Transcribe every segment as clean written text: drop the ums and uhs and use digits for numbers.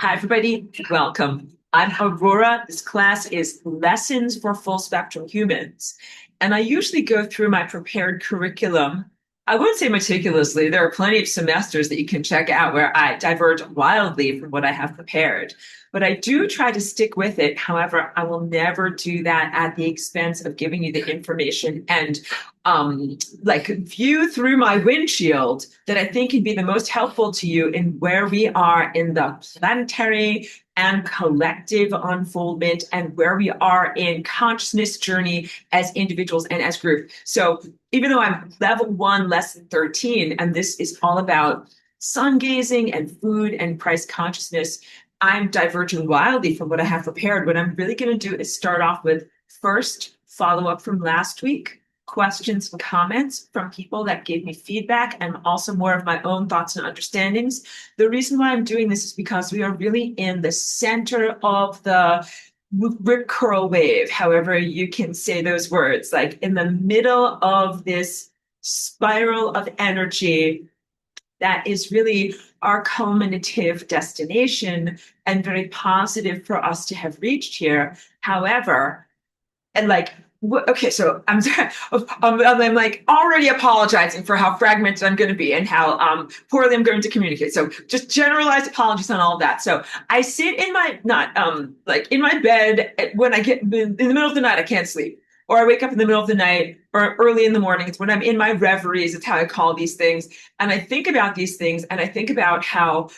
Hi, everybody. Welcome. I'm Aurora. This class is Lessons for Full Spectrum Humans. And I usually go through my prepared curriculum. I wouldn't say meticulously. There are plenty of semesters that you can check out where I diverge wildly from what I have prepared. But I do try to stick with it. However, I will never do that at the expense of giving you the information and view through my windshield that I think can be the most helpful to you in where we are in the planetary and collective unfoldment and where we are in consciousness journey as individuals and as group. So even though I'm level 1, lesson 13, and this is all about sun gazing and food and Christ consciousness, I'm diverging wildly from what I have prepared. What I'm really going to do is start off with first follow up from last week, questions and comments from people that gave me feedback, and also more of my own thoughts and understandings. The reason why I'm doing this is because we are really in the center of the Rip Curl wave, however you can say those words, like in the middle of this spiral of energy that is really our culminative destination and very positive for us to have reached here. However, and like, okay, so I'm sorry, I'm like already apologizing for how fragmented I'm going to be and how poorly I'm going to communicate. So just generalized apologies on all of that. So I sit in my in my bed when I get in the middle of the night. I can't sleep, or I wake up in the middle of the night or early in the morning. It's when I'm in my reveries. It's how I call these things, and I think about these things, and I think about how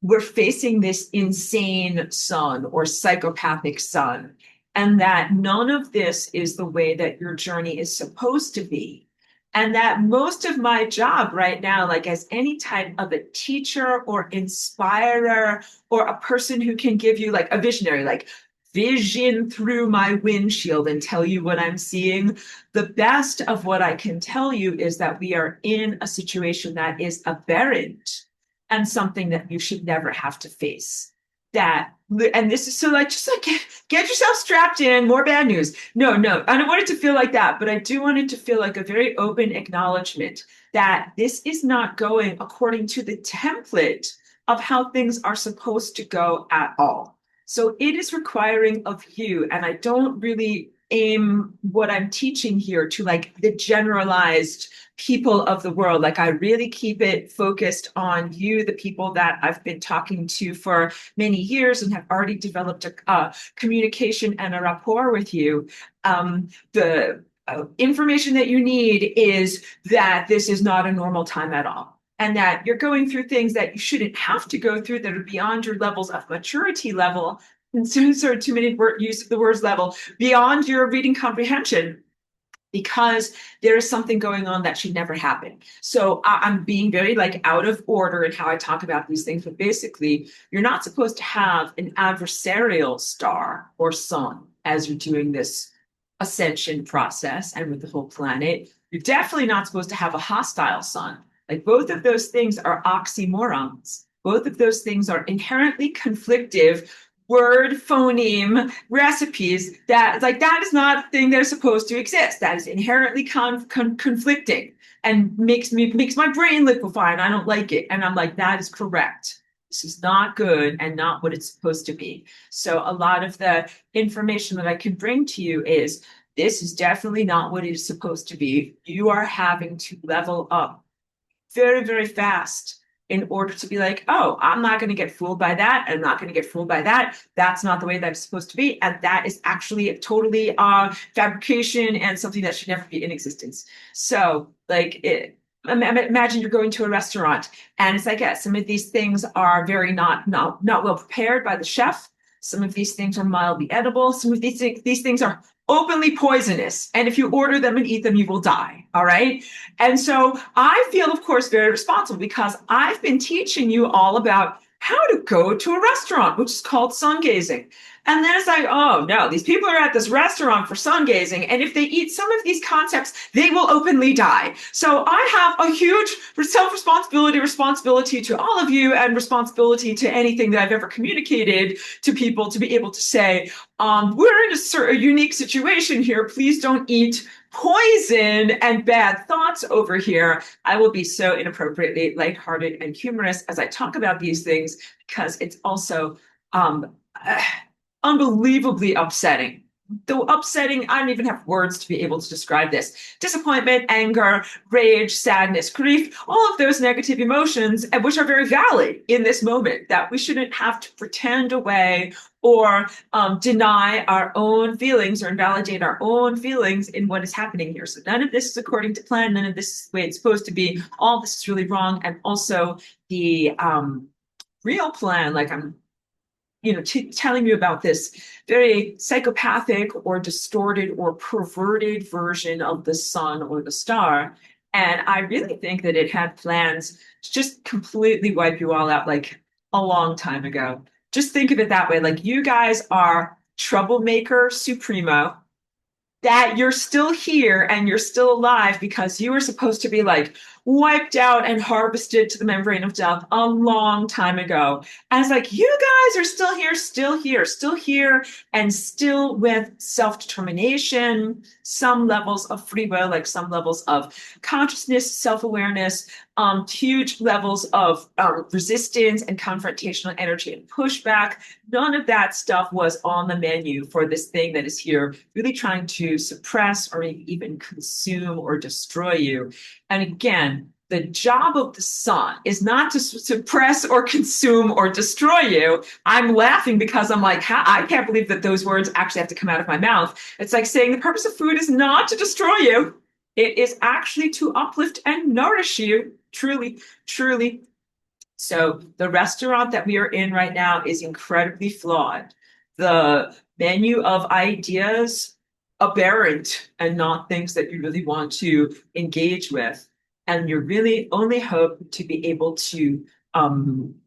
we're facing this insane sun or psychopathic sun, and that none of this is the way that your journey is supposed to be. And that most of my job right now, like as any type of a teacher or inspirer or a person who can give you like a visionary, like vision through my windshield and tell you what I'm seeing, the best of what I can tell you is that we are in a situation that is aberrant and something that you should never have to face. That, and this is so like, just like get yourself strapped in, more bad news. No, I don't want it to feel like that, but I do want it to feel like a very open acknowledgement that this is not going according to the template of how things are supposed to go at all. So it is requiring of you, and I don't really aim what I'm teaching here to like the generalized people of the world. Like I really keep it focused on you, the people that I've been talking to for many years and have already developed a communication and a rapport with you. The information that you need is that this is not a normal time at all, and that you're going through things that you shouldn't have to go through that are beyond your levels of maturity level. And so too many use of the words level, beyond your reading comprehension, because there is something going on that should never happen. So I'm being very like out of order in how I talk about these things, but basically you're not supposed to have an adversarial star or sun as you're doing this ascension process and with the whole planet. You're definitely not supposed to have a hostile sun. Like both of those things are oxymorons. Both of those things are inherently conflictive word phoneme recipes that like that is not a thing that is supposed to exist. That is inherently conflicting and makes my brain liquefy, and I don't like it. And I'm like, that is correct. This is not good and not what it's supposed to be. So a lot of the information that I can bring to you is this is definitely not what it is supposed to be. You are having to level up very, very fast in order to be like, oh, I'm not going to get fooled by that. I'm not going to get fooled by that. That's not the way that's supposed to be. And that is actually totally fabrication and something that should never be in existence. So like imagine you're going to a restaurant and it's like, yeah, some of these things are very not well prepared by the chef. Some of these things are mildly edible. Some of these things are openly poisonous. And if you order them and eat them, you will die. All right. And so I feel, of course, very responsible because I've been teaching you all about how to go to a restaurant, which is called sun gazing. And then it's like, oh no, these people are at this restaurant for sun gazing. And if they eat some of these concepts, they will openly die. So I have a huge responsibility to all of you and responsibility to anything that I've ever communicated to people to be able to say, we're in a unique situation here. Please don't eat poison and bad thoughts over here, I will be so inappropriately lighthearted and humorous as I talk about these things because it's also um, uh, unbelievably upsetting. Though upsetting, I don't even have words to be able to describe this. Disappointment, anger, rage, sadness, grief, all of those negative emotions, which are very valid in this moment, that we shouldn't have to pretend away or deny our own feelings or invalidate our own feelings in what is happening here. So none of this is according to plan. None of this is the way it's supposed to be. All this is really wrong. And also the real plan, like I'm telling you about this very psychopathic or distorted or perverted version of the sun or the star. And I really think that it had plans to just completely wipe you all out like a long time ago. Just think of it that way. Like you guys are troublemaker supremo, that you're still here and you're still alive because you were supposed to be like wiped out and harvested to the membrane of death a long time ago. And it's like, you guys are still here, still here, still here, and still with self-determination, some levels of free will, like some levels of consciousness, self-awareness, huge levels of resistance and confrontational energy and pushback. None of that stuff was on the menu for this thing that is here, really trying to suppress or even consume or destroy you. And again, the job of the sun is not to suppress or consume or destroy you. I'm laughing because I'm like, I can't believe that those words actually have to come out of my mouth. It's like saying the purpose of food is not to destroy you. It is actually to uplift and nourish you, truly, truly. So the restaurant that we are in right now is incredibly flawed. The menu of ideas aberrant and not things that you really want to engage with. And you really only hope to be able to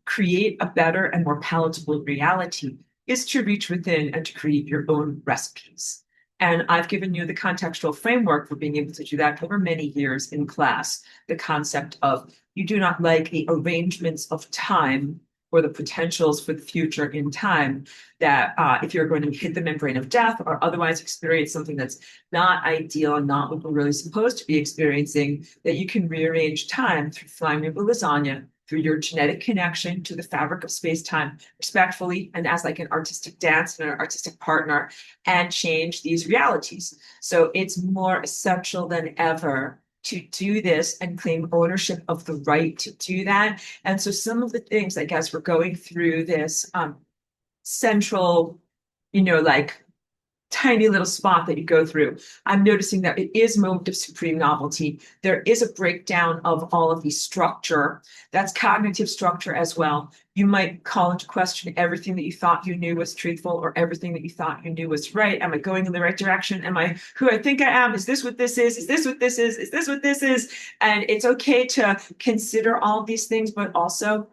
create a better and more palatable reality is to reach within and to create your own recipes. And I've given you the contextual framework for being able to do that over many years in class. The concept of you do not like the arrangements of time or the potentials for the future in time, that if you're going to hit the membrane of death or otherwise experience something that's not ideal and not what we're really supposed to be experiencing, that you can rearrange time through flying over lasagna, through your genetic connection to the fabric of space-time respectfully and as like an artistic dance and an artistic partner, and change these realities. So it's more essential than ever to do this and claim ownership of the right to do that. And so some of the things, like as we're going through this central, like tiny little spot that you go through, I'm noticing that it is a moment of supreme novelty. There is a breakdown of all of the structure. That's cognitive structure as well. You might call into question everything that you thought you knew was truthful or everything that you thought you knew was right. Am I going in the right direction? Am I who I think I am? Is this what this is? Is this what this is? Is this what this is? And it's okay to consider all of these things, but also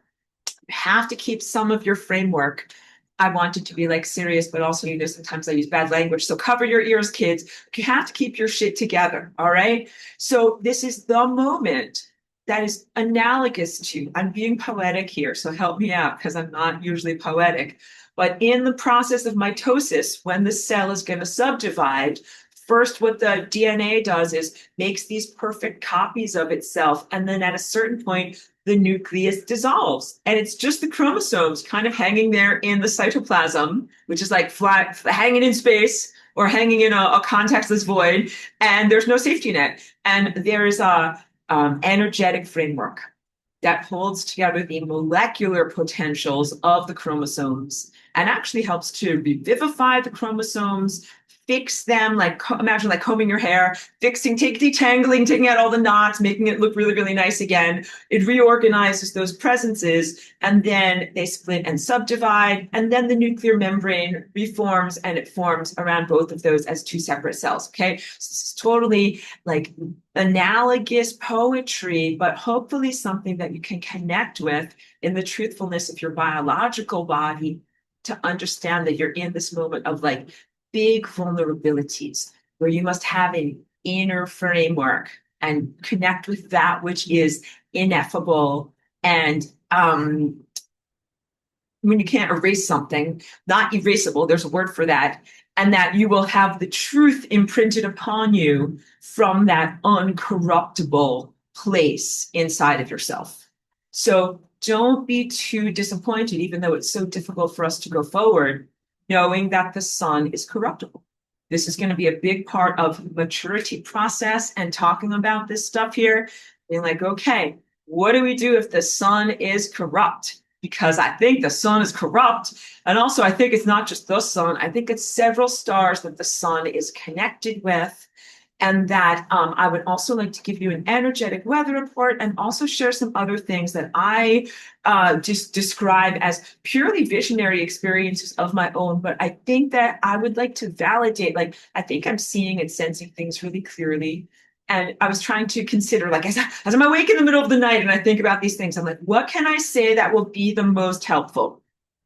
you have to keep some of your framework. I want it to be like serious, but also, sometimes I use bad language. So cover your ears, kids. You have to keep your shit together. All right. So this is the moment that is analogous to, I'm being poetic here. So help me out because I'm not usually poetic. But in the process of mitosis, when the cell is going to subdivide, first, what the DNA does is makes these perfect copies of itself. And then at a certain point, the nucleus dissolves. And it's just the chromosomes kind of hanging there in the cytoplasm, which is like flat, hanging in space or hanging in a contextless void. And there's no safety net. And there is a energetic framework that holds together the molecular potentials of the chromosomes and actually helps to revivify the chromosomes, fix them, like imagine like combing your hair, fixing, detangling, taking out all the knots, making it look really, really nice again. It reorganizes those presences, and then they split and subdivide, and then the nuclear membrane reforms, and it forms around both of those as two separate cells. Okay, so this is totally like analogous poetry, but hopefully something that you can connect with in the truthfulness of your biological body to understand that you're in this moment of like big vulnerabilities where you must have an inner framework and connect with that which is ineffable and when you can't erase something, not erasable, there's a word for that, and that you will have the truth imprinted upon you from that uncorruptible place inside of yourself. So don't be too disappointed, even though it's so difficult for us to go forward, knowing that the sun is corruptible. This is going to be a big part of maturity process and talking about this stuff here. Being like, okay, what do we do if the sun is corrupt? Because I think the sun is corrupt. And also, I think it's not just the sun, I think it's several stars that the sun is connected with. And that I would also like to give you an energetic weather report and also share some other things that I just describe as purely visionary experiences of my own. But I think that I would like to validate, like, I think I'm seeing and sensing things really clearly. And I was trying to consider, like, as I'm awake in the middle of the night and I think about these things, I'm like, what can I say that will be the most helpful?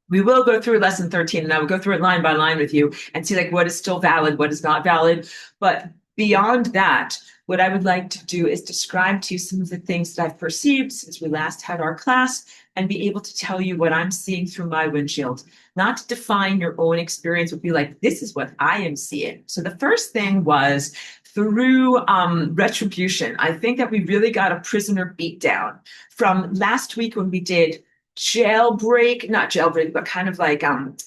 We will go through lesson 13 and I will go through it line by line with you and see like what is still valid, what is not valid. But beyond that, what I would like to do is describe to you some of the things that I've perceived since we last had our class and be able to tell you what I'm seeing through my windshield. Not to define your own experience, would be like, this is what I am seeing. So the first thing was through retribution. I think that we really got a prisoner beatdown from last week when we did jailbreak, not jailbreak, but kind of like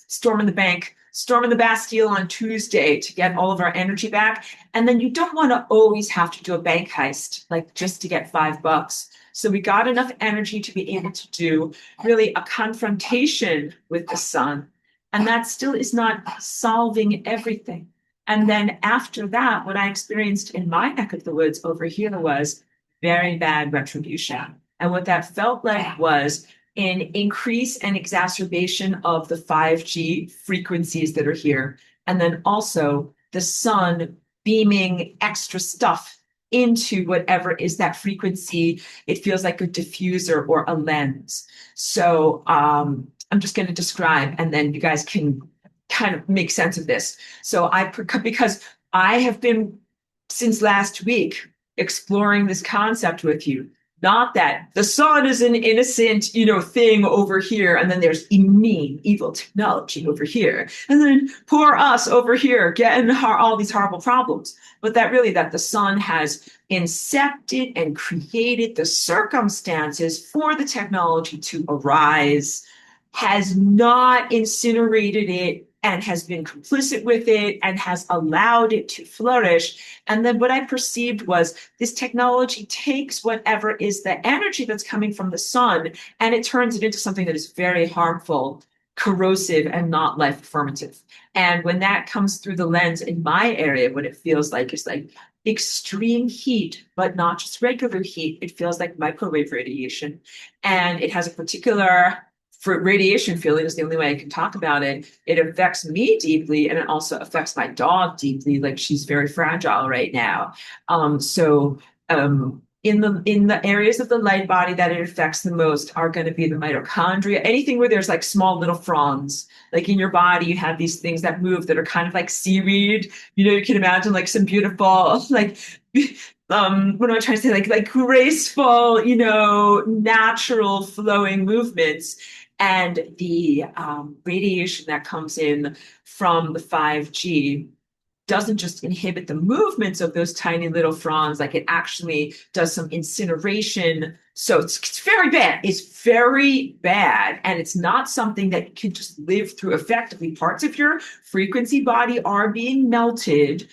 storming the bank, storming the Bastille on Tuesday to get all of our energy back. And then you don't want to always have to do a bank heist, like just to get $5. So we got enough energy to be able to do really a confrontation with the sun. And that still is not solving everything. And then after that, what I experienced in my neck of the woods over here was very bad retribution. And what that felt like was an increase and exacerbation of the 5G frequencies that are here. And then also the sun beaming extra stuff into whatever is that frequency. It feels like a diffuser or a lens. So I'm just going to describe, and then you guys can kind of make sense of this. So because I have been since last week exploring this concept with you. Not that the sun is an innocent, thing over here, and then there's mean, evil technology over here, and then poor us over here getting all these horrible problems. But that the sun has incepted and created the circumstances for the technology to arise, has not incinerated it, and has been complicit with it and has allowed it to flourish. And then what I perceived was this technology takes whatever is the energy that's coming from the sun and it turns it into something that is very harmful, corrosive, and not life affirmative. And when that comes through the lens in my area, what it feels like is like extreme heat, but not just regular heat. It feels like microwave radiation. And it has a particular for radiation feeling is the only way I can talk about it. It affects me deeply, and it also affects my dog deeply. Like she's very fragile right now. In the areas of the light body that it affects the most are going to be the mitochondria. Anything where there's like small little fronds, like in your body, you have these things that move that are kind of like seaweed. You can imagine like some beautiful like. What am I trying to say? Like graceful, natural flowing movements. And the radiation that comes in from the 5G doesn't just inhibit the movements of those tiny little fronds, like it actually does some incineration. So it's very bad. It's very bad. And it's not something that you can just live through effectively. Parts of your frequency body are being melted.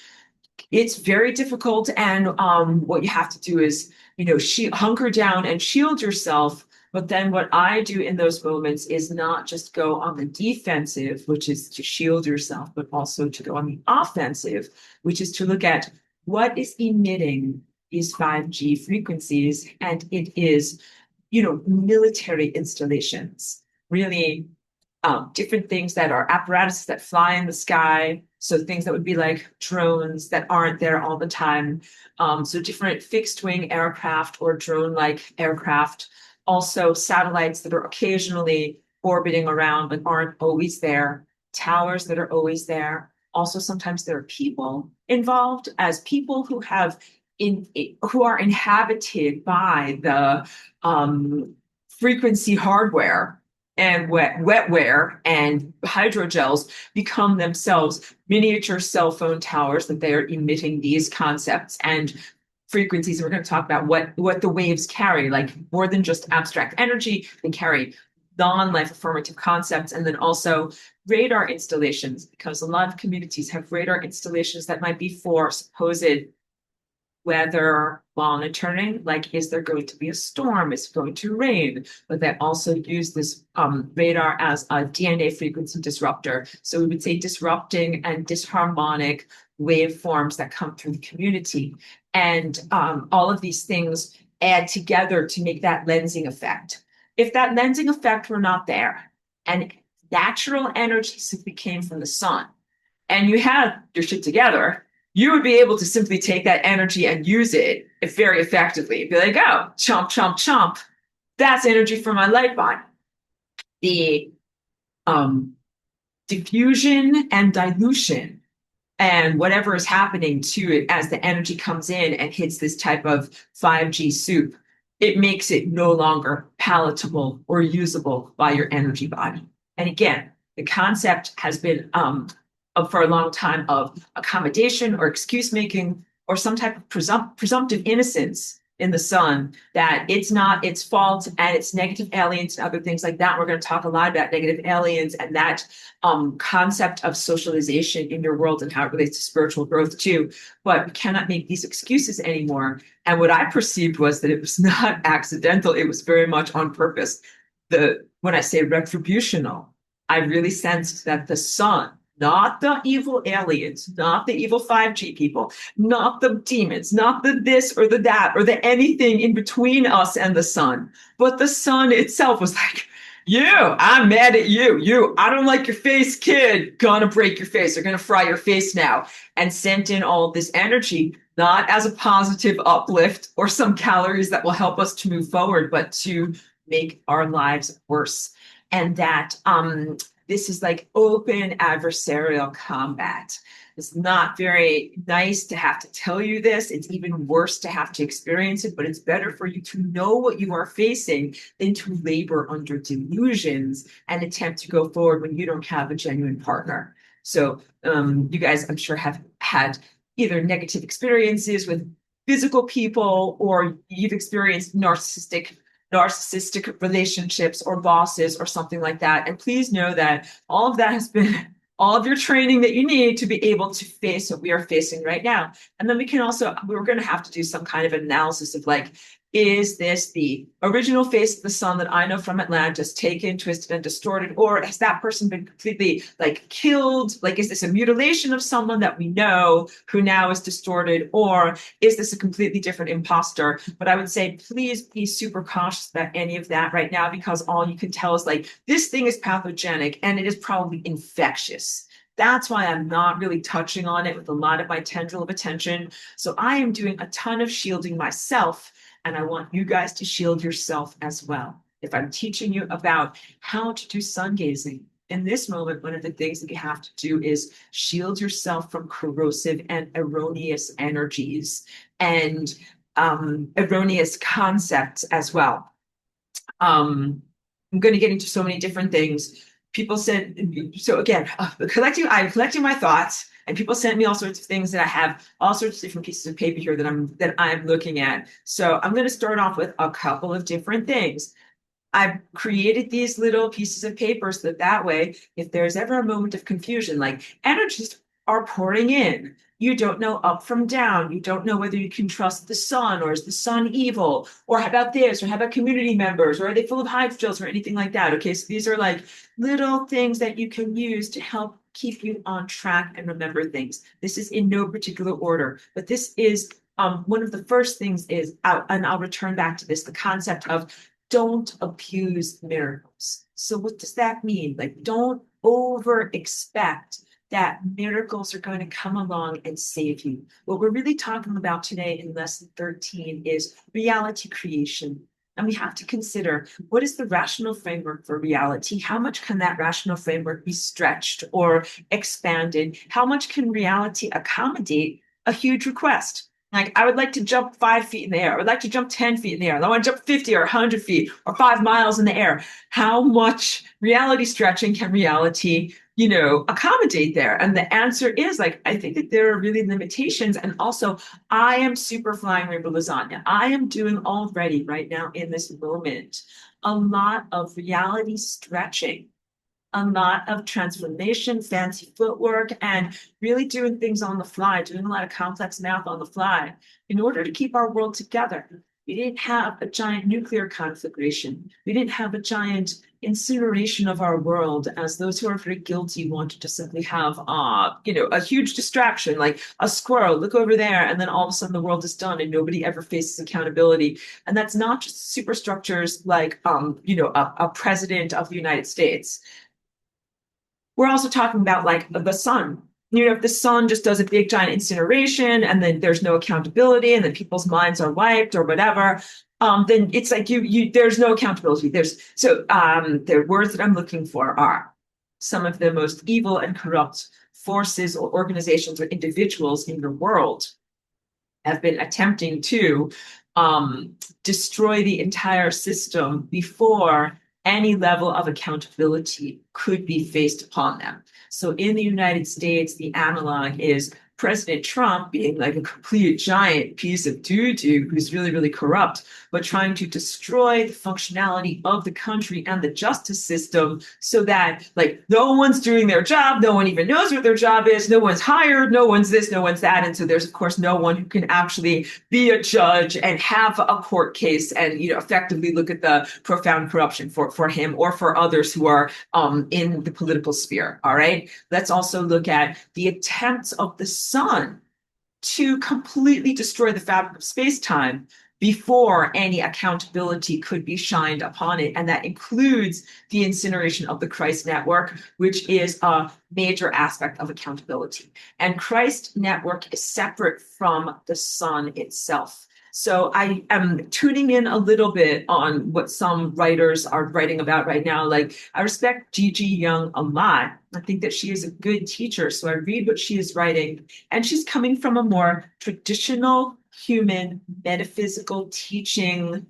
It's very difficult. And what you have to do is, hunker down and shield yourself. But then what I do in those moments is not just go on the defensive, which is to shield yourself, but also to go on the offensive, which is to look at what is emitting these 5G frequencies. And it is, military installations, really different things that are apparatuses that fly in the sky. So things that would be like drones that aren't there all the time. So different fixed wing aircraft or drone-like aircraft. Also satellites that are occasionally orbiting around but aren't always there, towers that are always there. Also, sometimes there are people involved as people who who are inhabited by the frequency hardware and wetware and hydrogels become themselves miniature cell phone towers that they are emitting these concepts and frequencies. We're going to talk about what the waves carry, like more than just abstract energy. They carry non-life affirmative concepts, and then also radar installations, because a lot of communities have radar installations that might be for supposed weather monitoring, like is there going to be a storm, is it going to rain, but they also use this radar as a DNA frequency disruptor. So we would say disrupting and dys-harmonic waveforms that come through the community. And all of these things add together to make that lensing effect. If that lensing effect were not there and natural energy simply came from the sun and you had your shit together, you would be able to simply take that energy and use it very effectively. Be like, oh, chomp, chomp, chomp. That's energy for my light body. The diffusion and dilution and whatever is happening to it as the energy comes in and hits this type of 5G soup, it makes it no longer palatable or usable by your energy body. And again, the concept has been for a long time of accommodation or excuse making or some type of presumptive innocence in the sun, that it's not its fault and it's negative aliens and other things like that. We're going to talk a lot about negative aliens and that concept of socialization in your world and how it relates to spiritual growth too. But we cannot make these excuses anymore. And what I perceived was that it was not accidental. It was very much on purpose. When I say retributional, I really sensed that the sun, not the evil aliens, not the evil 5G people, not the demons, not the this or the that or the anything in between us and the sun, but the sun itself was like, I'm mad at you, I don't like your face, kid, gonna break your face, they're gonna fry your face now, and sent in all this energy, not as a positive uplift or some calories that will help us to move forward, but to make our lives worse. And that this is like open adversarial combat. It's not very nice to have to tell you this. It's even worse to have to experience it, but it's better for you to know what you are facing than to labor under delusions and attempt to go forward when you don't have a genuine partner. So you guys, I'm sure, have had either negative experiences with physical people, or you've experienced narcissistic relationships or bosses or something like that. And please know that all of that has been all of your training that you need to be able to face what we are facing right now. And then we're going to have to do some kind of analysis of like, is this the original face of the sun that I know from Atlantis, taken, twisted, and distorted? Or has that person been completely like killed? Like, is this a mutilation of someone that we know who now is distorted? Or is this a completely different imposter? But I would say, please be super cautious about any of that right now, because all you can tell is like, this thing is pathogenic and it is probably infectious. That's why I'm not really touching on it with a lot of my tendril of attention. So I am doing a ton of shielding myself, and I want you guys to shield yourself as well. If I'm teaching you about how to do sun gazing, in this moment, one of the things that you have to do is shield yourself from corrosive and erroneous energies and erroneous concepts as well. I'm going to get into so many different things. People said, so again, I'm collecting my thoughts, and people sent me all sorts of things that I have all sorts of different pieces of paper here that I'm looking at. So I'm going to start off with a couple of different things. I've created these little pieces of paper so that way, if there's ever a moment of confusion, like energies are pouring in, you don't know up from down, you don't know whether you can trust the sun, or is the sun evil, or how about this, or how about community members, or are they full of hydrogels or anything like that? Okay, so these are like little things that you can use to help keep you on track and remember things. This is in no particular order, but this is one of the first things is, and I'll return back to this, the concept of don't abuse miracles. So what does that mean? Like, don't over expect that miracles are going to come along and save you. What we're really talking about today in lesson 13 is reality creation. And we have to consider, what is the rational framework for reality? How much can that rational framework be stretched or expanded? How much can reality accommodate a huge request? Like, I would like to jump 5 feet in the air. I would like to jump 10 feet in the air. I want to jump 50 or 100 feet or 5 miles in the air. How much reality stretching can reality, accommodate there? And the answer is like, I think that there are really limitations. And also, I am super flying rainbow lasagna. I am doing already right now in this moment a lot of reality stretching, a lot of transformation, fancy footwork, and really doing things on the fly, doing a lot of complex math on the fly in order to keep our world together. We didn't have a giant nuclear conflagration. We didn't have a giant incineration of our world as those who are very guilty wanted to simply have, a huge distraction, like a squirrel, look over there, and then all of a sudden the world is done and nobody ever faces accountability. And that's not just superstructures like, a president of the United States. We're also talking about like the sun. If the sun just does a big giant incineration and then there's no accountability and then people's minds are wiped or whatever, then it's like there's no accountability. The words that I'm looking for are some of the most evil and corrupt forces or organizations or individuals in the world have been attempting to destroy the entire system before any level of accountability could be faced upon them. So in the United States, the analog is President Trump being like a complete giant piece of doo-doo who's really, really corrupt, but trying to destroy the functionality of the country and the justice system so that like no one's doing their job, no one even knows what their job is, no one's hired, no one's this, no one's that. And so there's of course no one who can actually be a judge and have a court case and effectively look at the profound corruption for him or for others who are in the political sphere. All right. Let's also look at the attempts of the sun to completely destroy the fabric of space-time before any accountability could be shined upon it. And that includes the incineration of the Christ network, which is a major aspect of accountability. And Christ network is separate from the sun itself. So I am tuning in a little bit on what some writers are writing about right now. Like, I respect Gigi Young a lot. I think that she is a good teacher. So I read what she is writing, and she's coming from a more traditional human metaphysical teaching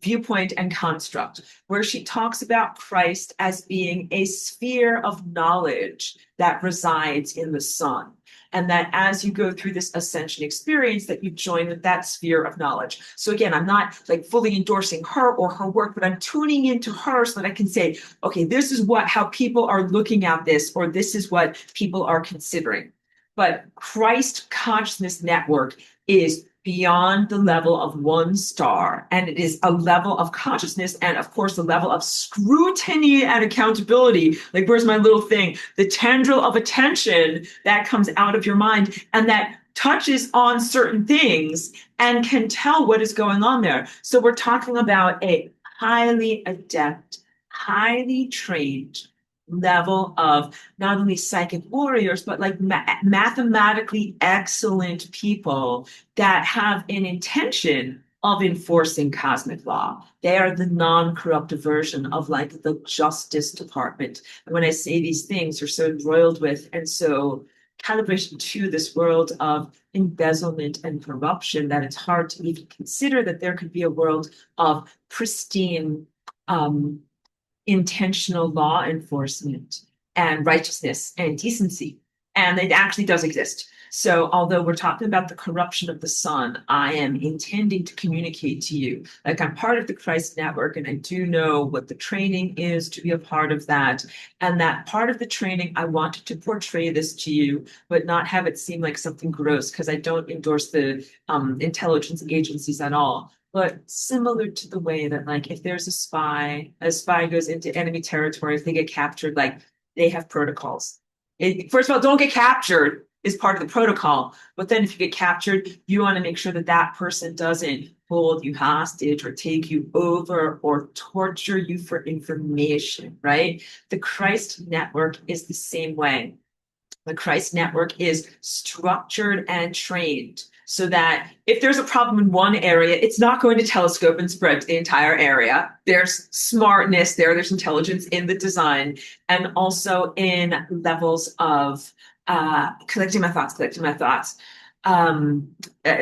viewpoint and construct, where she talks about Christ as being a sphere of knowledge that resides in the sun. And that as you go through this ascension experience, that you join with that sphere of knowledge. So again, I'm not like fully endorsing her or her work, but I'm tuning into her so that I can say, okay, this is how people are looking at this, or this is what people are considering. But Christ Consciousness Network is beyond the level of one star. And it is a level of consciousness and, of course, the level of scrutiny and accountability. Like, where's my little thing? The tendril of attention that comes out of your mind and that touches on certain things and can tell what is going on there. So we're talking about a highly adept, highly trained level of not only psychic warriors, but like mathematically excellent people that have an intention of enforcing cosmic law. They are the non-corruptive version of like the Justice Department. And when I say these things, they're so embroiled with and so calibration to this world of embezzlement and corruption that it's hard to even consider that there could be a world of pristine intentional law enforcement and righteousness and decency. And it actually does exist. So although we're talking about the corruption of the sun, I am intending to communicate to you, like I'm part of the Christ Network and I do know what the training is to be a part of that. And that part of the training, I wanted to portray this to you, but not have it seem like something gross because I don't endorse the intelligence agencies at all. But similar to the way that, like, if there's a spy goes into enemy territory, if they get captured, like, they have protocols. First of all, don't get captured is part of the protocol. But then if you get captured, you want to make sure that that person doesn't hold you hostage or take you over or torture you for information, right? The Christ Network is the same way. The Christ Network is structured and trained so that if there's a problem in one area, it's not going to telescope and spread to the entire area. There's smartness there, there's intelligence in the design, and also in levels of collecting my thoughts. um, uh,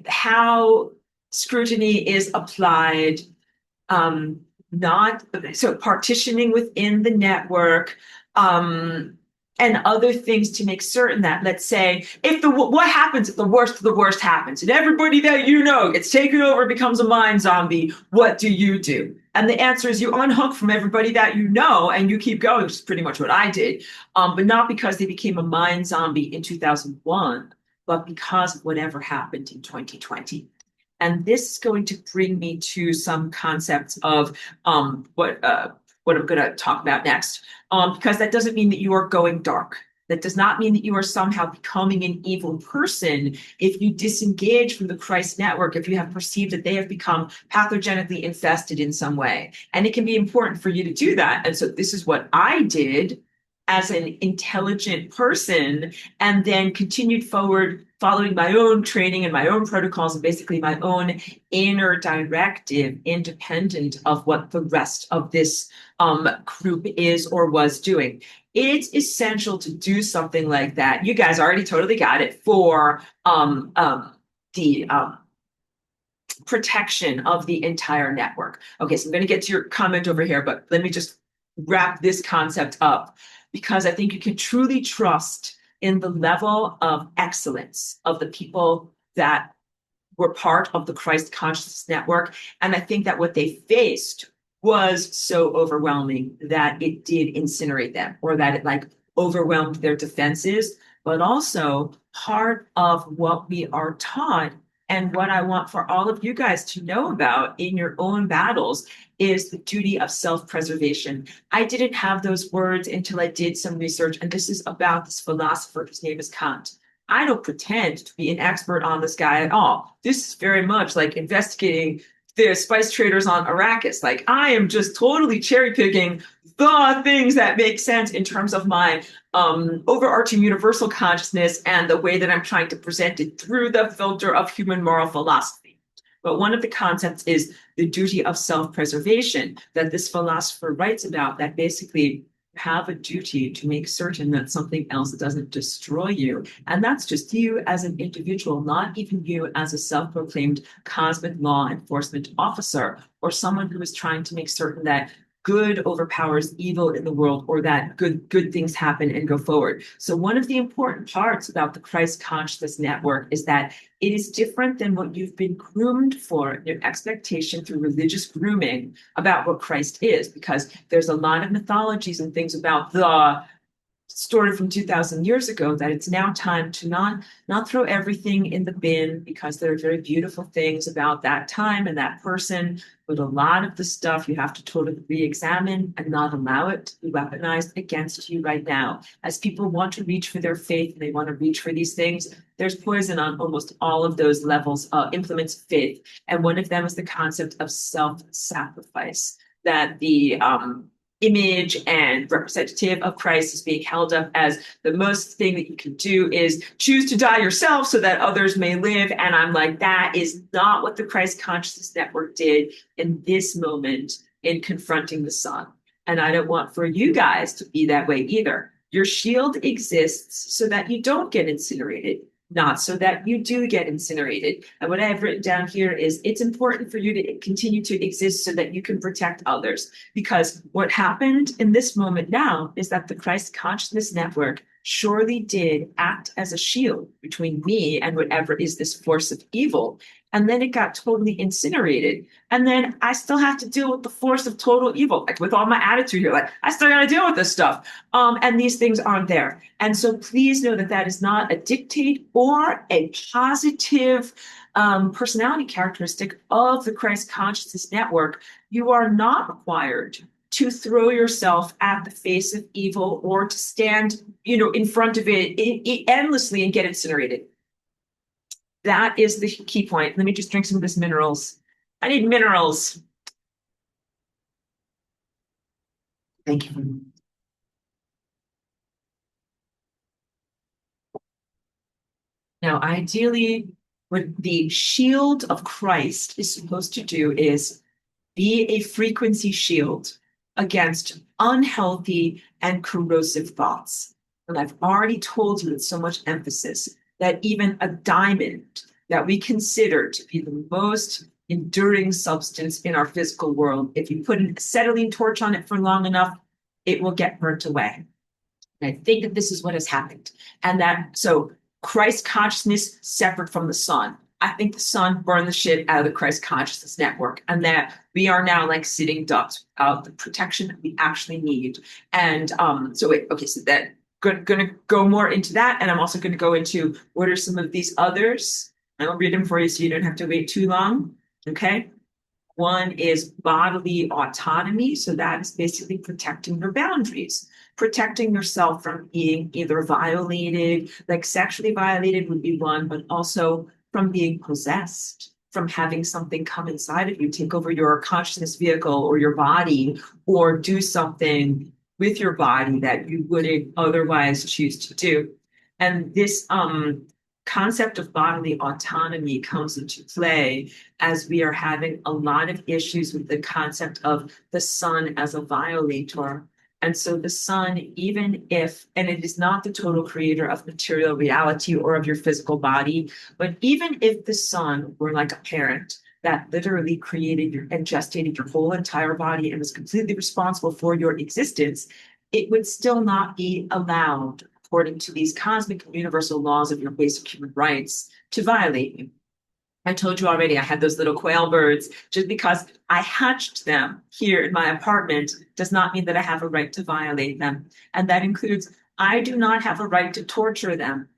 how scrutiny is applied, um, not so partitioning within the network, um, and other things to make certain that, let's say, if the what happens if the worst of the worst happens and everybody that you know gets taken over, becomes a mind zombie, what do you do? And the answer is you unhook from everybody that you know and you keep going, which is pretty much what I did, but not because they became a mind zombie in 2001, but because of whatever happened in 2020. And this is going to bring me to some concepts of what I'm going to talk about next. Because that doesn't mean that you are going dark. That does not mean that you are somehow becoming an evil person if you disengage from the Christ network, if you have perceived that they have become pathogenically infested in some way. And it can be important for you to do that. And so this is what I did as an intelligent person, and then continued forward following my own training and my own protocols and basically my own inner directive, independent of what the rest of this group is or was doing. It's essential to do something like that. You guys already totally got it for the protection of the entire network. Okay, so I'm going to get to your comment over here, but let me just wrap this concept up, because I think you can truly trust in the level of excellence of the people that were part of the Christ consciousness network. And I think that what they faced was so overwhelming that it did incinerate them, or that it like overwhelmed their defenses. But also, part of what we are taught and what I want for all of you guys to know about in your own battles is the duty of self-preservation. I didn't have those words until I did some research, and this is about this philosopher whose name is Kant. I don't pretend to be an expert on this guy at all. This is very much like investigating the spice traders on Arrakis. Like, I am just totally cherry picking the things that make sense in terms of my overarching universal consciousness and the way that I'm trying to present it through the filter of human moral philosophy. But one of the concepts is the duty of self-preservation that this philosopher writes about, that basically have a duty to make certain that something else doesn't destroy you. And that's just you as an individual, not even you as a self-proclaimed cosmic law enforcement officer or someone who is trying to make certain that good overpowers evil in the world, or that good things happen and go forward. So one of the important parts about the Christ Consciousness Network is that it is different than what you've been groomed for, your expectation through religious grooming about what Christ is, because there's a lot of mythologies and things about the story from 2000 years ago that it's now time to not throw everything in the bin, because there are very beautiful things about that time and that person, but a lot of the stuff you have to totally re-examine and not allow it to be weaponized against you right now. As people want to reach for their faith and they want to reach for these things, there's poison on almost all of those levels, implements of faith. And one of them is the concept of self-sacrifice, that the image and representative of Christ is being held up as the most thing that you can do is choose to die yourself so that others may live. And I'm like, that is not what the Christ Consciousness Network did in this moment in confronting the sun. And I don't want for you guys to be that way either. Your shield exists so that you don't get incinerated, not so that you do get incinerated. And what I have written down here is it's important for you to continue to exist so that you can protect others. Because what happened in this moment now is that the Christ Consciousness Network surely did act as a shield between me and whatever is this force of evil. And then it got totally incinerated. And then I still have to deal with the force of total evil, like with all my attitude here, like I still got to deal with this stuff. And these things aren't there. And so please know that that is not a dictate or a positive personality characteristic of the Christ Consciousness Network. You are not required to throw yourself at the face of evil or to stand, in front of it endlessly and get incinerated. That is the key point. Let me just drink some of this minerals. I need minerals. Thank you. Now, ideally, what the shield of Christ is supposed to do is be a frequency shield against unhealthy and corrosive thoughts. And I've already told you with so much emphasis that even a diamond that we consider to be the most enduring substance in our physical world, if you put an acetylene torch on it for long enough, it will get burnt away. And I think that this is what has happened. And that, so Christ consciousness separate from the sun. I think the sun burned the shit out of the Christ consciousness network, and that we are now like sitting ducks without the protection that we actually need. And so that going to go more into that, and I'm also going to go into what are some of these others. I'll read them for you so you don't have to wait too long. Okay. One is bodily autonomy. So that is basically protecting your boundaries, protecting yourself from being either violated, like sexually violated would be one, but also from being possessed, from having something come inside of you, take over your consciousness vehicle or your body, or do something with your body that you wouldn't otherwise choose to do. And this concept of bodily autonomy comes into play as we are having a lot of issues with the concept of the sun as a violator. And so the sun, even if, and it is not the total creator of material reality or of your physical body, but even if the sun were like a parent that literally created and gestated your whole entire body and was completely responsible for your existence, it would still not be allowed, according to these cosmic and universal laws of your basic human rights, to violate you. I told you already, I had those little quail birds. Just because I hatched them here in my apartment does not mean that I have a right to violate them. And that includes, I do not have a right to torture them.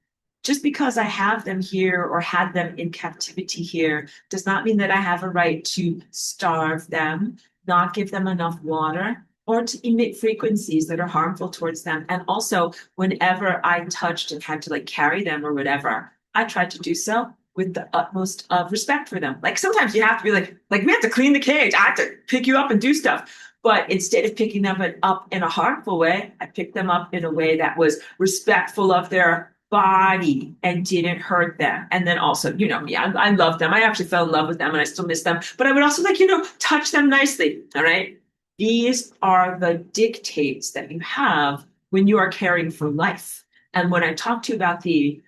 Just because I have them here or had them in captivity here does not mean that I have a right to starve them, not give them enough water, or to emit frequencies that are harmful towards them. And also, whenever I touched and had to like carry them or whatever, I tried to do so with the utmost of respect for them. Like sometimes you have to be like we have to clean the cage. I have to pick you up and do stuff. But instead of picking them up in a harmful way, I picked them up in a way that was respectful of their body and didn't hurt them. And then also, you know me, I love them. I actually fell in love with them and I still miss them. But I would also like, touch them nicely. All right. These are the dictates that you have when you are caring for life. And when I talk to you about the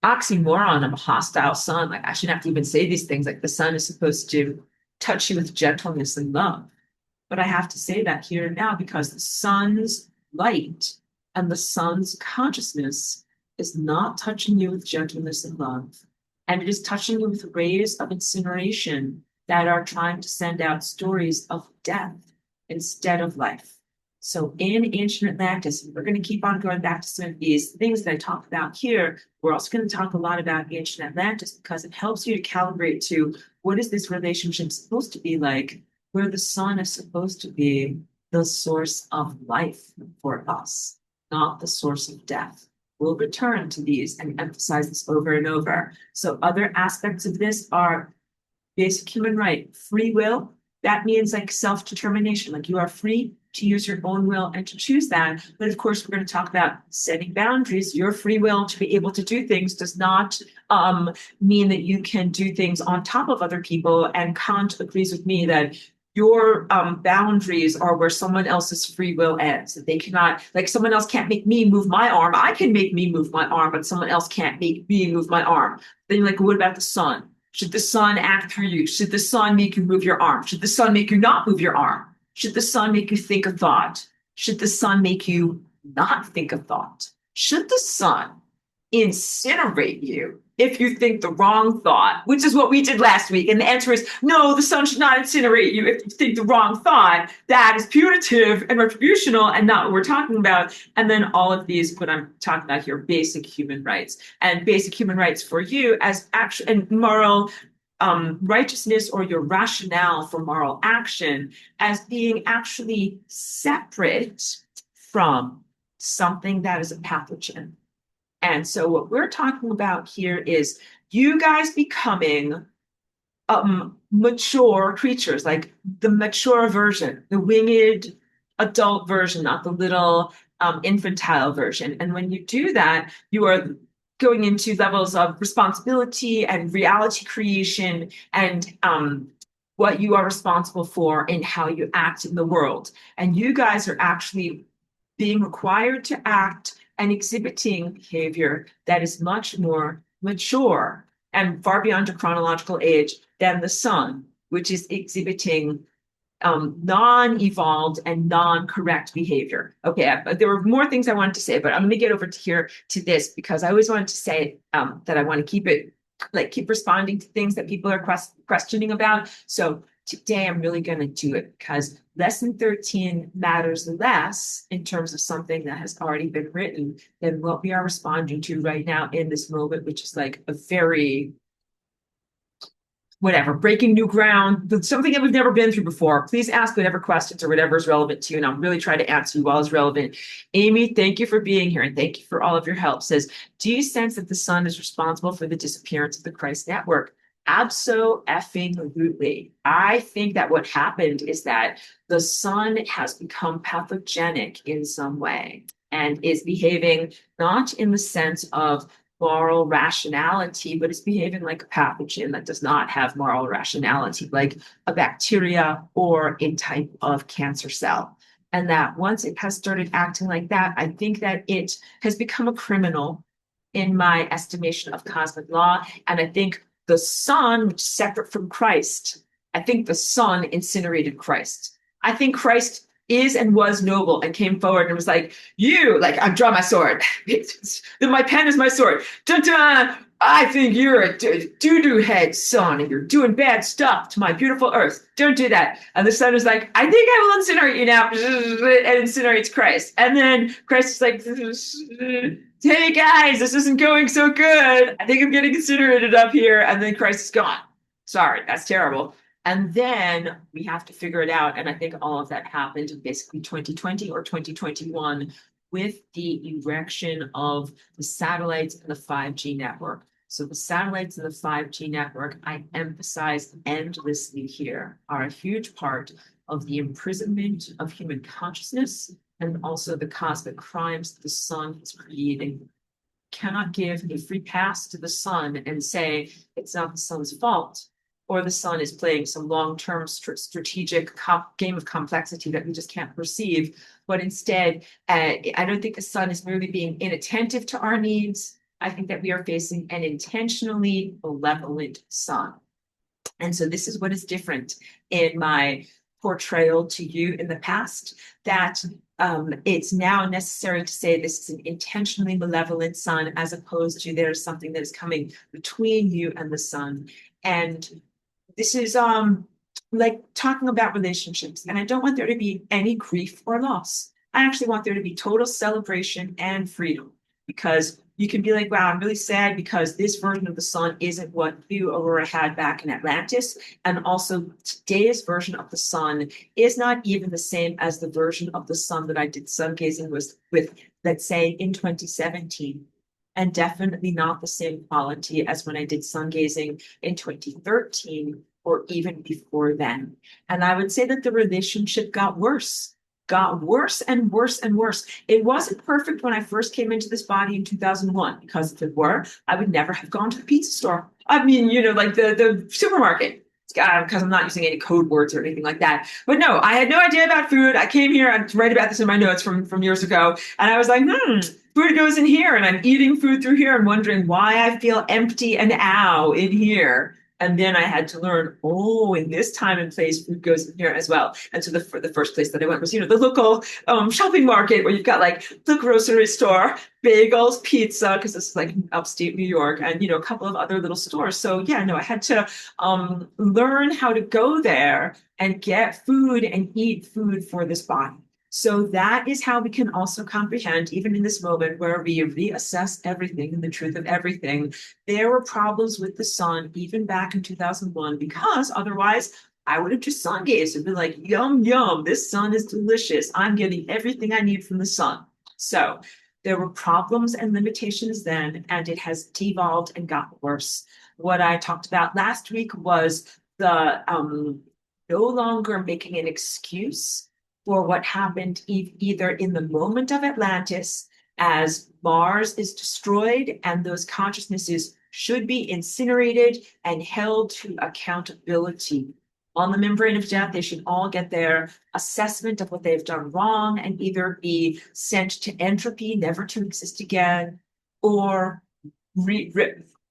oxymoron of a hostile sun, like I shouldn't have to even say these things, like the sun is supposed to touch you with gentleness and love. But I have to say that here and now because the sun's light and the sun's consciousness is not touching you with gentleness and love. And it is touching you with rays of incineration that are trying to send out stories of death instead of life. So in ancient Atlantis, we're going to keep on going back to some of these things that I talk about here. We're also going to talk a lot about ancient Atlantis because it helps you to calibrate to what is this relationship supposed to be like, where the sun is supposed to be the source of life for us, not the source of death. We'll return to these and emphasize this over and over. So other aspects of this are basic human right, free will. That means like self-determination, like you are free to use your own will and to choose that. But of course, we're going to talk about setting boundaries. Your free will to be able to do things does not mean that you can do things on top of other people. And Kant agrees with me that your boundaries are where someone else's free will ends. That they cannot, like someone else can't make me move my arm. I can make me move my arm, but someone else can't make me move my arm. Then you're like, what about the sun? Should the sun act through you? Should the sun make you move your arm? Should the sun make you not move your arm? Should the sun make you think a thought? Should the sun make you not think a thought? Should the sun incinerate you if you think the wrong thought, which is what we did last week? And the answer is no, the sun should not incinerate you if you think the wrong thought. That is punitive and retributional and not what we're talking about. And then all of these, what I'm talking about here, basic human rights. And basic human rights for you as action and moral righteousness or your rationale for moral action as being actually separate from something that is a pathogen. And so what we're talking about here is you guys becoming mature creatures, like the mature version, the winged adult version, not the little infantile version. And when you do that, you are going into levels of responsibility and reality creation and what you are responsible for and how you act in the world. And you guys are actually being required to act and exhibiting behavior that is much more mature and far beyond a chronological age than the sun, which is exhibiting non-evolved and non-correct behavior. Okay, but there were more things I wanted to say, but I'm going to get over to here to this because I always wanted to say that I want to keep responding to things that people are questioning about. So today I'm really going to do it because lesson 13 matters less in terms of something that has already been written than what we are responding to right now in this moment, which is like a very whatever, breaking new ground, something that we've never been through before. Please ask whatever questions or whatever is relevant to you, and I'll really try to answer you while it's relevant. Amy, thank you for being here, and thank you for all of your help. Says, do you sense that the sun is responsible for the disappearance of the Christ network? Abso-effing-lutely. I think that what happened is that the sun has become pathogenic in some way and is behaving not in the sense of moral rationality, but it's behaving like a pathogen that does not have moral rationality, like a bacteria or a type of cancer cell. And that once it has started acting like that, I think that it has become a criminal in my estimation of cosmic law. And I think the sun, which is separate from Christ, I think the sun incinerated Christ. I think Christ is and was noble and came forward and was like, I draw my sword. My pen is my sword. Dun, dun, I think you're a doo-doo head son and you're doing bad stuff to my beautiful earth. Don't do that. And the sun is like, I think I will incinerate you now, and incinerates Christ. And then Christ is like, hey guys, this isn't going so good. I think I'm getting incinerated up here. And then Christ is gone. Sorry, that's terrible. And then we have to figure it out. And I think all of that happened in basically 2020 or 2021 with the erection of the satellites and the 5G network. So the satellites and the 5G network, I emphasize endlessly here, are a huge part of the imprisonment of human consciousness and also the cosmic crimes that the sun is creating. Cannot give a free pass to the sun and say it's not the sun's fault, or the sun is playing some long-term strategic game of complexity that we just can't perceive. But instead, I don't think the sun is merely being inattentive to our needs. I think that we are facing an intentionally malevolent sun. And so this is what is different in my portrayal to you in the past, that it's now necessary to say this is an intentionally malevolent sun, as opposed to there's something that is coming between you and the sun. And this is like talking about relationships, and I don't want there to be any grief or loss. I actually want there to be total celebration and freedom, because you can be like, wow, I'm really sad because this version of the sun isn't what you, Aurora, had back in Atlantis. And also today's version of the sun is not even the same as the version of the sun that I did Sungazing with, let's say, in 2017. And definitely not the same quality as when I did Sungazing in 2013 or even before then. And I would say that the relationship got worse and worse and worse. It wasn't perfect when I first came into this body in 2001, because if it were, I would never have gone to the pizza store. I mean, like the supermarket. Because I'm not using any code words or anything like that. But no, I had no idea about food. I came here, I write about this in my notes from years ago, and I was like, food goes in here, and I'm eating food through here and wondering why I feel empty and ow in here. And then I had to learn, in this time and place, food goes in here as well. And so the first place that I went was, the local shopping market, where you've got like the grocery store, bagels, pizza, because this is like upstate New York, and a couple of other little stores. So yeah, no, I had to learn how to go there and get food and eat food for this body. So that is how we can also comprehend, even in this moment where we reassess everything and the truth of everything, there were problems with the sun even back in 2001, because otherwise I would have just sun gazed and been like, yum, yum, this sun is delicious. I'm getting everything I need from the sun. So there were problems and limitations then, and it has devolved and gotten worse. What I talked about last week was the no longer making an excuse for what happened either in the moment of Atlantis, as Mars is destroyed and those consciousnesses should be incinerated and held to accountability on the membrane of death. They should all get their assessment of what they've done wrong and either be sent to entropy, never to exist again, or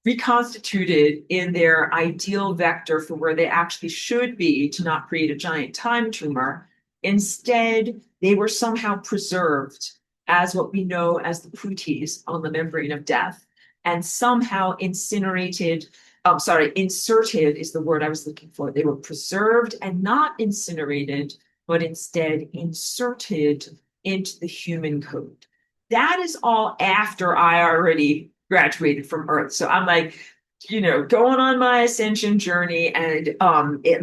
reconstituted in their ideal vector for where they actually should be to not create a giant time tumor. Instead, they were somehow preserved as what we know as the prutes on the membrane of death and somehow incinerated. Inserted is the word I was looking for. They were preserved and not incinerated, but instead inserted into the human code. That is all after I already graduated from Earth. So I'm like, going on my ascension journey and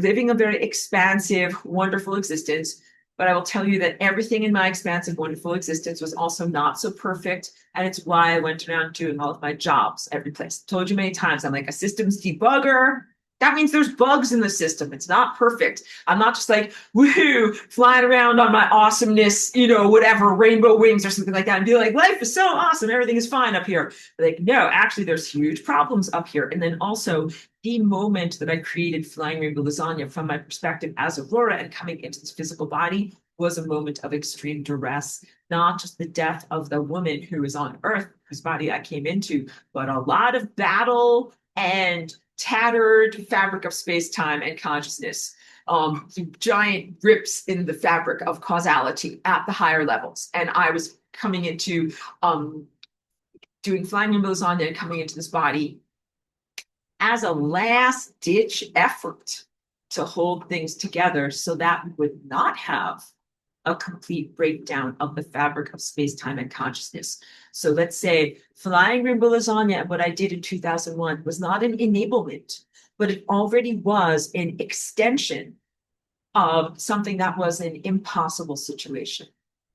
living a very expansive, wonderful existence. But I will tell you that everything in my expansive, wonderful existence was also not so perfect. And it's why I went around doing all of my jobs every place. I told you many times, I'm like a systems debugger. That means there's bugs in the system. It's not perfect. I'm not just like, woohoo, flying around on my awesomeness, whatever, rainbow wings or something like that, and be like, life is so awesome. Everything is fine up here. But like, no, actually, there's huge problems up here. And then also, the moment that I created Flying Rainbow Lasagna from my perspective as Aurora and coming into this physical body was a moment of extreme duress, not just the death of the woman who was on Earth, whose body I came into, but a lot of battle and tattered fabric of space-time and consciousness, giant rips in the fabric of causality at the higher levels. And I was coming into doing Flying Rainbow Lasagna and coming into this body as a last-ditch effort to hold things together so that we would not have a complete breakdown of the fabric of space-time and consciousness. So let's say Flying Rainbow Lasagna and what I did in 2001 was not an enablement, but it already was an extension of something that was an impossible situation.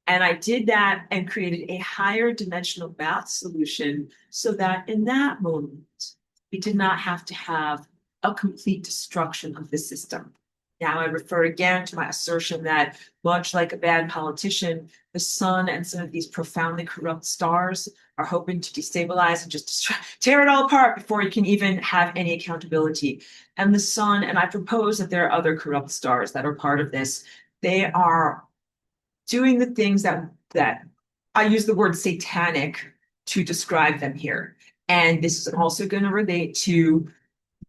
And I did that and created a higher dimensional math solution so that in that moment, we did not have to have a complete destruction of the system. Now I refer again to my assertion that much like a bad politician, the sun and some of these profoundly corrupt stars are hoping to destabilize and just tear it all apart before you can even have any accountability. And the sun, and I propose that there are other corrupt stars that are part of this, they are doing the things that I use the word satanic to describe them here. And this is also going to relate to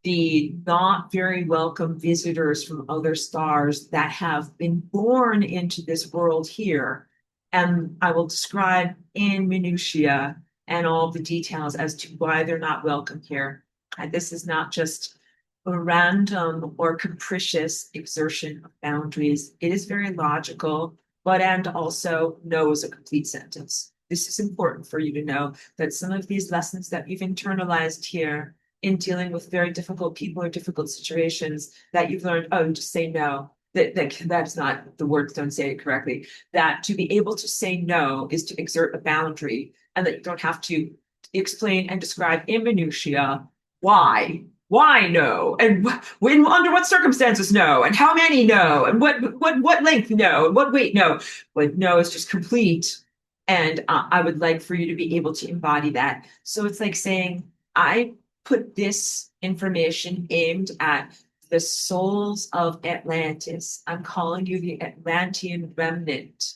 the not very welcome visitors from other stars that have been born into this world here. And I will describe in minutiae and all the details as to why they're not welcome here. And this is not just a random or capricious exertion of boundaries. It is very logical, but and also no is a complete sentence. This is important for you to know that some of these lessons that you've internalized here in dealing with very difficult people or difficult situations that you've learned, just say no. That's not, the words don't say it correctly. That to be able to say no is to exert a boundary and that you don't have to explain and describe in minutiae why no, and when, under what circumstances no, and how many no, and what length no, and what weight no. But no is just complete. And I would like for you to be able to embody that. So it's like saying, I put this information aimed at the souls of Atlantis. I'm calling you the Atlantean remnant.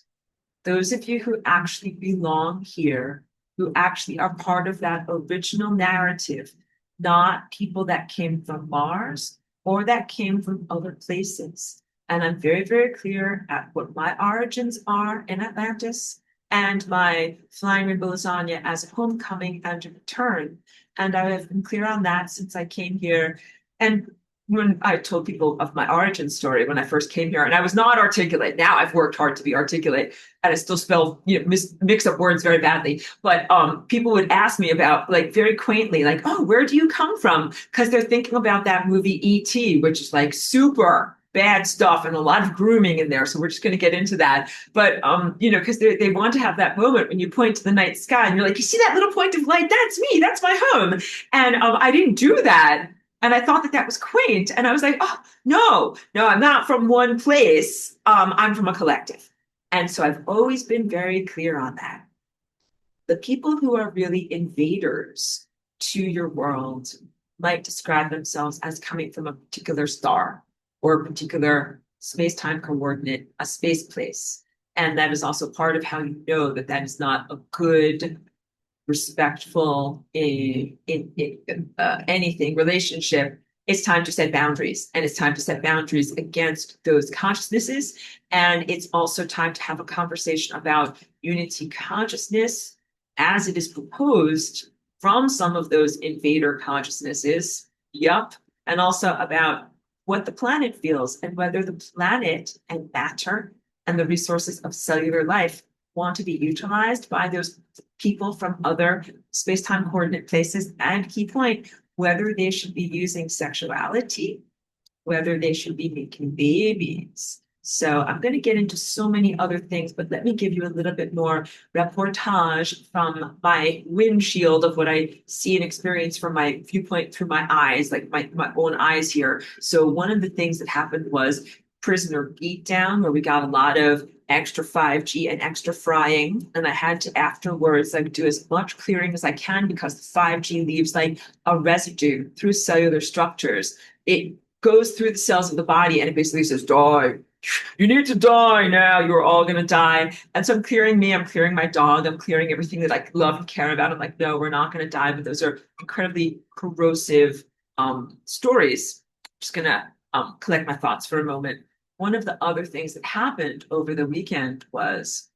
Those of you who actually belong here, who actually are part of that original narrative, not people that came from Mars or that came from other places. And I'm very, very clear at what my origins are in Atlantis and my Flying Rainbow Lasagna as a homecoming and a return. And I have been clear on that since I came here. And when I told people of my origin story when I first came here, and I was not articulate. Now I've worked hard to be articulate, and I still spell, mix up words very badly. But people would ask me about, like, very quaintly, like, "Oh, where do you come from?" Because they're thinking about that movie E.T., which is like super bad stuff and a lot of grooming in there. So we're just going to get into that. But because they want to have that moment when you point to the night sky and you're like, "You see that little point of light? That's me. That's my home." And I didn't do that. And I thought that was quaint. And I was like, "Oh, no, I'm not from one place. I'm from a collective." And so I've always been very clear on that. The people who are really invaders to your world might describe themselves as coming from a particular star. or a particular space-time coordinate, a space place. And that is also part of how you know that that is not a good, respectful anything relationship. It's time to set boundaries, and it's time to set boundaries against those consciousnesses. And it's also time to have a conversation about unity consciousness as it is proposed from some of those invader consciousnesses. Yup. And also about what the planet feels and whether the planet and matter and the resources of cellular life want to be utilized by those people from other space-time coordinate places. And key point, whether they should be using sexuality, whether they should be making babies. So I'm going to get into so many other things, but let me give you a little bit more reportage from my windshield of what I see and experience from my viewpoint through my eyes, like my own eyes here. So one of the things that happened was prisoner beatdown, where we got a lot of extra 5G and extra frying. And I had to afterwards like do as much clearing as I can because the 5G leaves like a residue through cellular structures. It goes through the cells of the body and it basically says, die. You need to die now. You're all going to die. And so I'm clearing me. I'm clearing my dog. I'm clearing everything that I love and care about. I'm like, no, we're not going to die. But those are incredibly corrosive stories. I'm just going to collect my thoughts for a moment. One of the other things that happened over the weekend was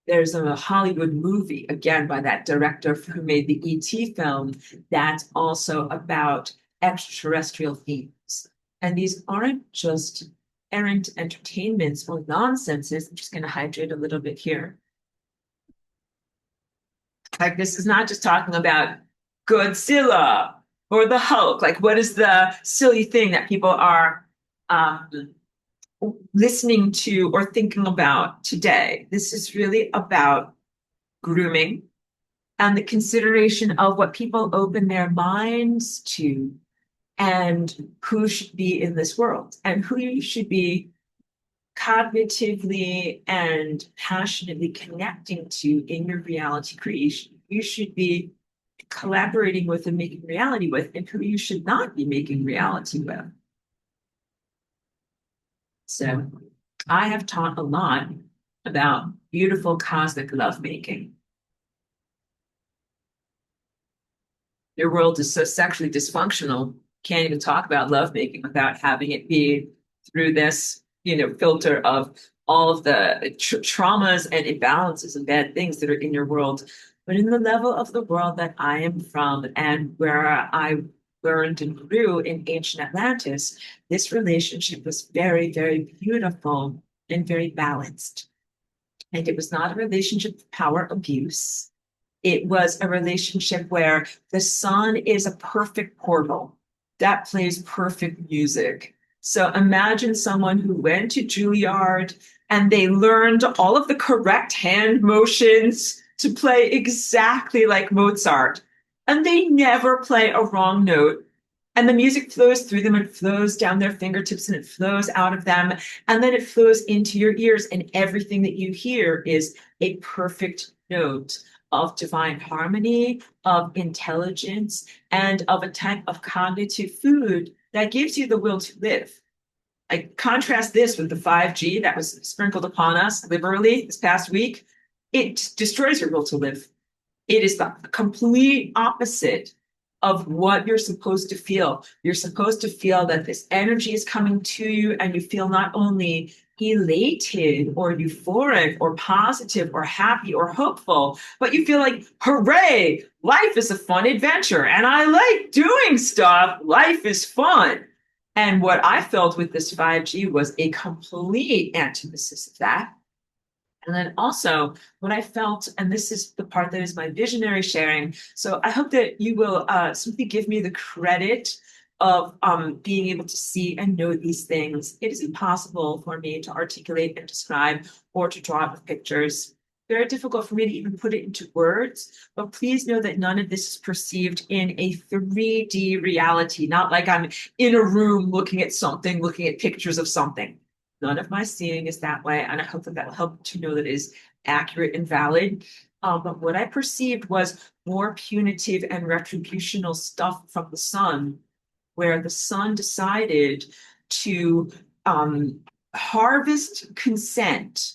there's a Hollywood movie, again, by that director who made the E.T. film, that's also about extraterrestrial themes. And these aren't just errant entertainments or nonsenses. I'm just going to hydrate a little bit here. Like, this is not just talking about Godzilla or the Hulk. Like, what is the silly thing that people are listening to or thinking about today? This is really about grooming and the consideration of what people open their minds to and who should be in this world and who you should be cognitively and passionately connecting to in your reality creation. You should be collaborating with and making reality with, and who you should not be making reality with. So I have taught a lot about beautiful cosmic lovemaking. Your world is so sexually dysfunctional, can't even talk about lovemaking without having it be through this, filter of all of the traumas and imbalances and bad things that are in your world. But in the level of the world that I am from and where I learned and grew in ancient Atlantis, this relationship was very, very beautiful and very balanced. And it was not a relationship of power abuse. It was a relationship where the sun is a perfect portal that plays perfect music. So imagine someone who went to Juilliard and they learned all of the correct hand motions to play exactly like Mozart, and they never play a wrong note. And the music flows through them and flows down their fingertips and it flows out of them. And then it flows into your ears. And everything that you hear is a perfect note of divine harmony, of intelligence, and of a type of cognitive food that gives you the will to live. I contrast this with the 5G that was sprinkled upon us liberally this past week. It destroys your will to live. It is the complete opposite of what you're supposed to feel. You're supposed to feel that this energy is coming to you and you feel not only elated or euphoric or positive or happy or hopeful, but you feel like, hooray, life is a fun adventure and I like doing stuff. Life is fun. And what I felt with this 5G was a complete antithesis of that. And then also what I felt, and this is the part that is my visionary sharing. So I hope that you will simply give me the credit of being able to see and know these things. It is impossible for me to articulate and describe or to draw it with pictures. Very difficult for me to even put it into words, but please know that none of this is perceived in a 3D reality, not like I'm in a room looking at something, looking at pictures of something. None of my seeing is that way, and I hope that that will help to know that it is accurate and valid. But what I perceived was more punitive and retributional stuff from the sun where the sun decided to um, harvest consent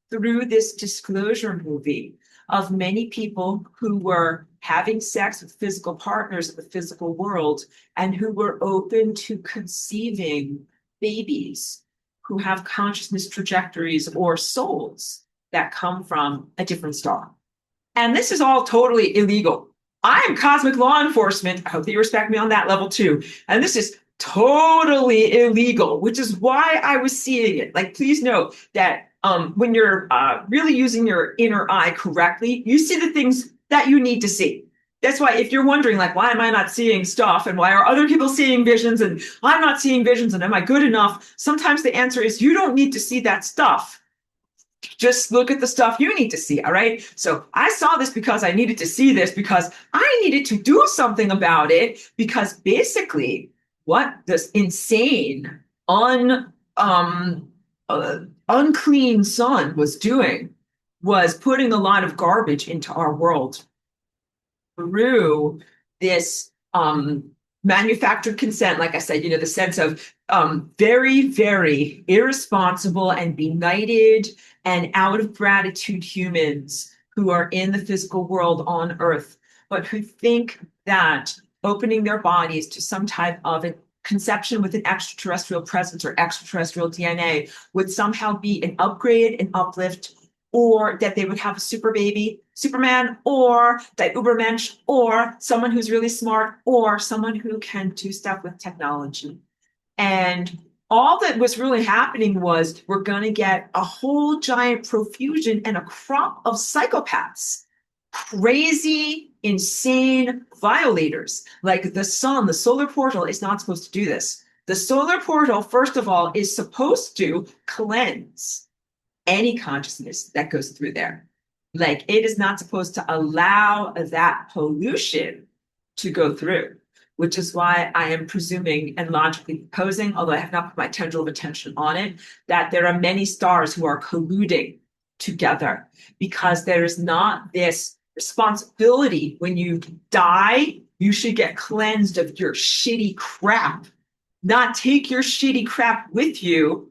through this disclosure movie of many people who were having sex with physical partners in the physical world and who were open to conceiving babies who have consciousness trajectories or souls that come from a different star. And this is all totally illegal. I am cosmic law enforcement. I hope that you respect me on that level too. And this is totally illegal, which is why I was seeing it. Like, please note that when you're really using your inner eye correctly, you see the things that you need to see. That's why if you're wondering, like, why am I not seeing stuff and why are other people seeing visions and I'm not seeing visions and am I good enough? Sometimes the answer is you don't need to see that stuff. Just look at the stuff you need to see. All right. So I saw this because I needed to see this because I needed to do something about it because basically what this insane, unclean sun was doing was putting a lot of garbage into our world through this manufactured consent, like I said, the sense of very, very irresponsible and benighted and out of gratitude humans who are in the physical world on Earth, but who think that opening their bodies to some type of a conception with an extraterrestrial presence or extraterrestrial DNA would somehow be an upgrade, an uplift, or that they would have a super baby, Superman, or that Ubermensch, or someone who's really smart, or someone who can do stuff with technology. And all that was really happening was we're going to get a whole giant profusion and a crop of psychopaths, crazy, insane violators. Like the sun, the solar portal is not supposed to do this. The solar portal, first of all, is supposed to cleanse any consciousness that goes through there. Like it is not supposed to allow that pollution to go through, which is why I am presuming and logically proposing, although I have not put my tendril of attention on it, that there are many stars who are colluding together because there is not this responsibility. When you die, you should get cleansed of your shitty crap, not take your shitty crap with you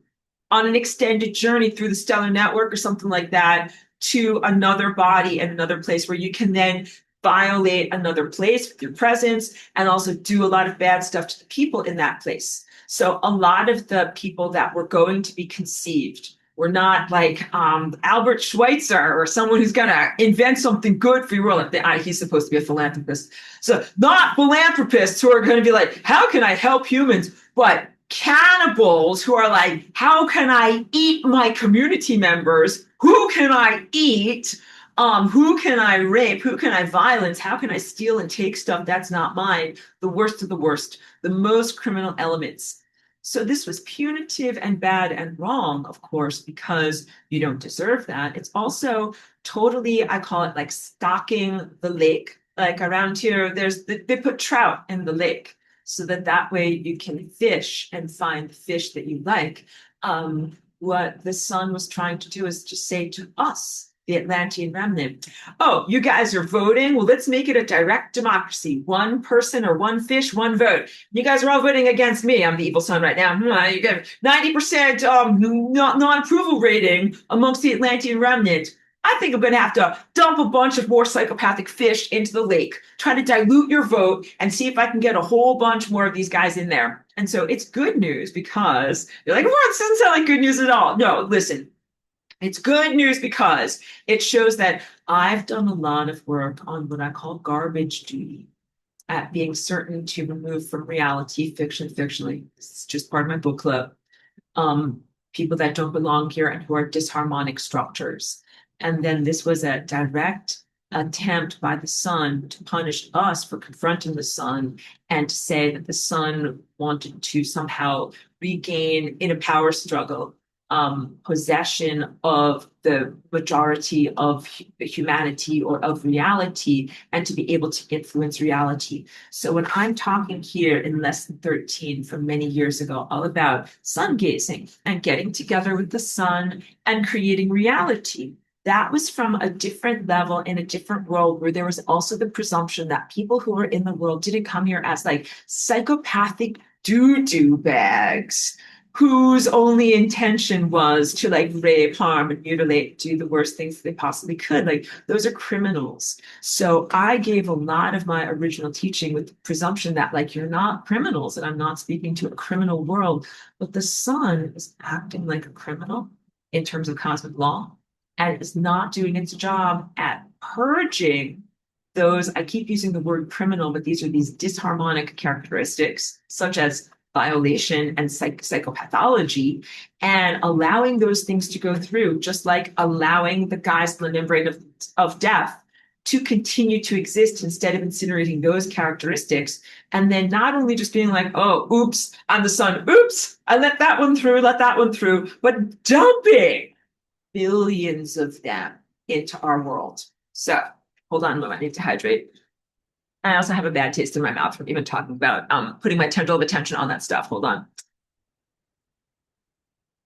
on an extended journey through the stellar network or something like that to another body and another place where you can then violate another place with your presence and also do a lot of bad stuff to the people in that place. So a lot of the people that were going to be conceived were not like Albert Schweitzer or someone who's going to invent something good for your world. He's supposed to be a philanthropist. So not philanthropists who are going to be like, how can I help humans? But cannibals who are like, how can I eat my community members? Who can I eat? Who can I rape? Who can I violence? How can I steal and take stuff that's not mine? The worst of the worst, the most criminal elements. So this was punitive and bad and wrong, of course, because you don't deserve that. It's also totally, I call it like stocking the lake. Like around here, they put trout in the lake so that way you can fish and find the fish that you like. What the sun was trying to do is just say to us, the Atlantean remnant, oh, you guys are voting? Well, let's make it a direct democracy. One person or one fish, one vote. You guys are all voting against me. I'm the evil sun right now. You get 90% non-approval rating amongst the Atlantean remnant. I think I'm going to have to dump a bunch of more psychopathic fish into the lake, try to dilute your vote and see if I can get a whole bunch more of these guys in there. And so it's good news because you're like, well, it doesn't sound like good news at all. No, listen, it's good news because it shows that I've done a lot of work on what I call garbage duty, at being certain to remove from reality fiction fictionally. This is just part of my book club. People that don't belong here and who are dys-harmonic structures. And then this was a direct attempt by the sun to punish us for confronting the sun and to say that the sun wanted to somehow regain in a power struggle possession of the majority of humanity or of reality and to be able to influence reality. So when I'm talking here in Lesson 13 from many years ago, all about sun gazing and getting together with the sun and creating reality, that was from a different level in a different world where there was also the presumption that people who were in the world didn't come here as like psychopathic doo-doo bags whose only intention was to like rape, harm, and mutilate, do the worst things they possibly could. Like those are criminals. So I gave a lot of my original teaching with the presumption that like you're not criminals and I'm not speaking to a criminal world, but the sun is acting like a criminal in terms of cosmic law and is not doing its job at purging those. I keep using the word criminal, but these are these dys-harmonic characteristics, such as violation and psychopathology, and allowing those things to go through, just like allowing the guys in the membrane of death to continue to exist instead of incinerating those characteristics. And then not only just being like, oh, oops, I'm the sun, oops, I let that one through, but dumping billions of them into our world. So hold on a moment, I need to hydrate. I also have a bad taste in my mouth from even talking about putting my tendril of attention on that stuff. Hold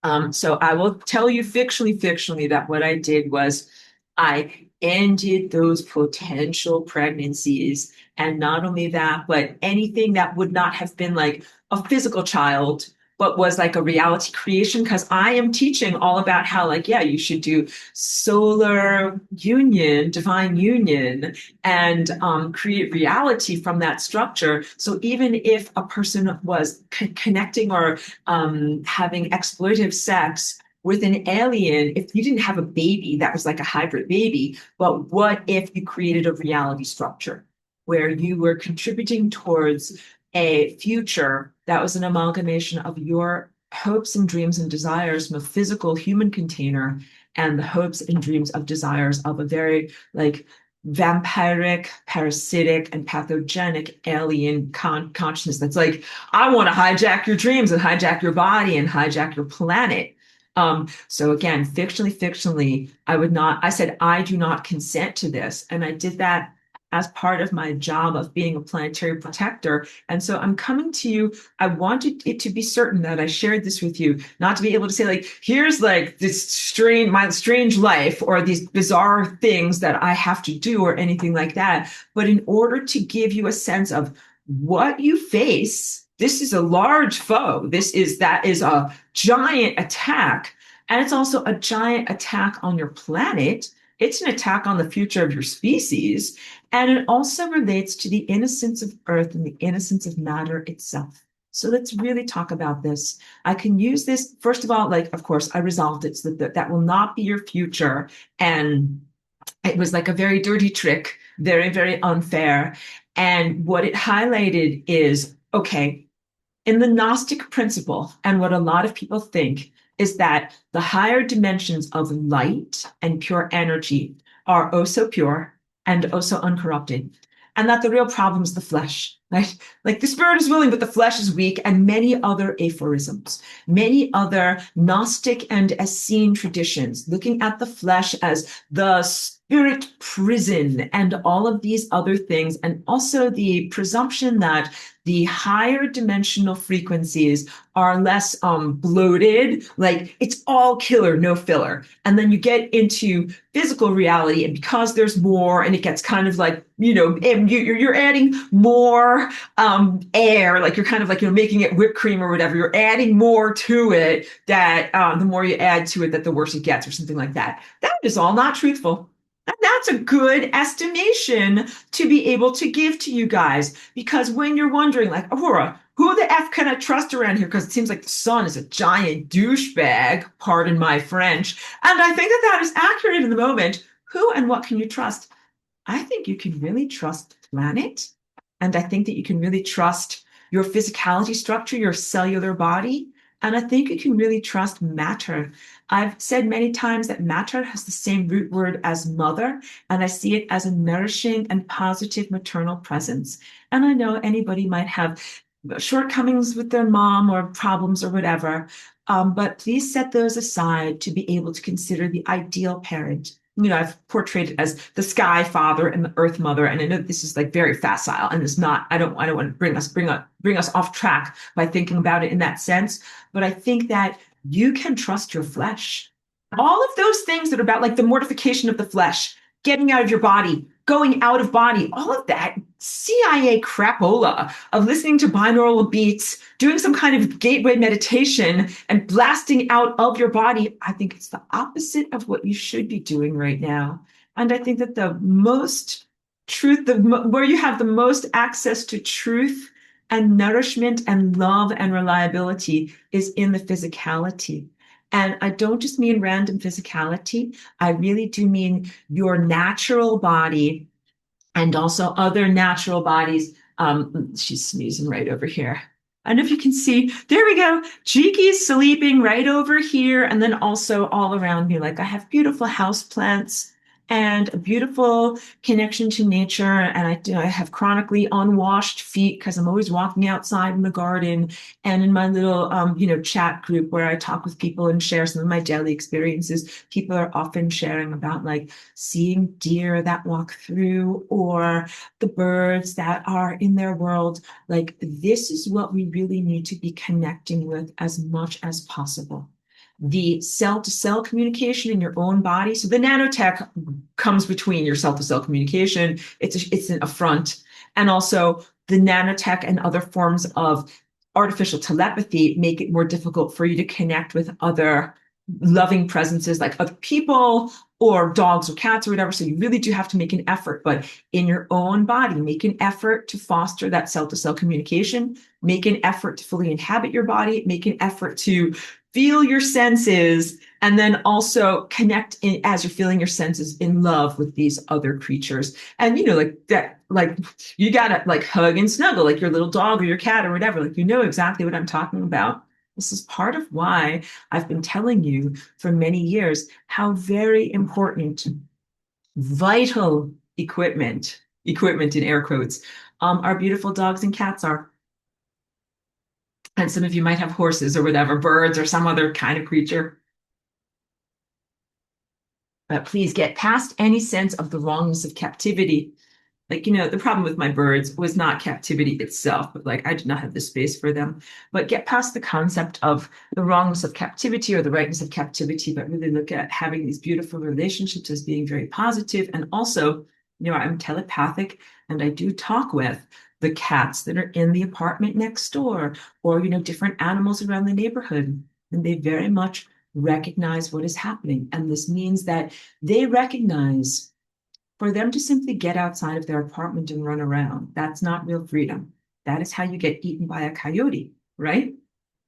on. So I will tell you fictionally that what I did was I ended those potential pregnancies. And not only that, but anything that would not have been like a physical child, but was like a reality creation. Because I am teaching all about how, like, yeah, you should do solar union, divine union, and create reality from that structure. So even if a person was connecting or having exploitative sex with an alien, if you didn't have a baby that was like a hybrid baby, but what if you created a reality structure where you were contributing towards a future that was an amalgamation of your hopes and dreams and desires from a physical human container and the hopes and dreams of desires of a very like vampiric, parasitic, and pathogenic alien consciousness that's like, I want to hijack your dreams and hijack your body and hijack your planet. So again, fictionally, I said, I do not consent to this. And I did that as part of my job of being a planetary protector. And so I'm coming to you. I wanted it to be certain that I shared this with you, not to be able to say like, here's like my strange life or these bizarre things that I have to do or anything like that. But in order to give you a sense of what you face, this is a large foe. That is a giant attack. And it's also a giant attack on your planet. It's an attack on the future of your species. And it also relates to the innocence of Earth and the innocence of matter itself. So let's really talk about this. I can use this, first of all, like, of course, I resolved it so that will not be your future. And it was like a very dirty trick, very, very unfair. And what it highlighted is, okay, in the Gnostic principle, and what a lot of people think is that the higher dimensions of light and pure energy are oh so pure and oh so uncorrupted, and that the real problem is the flesh, right? Like the spirit is willing, but the flesh is weak, and many other aphorisms, many other Gnostic and Essene traditions, looking at the flesh as the spirit prison and all of these other things, and also the presumption that the higher dimensional frequencies are less bloated, like it's all killer, no filler. And then you get into physical reality, and because there's more, and it gets kind of like, you're adding more air, like you're kind of like, making it whipped cream or whatever. You're adding more to it that the more you add to it, that the worse it gets or something like that. That is all not truthful. And that's a good estimation to be able to give to you guys. Because when you're wondering, like, Aurora, who the F can I trust around here? Because it seems like the sun is a giant douchebag, pardon my French. And I think that is accurate in the moment. Who and what can you trust? I think you can really trust the planet. And I think that you can really trust your physicality structure, your cellular body. And I think you can really trust matter. I've said many times that matter has the same root word as mother, and I see it as a nourishing and positive maternal presence. And I know anybody might have shortcomings with their mom or problems or whatever, but please set those aside to be able to consider the ideal parent. I've portrayed it as the sky father and the earth mother, and I know this is like very facile, and it's not. I don't want to bring us off track by thinking about it in that sense. But I think that you can trust your flesh. all of those things that are about like the mortification of the flesh, getting out of your body, going out of body, all of that CIA crapola of listening to binaural beats, doing some kind of gateway meditation and blasting out of your body. I think it's the opposite of what you should be doing right now. And I think that the most truth, where you have the most access to truth and nourishment and love and reliability is in the physicality. And I don't just mean random physicality. I really do mean your natural body and also other natural bodies. She's sneezing right over here. I don't know if you can see. There we go. Cheeky's sleeping right over here. And then also all around me, like I have beautiful house plants and a beautiful connection to nature. And I have chronically unwashed feet because I'm always walking outside in the garden and in my little, chat group where I talk with people and share some of my daily experiences. People are often sharing about like seeing deer that walk through or the birds that are in their world. Like this is what we really need to be connecting with as much as possible. The cell-to-cell communication in your own body. So the nanotech comes between your cell-to-cell communication. It's an affront. And also the nanotech and other forms of artificial telepathy make it more difficult for you to connect with other loving presences like other people or dogs or cats or whatever. So you really do have to make an effort, but in your own body, make an effort to foster that cell-to-cell communication, make an effort to fully inhabit your body, make an effort to feel your senses, and then also connect in as you're feeling your senses in love with these other creatures. And like that, like you gotta like hug and snuggle like your little dog or your cat or whatever. Like you know exactly what I'm talking about. This is part of why I've been telling you for many years how very important, vital equipment in air quotes, our beautiful dogs and cats are. And some of you might have horses or whatever, birds or some other kind of creature. But please get past any sense of the wrongness of captivity. Like, the problem with my birds was not captivity itself, but like I did not have the space for them. But get past the concept of the wrongness of captivity or the rightness of captivity, but really look at having these beautiful relationships as being very positive. And also, I'm telepathic and I do talk with the cats that are in the apartment next door or, different animals around the neighborhood. And they very much recognize what is happening. And this means that they recognize for them to simply get outside of their apartment and run around, that's not real freedom. That is how you get eaten by a coyote, right?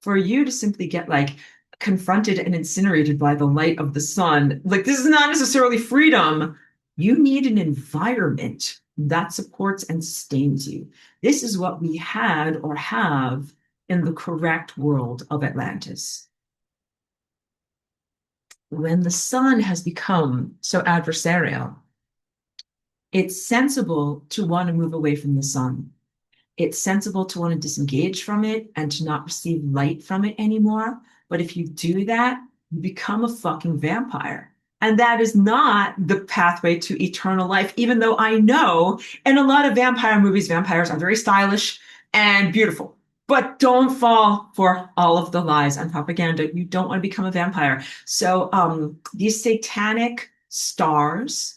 For you to simply get like confronted and incinerated by the light of the sun, like this is not necessarily freedom. You need an environment that supports and sustains you. This is what we had or have in the correct world of Atlantis. When the sun has become so adversarial, it's sensible to want to move away from the sun. It's sensible to want to disengage from it and to not receive light from it anymore. But if you do that, you become a fucking vampire. And that is not the pathway to eternal life, even though I know in a lot of vampire movies, vampires are very stylish and beautiful. But don't fall for all of the lies and propaganda. You don't want to become a vampire. So these satanic stars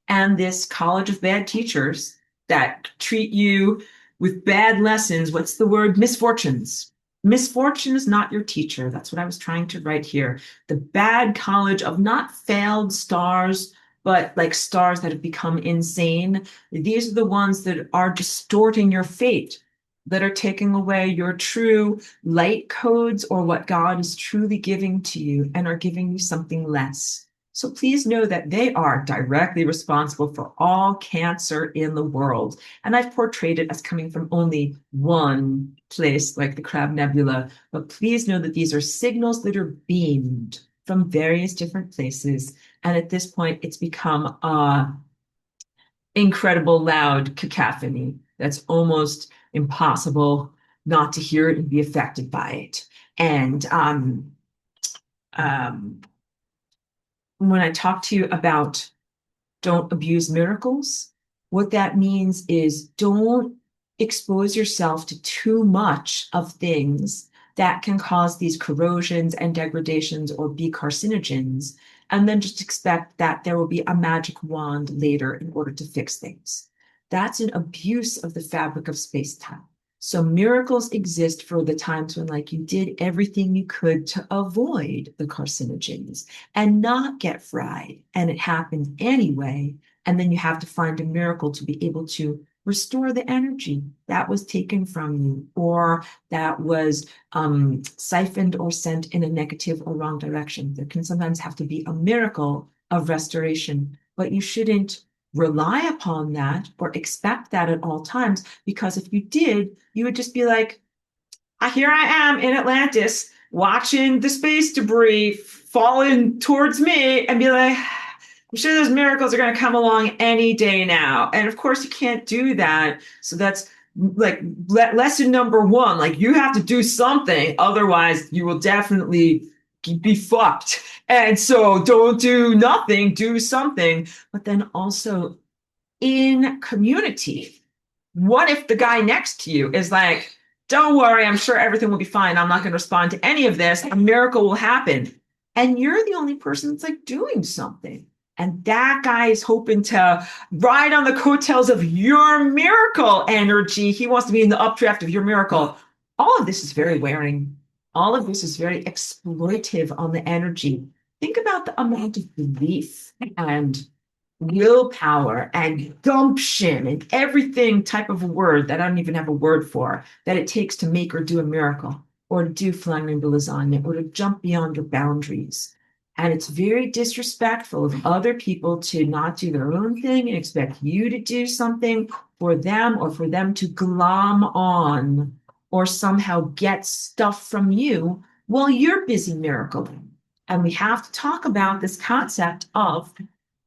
and this college of bad teachers that treat you with bad lessons. What's the word? Misfortunes. Misfortune is not your teacher. That's what I was trying to write here. The bad college of not failed stars, but like stars that have become insane. These are the ones that are distorting your fate, that are taking away your true light codes or what God is truly giving to you and are giving you something less. So please know that they are directly responsible for all cancer in the world. And I've portrayed it as coming from only one place, like the Crab Nebula. But please know that these are signals that are beamed from various different places. And at this point, it's become incredible loud cacophony that's almost impossible not to hear it and be affected by it. And when I talk to you about don't abuse miracles, what that means is don't expose yourself to too much of things that can cause these corrosions and degradations or be carcinogens, and then just expect that there will be a magic wand later in order to fix things. That's an abuse of the fabric of space-time. So miracles exist for the times when, like, you did everything you could to avoid the carcinogens and not get fried, and it happened anyway. And then you have to find a miracle to be able to restore the energy that was taken from you, or that was siphoned or sent in a negative or wrong direction. There can sometimes have to be a miracle of restoration, but you shouldn't rely upon that or expect that at all times, because if you did, you would just be like, here I am in Atlantis watching the space debris falling towards me and be like, I'm sure those miracles are going to come along any day now. And of course, you can't do that. So that's like lesson number one. Like, you have to do something. Otherwise, you will definitely be fucked. And so don't do nothing, do something. But then also in community, what if the guy next to you is like, don't worry, I'm sure everything will be fine. I'm not going to respond to any of this. A miracle will happen. And you're the only person that's like doing something. And that guy is hoping to ride on the coattails of your miracle energy. He wants to be in the updraft of your miracle. All of this is very wearing. All of this is very exploitive on the energy. Think about the amount of belief and willpower and gumption and everything type of a word that I don't even have a word for that it takes to make or do a miracle, or to do flying rainbow lasagna, or to jump beyond your boundaries. And it's very disrespectful of other people to not do their own thing and expect you to do something for them, or for them to glom on or somehow get stuff from you while you're busy miracling. And we have to talk about this concept of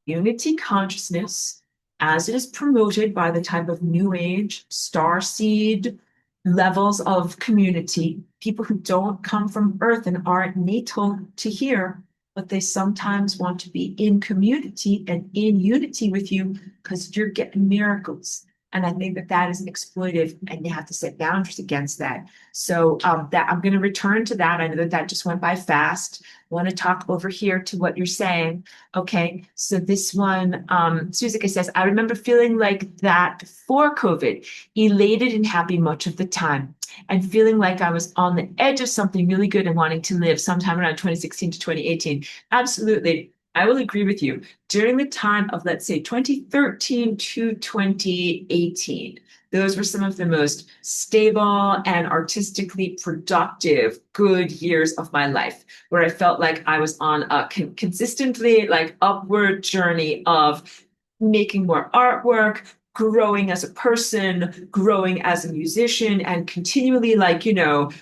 unity consciousness as it is promoted by the type of new age star seed levels of community, people who don't come from earth and aren't natal to here, but they sometimes want to be in community and in unity with you because you're getting miracles. And I think that that is exploitive, and you have to set boundaries against that. So that I'm going to return to that. I know that that just went by fast. I want to talk over here to what you're saying. Okay, so this one, Suzuka says, I remember feeling like that before COVID, elated and happy much of the time, and feeling like I was on the edge of something really good and wanting to live sometime around 2016 to 2018. Absolutely. I will agree with you. During the time of, let's say, 2013 to 2018, those were some of the most stable and artistically productive, good years of my life, where I felt like I was on a consistently like upward journey of making more artwork, growing as a person, growing as a musician, and continually, like,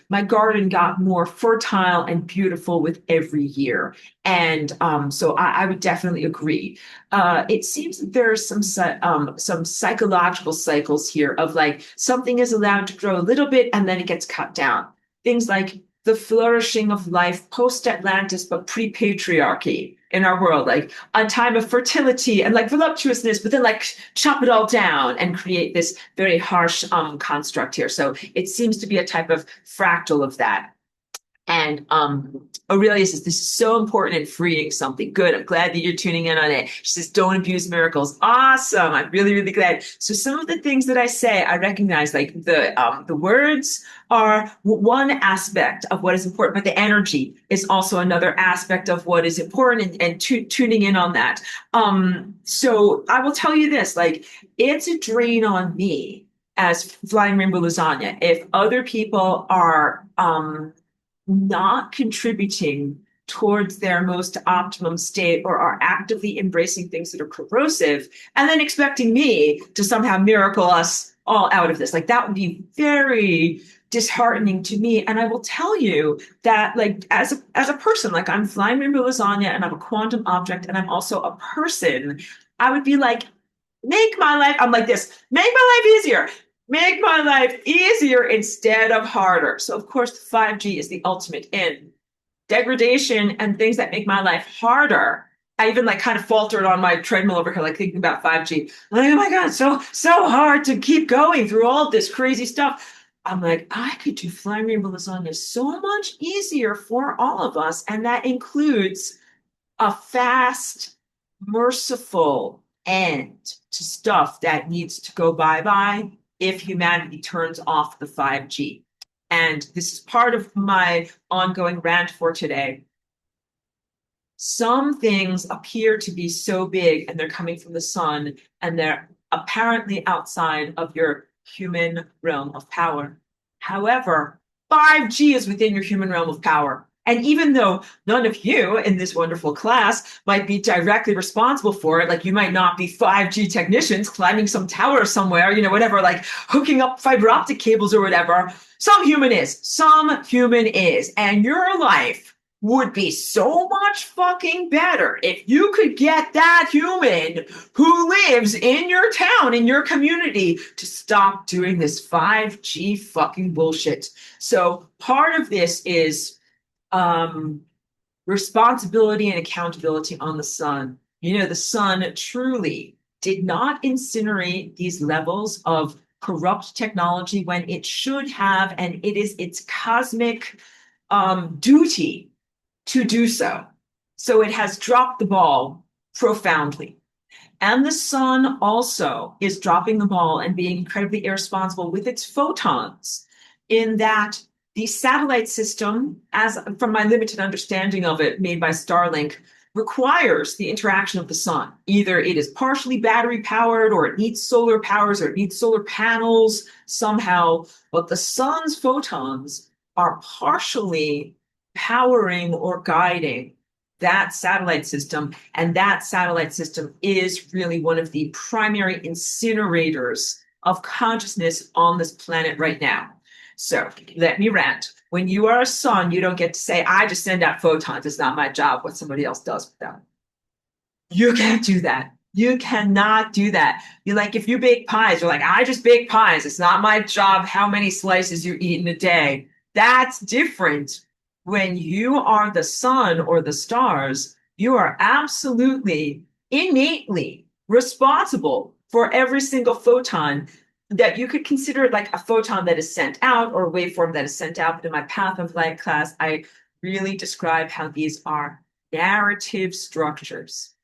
my garden got more fertile and beautiful with every year. And so I would definitely agree. It seems that there are some psychological cycles here of like something is allowed to grow a little bit and then it gets cut down. Things like the flourishing of life post-Atlantis, but pre-patriarchy in our world, like a time of fertility and like voluptuousness, but then like chop it all down and create this very harsh construct here. So it seems to be a type of fractal of that. And Aurelia says, this is so important in freeing something. Good. I'm glad that you're tuning in on it. She says, don't abuse miracles. Awesome. I'm really, really glad. So some of the things that I say, I recognize, like the words are one aspect of what is important, but the energy is also another aspect of what is important, and tuning in on that. So I will tell you this, like, it's a drain on me as Flying Rainbow Lasagna if other people are not contributing towards their most optimum state, or are actively embracing things that are corrosive, and then expecting me to somehow miracle us all out of this. Like, that would be very disheartening to me. And I will tell you that, like, as a person, like, I'm Flying Rainbow Lasagna and I'm a quantum object and I'm also a person. I would be like, make my life, I'm like this, make my life easier. Make my life easier instead of harder. So, of course, 5G is the ultimate in degradation and things that make my life harder. I even like kind of faltered on my treadmill over here, like thinking about 5G. I'm like, oh my God, so hard to keep going through all of this crazy stuff. I'm like, I could do flying rainbow lasagna so much easier for all of us. And that includes a fast, merciful end to stuff that needs to go bye-bye if humanity turns off the 5G. And this is part of my ongoing rant for today. Some things appear to be so big and they're coming from the sun and they're apparently outside of your human realm of power. However, 5G is within your human realm of power. And even though none of you in this wonderful class might be directly responsible for it, like you might not be 5G technicians climbing some tower somewhere, whatever, like hooking up fiber optic cables or whatever, some human is. Some human is. And your life would be so much fucking better if you could get that human who lives in your town, in your community, to stop doing this 5G fucking bullshit. So part of this is responsibility and accountability on the sun. The sun truly did not incinerate these levels of corrupt technology when it should have, and it is its cosmic duty to do so. So it has dropped the ball profoundly. And the sun also is dropping the ball and being incredibly irresponsible with its photons, in that the satellite system, as from my limited understanding of it, made by Starlink, requires the interaction of the sun. Either it is partially battery powered, or it needs solar powers, or it needs solar panels somehow. But the sun's photons are partially powering or guiding that satellite system. And that satellite system is really one of the primary incinerators of consciousness on this planet right now. So let me rant. When you are a sun, you don't get to say, I just send out photons. It's not my job what somebody else does with them. You can't do that. You cannot do that. You're like, if you bake pies, you're like, I just bake pies. It's not my job how many slices you eat in a day. That's different. When you are the sun or the stars, you are absolutely, innately responsible for every single photon that you could consider like a photon that is sent out or a waveform that is sent out. But in my Path of Light class, I really describe how these are narrative structures.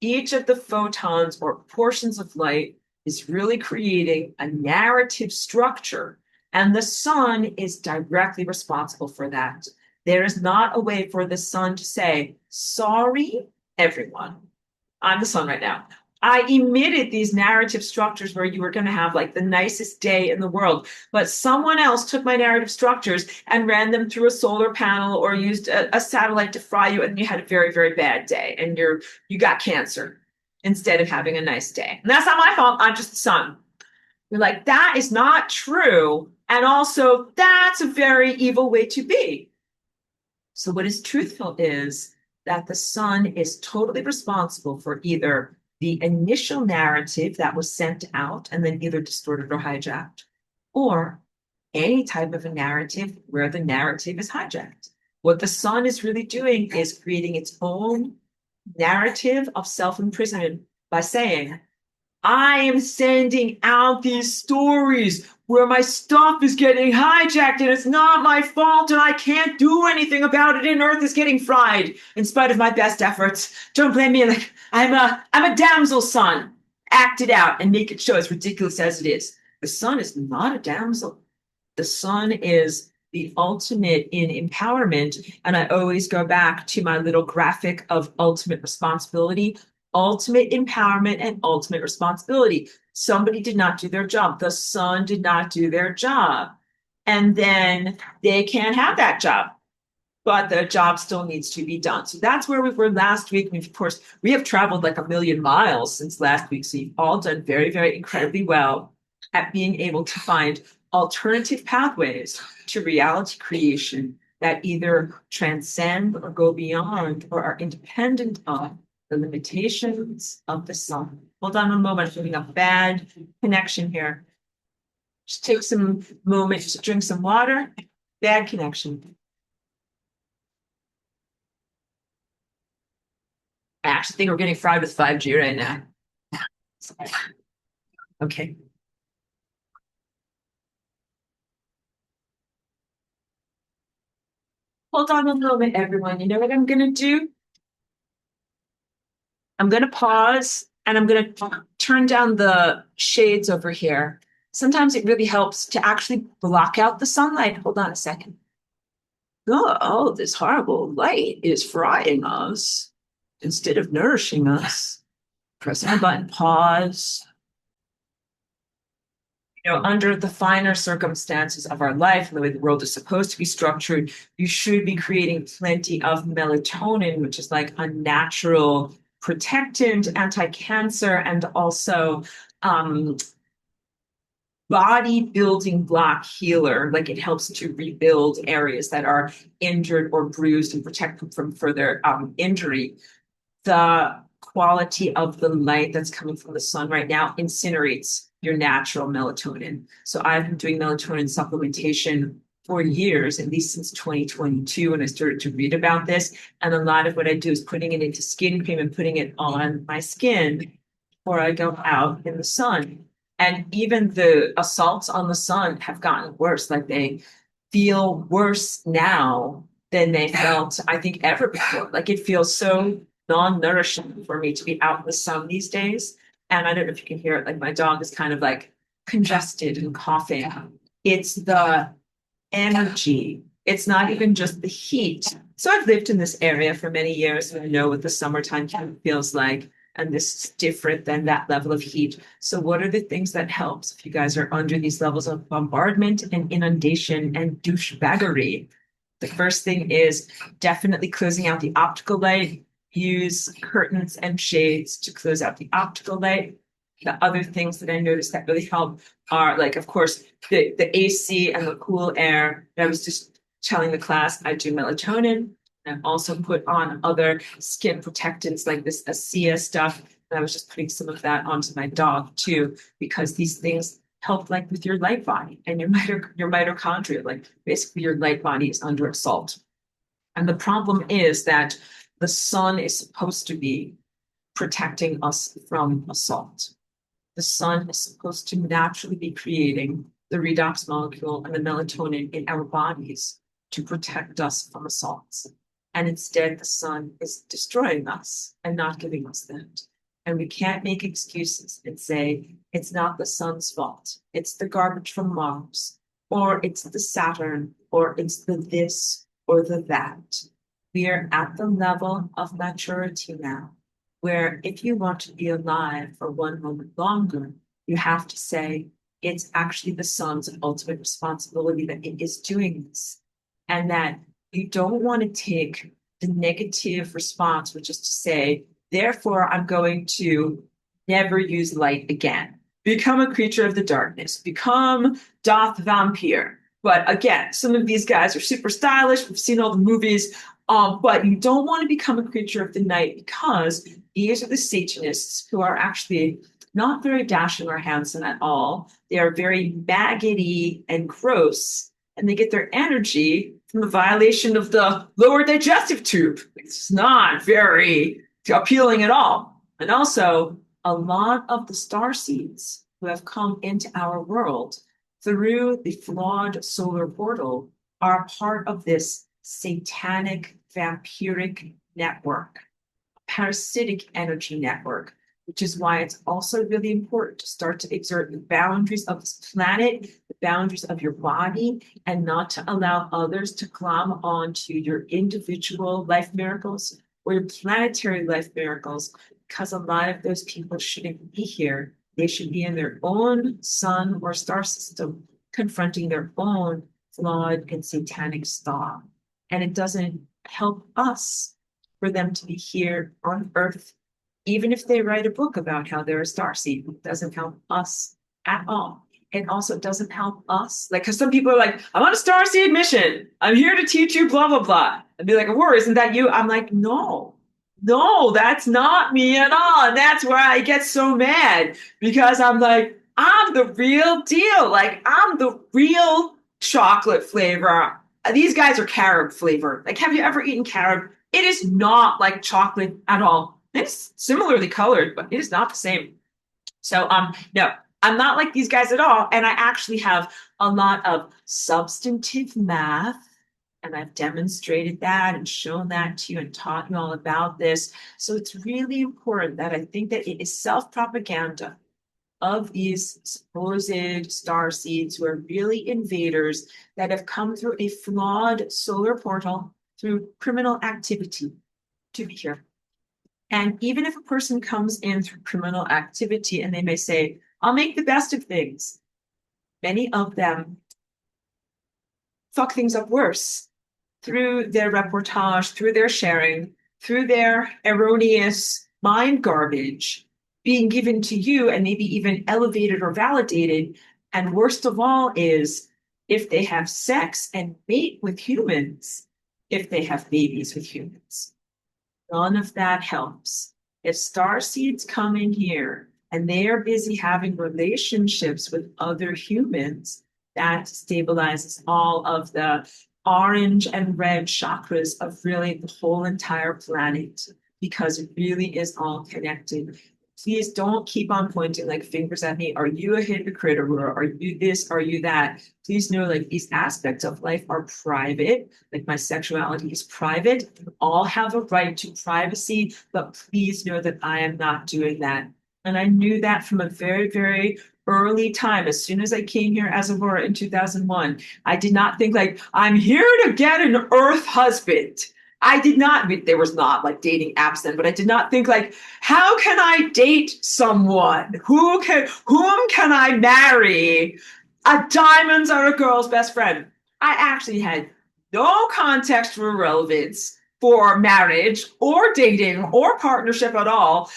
Each of the photons or portions of light is really creating a narrative structure, and the sun is directly responsible for that. There is not a way for the sun to say, sorry, everyone. I'm the sun right now. I emitted these narrative structures where you were going to have like the nicest day in the world, but someone else took my narrative structures and ran them through a solar panel or used a satellite to fry you, and you had a very, very bad day, and you got cancer instead of having a nice day. And that's not my fault. I'm just the sun. You're like, that is not true. And also, that's a very evil way to be. So what is truthful is that the sun is totally responsible for either the initial narrative that was sent out and then either distorted or hijacked, or any type of a narrative where the narrative is hijacked. What the sun is really doing is creating its own narrative of self-imprisonment by saying, I am sending out these stories where my stuff is getting hijacked and it's not my fault and I can't do anything about it and Earth is getting fried in spite of my best efforts. Don't blame me. Like I'm a damsel sun. Act it out and make it show as ridiculous as it is. The sun is not a damsel. The sun is the ultimate in empowerment. And I always go back to my little graphic of ultimate responsibility, ultimate empowerment, and ultimate responsibility. Somebody did not do their job. The sun did not do their job. And then they can't have that job. But the job still needs to be done. So that's where we were last week. And of course, we have traveled like 1,000,000 miles since last week. So you've all done very, very incredibly well at being able to find alternative pathways to reality creation that either transcend or go beyond or are independent of the limitations of the sun. Hold on a moment, I'm getting a bad connection here. Just take some moments to drink some water. Bad connection. I actually think we're getting fried with 5G right now. Okay. Hold on a moment, everyone. You know what I'm gonna do? I'm gonna pause and I'm gonna turn down the shades over here. Sometimes it really helps to actually block out the sunlight. Hold on a second. Oh, this horrible light is frying us instead of nourishing us. Press my button, pause. Under the finer circumstances of our life and the way the world is supposed to be structured, you should be creating plenty of melatonin, which is like a natural protectant, anti-cancer, and also um, body building block healer. Like it helps to rebuild areas that are injured or bruised and protect them from further injury. The quality of the light that's coming from the sun right now incinerates your natural melatonin. So I've been doing melatonin supplementation for years, at least since 2022, when I started to read about this. And a lot of what I do is putting it into skin cream and putting it on my skin before I go out in the sun. And even the assaults on the sun have gotten worse. Like they feel worse now than they felt, I think, ever before. Like it feels so non-nourishing for me to be out in the sun these days. And I don't know if you can hear it, like my dog is kind of like congested and coughing. It's the energy. It's not even just the heat. So I've lived in this area for many years and I know what the summertime feels like. And this is different than that level of heat. So what are the things that helps if you guys are under these levels of bombardment and inundation and douchebaggery? The first thing is definitely closing out the optical light. Use curtains and shades to close out the optical light. The other things that I noticed that really help are like, of course, the AC and the cool air. I was just telling the class I do melatonin. And I've also put on other skin protectants like this ASEA stuff. And I was just putting some of that onto my dog too, because these things help like with your light body and your mitochondria. Like basically your light body is under assault. And the problem is that the sun is supposed to be protecting us from assault. The sun is supposed to naturally be creating the redox molecule and the melatonin in our bodies to protect us from assaults. And instead, the sun is destroying us and not giving us that. And we can't make excuses and say, it's not the sun's fault. It's the garbage from Mars, or it's the Saturn, or it's the this or the that. We are at the level of maturity now where if you want to be alive for one moment longer, you have to say it's actually the sun's ultimate responsibility that it is doing this. And that you don't want to take the negative response, which is to say, therefore, I'm going to never use light again. Become a creature of the darkness, become Doth Vampire. But again, some of these guys are super stylish. We've seen all the movies. But you don't want to become a creature of the night because these are the Satanists who are actually not very dashing or handsome at all. They are very maggoty and gross, and they get their energy from the violation of the lower digestive tube. It's not very appealing at all. And also, a lot of the star seeds who have come into our world through the flawed solar portal are part of this satanic vampiric network, parasitic energy network, which is why it's also really important to start to exert the boundaries of this planet, the boundaries of your body, and not to allow others to glom onto your individual life miracles or your planetary life miracles, because a lot of those people shouldn't be here. They should be in their own sun or star system, confronting their own flawed and satanic star. And it doesn't help us for them to be here on Earth. Even if they write a book about how they're a starseed, it doesn't help us at all. It also doesn't help us. Like, because some people are like, I'm on a starseed mission. I'm here to teach you blah, blah, blah. And be like, Aurora, isn't that you? I'm like, no, that's not me at all. And that's why I get so mad because I'm like, I'm the real deal. Like, I'm the real chocolate flavor. These guys are carob flavor. Like, have you ever eaten carob? It is not like chocolate at all. It's similarly colored, but it is not the same. So, no, I'm not like these guys at all. And I actually have a lot of substantive math And I've demonstrated that and shown that to you and taught you all about this. So it's really important that I think that it is self-propaganda of these supposed star seeds who are really invaders that have come through a flawed solar portal through criminal activity to be here. And even if a person comes in through criminal activity and they may say, I'll make the best of things, many of them fuck things up worse through their reportage, through their sharing, through their erroneous mind garbage being given to you and maybe even elevated or validated. And worst of all is if they have sex and mate with humans, if they have babies with humans. None of that helps. If star seeds come in here and they are busy having relationships with other humans, that stabilizes all of the orange and red chakras of really the whole entire planet because it really is all connected. Please don't keep on pointing like fingers at me. Are you a hypocrite or are you this? Are you that? Please know like these aspects of life are private. Like my sexuality is private. You all have a right to privacy, but please know that I am not doing that. And I knew that from a very, very early time. As soon as I came here as Aurora in 2001, I did not think like, I'm here to get an Earth husband. I did not, there was not like dating apps then, but I did not think like, how can I date someone? Whom can I marry? A diamonds are a girl's best friend. I actually had no context or relevance for marriage or dating or partnership at all.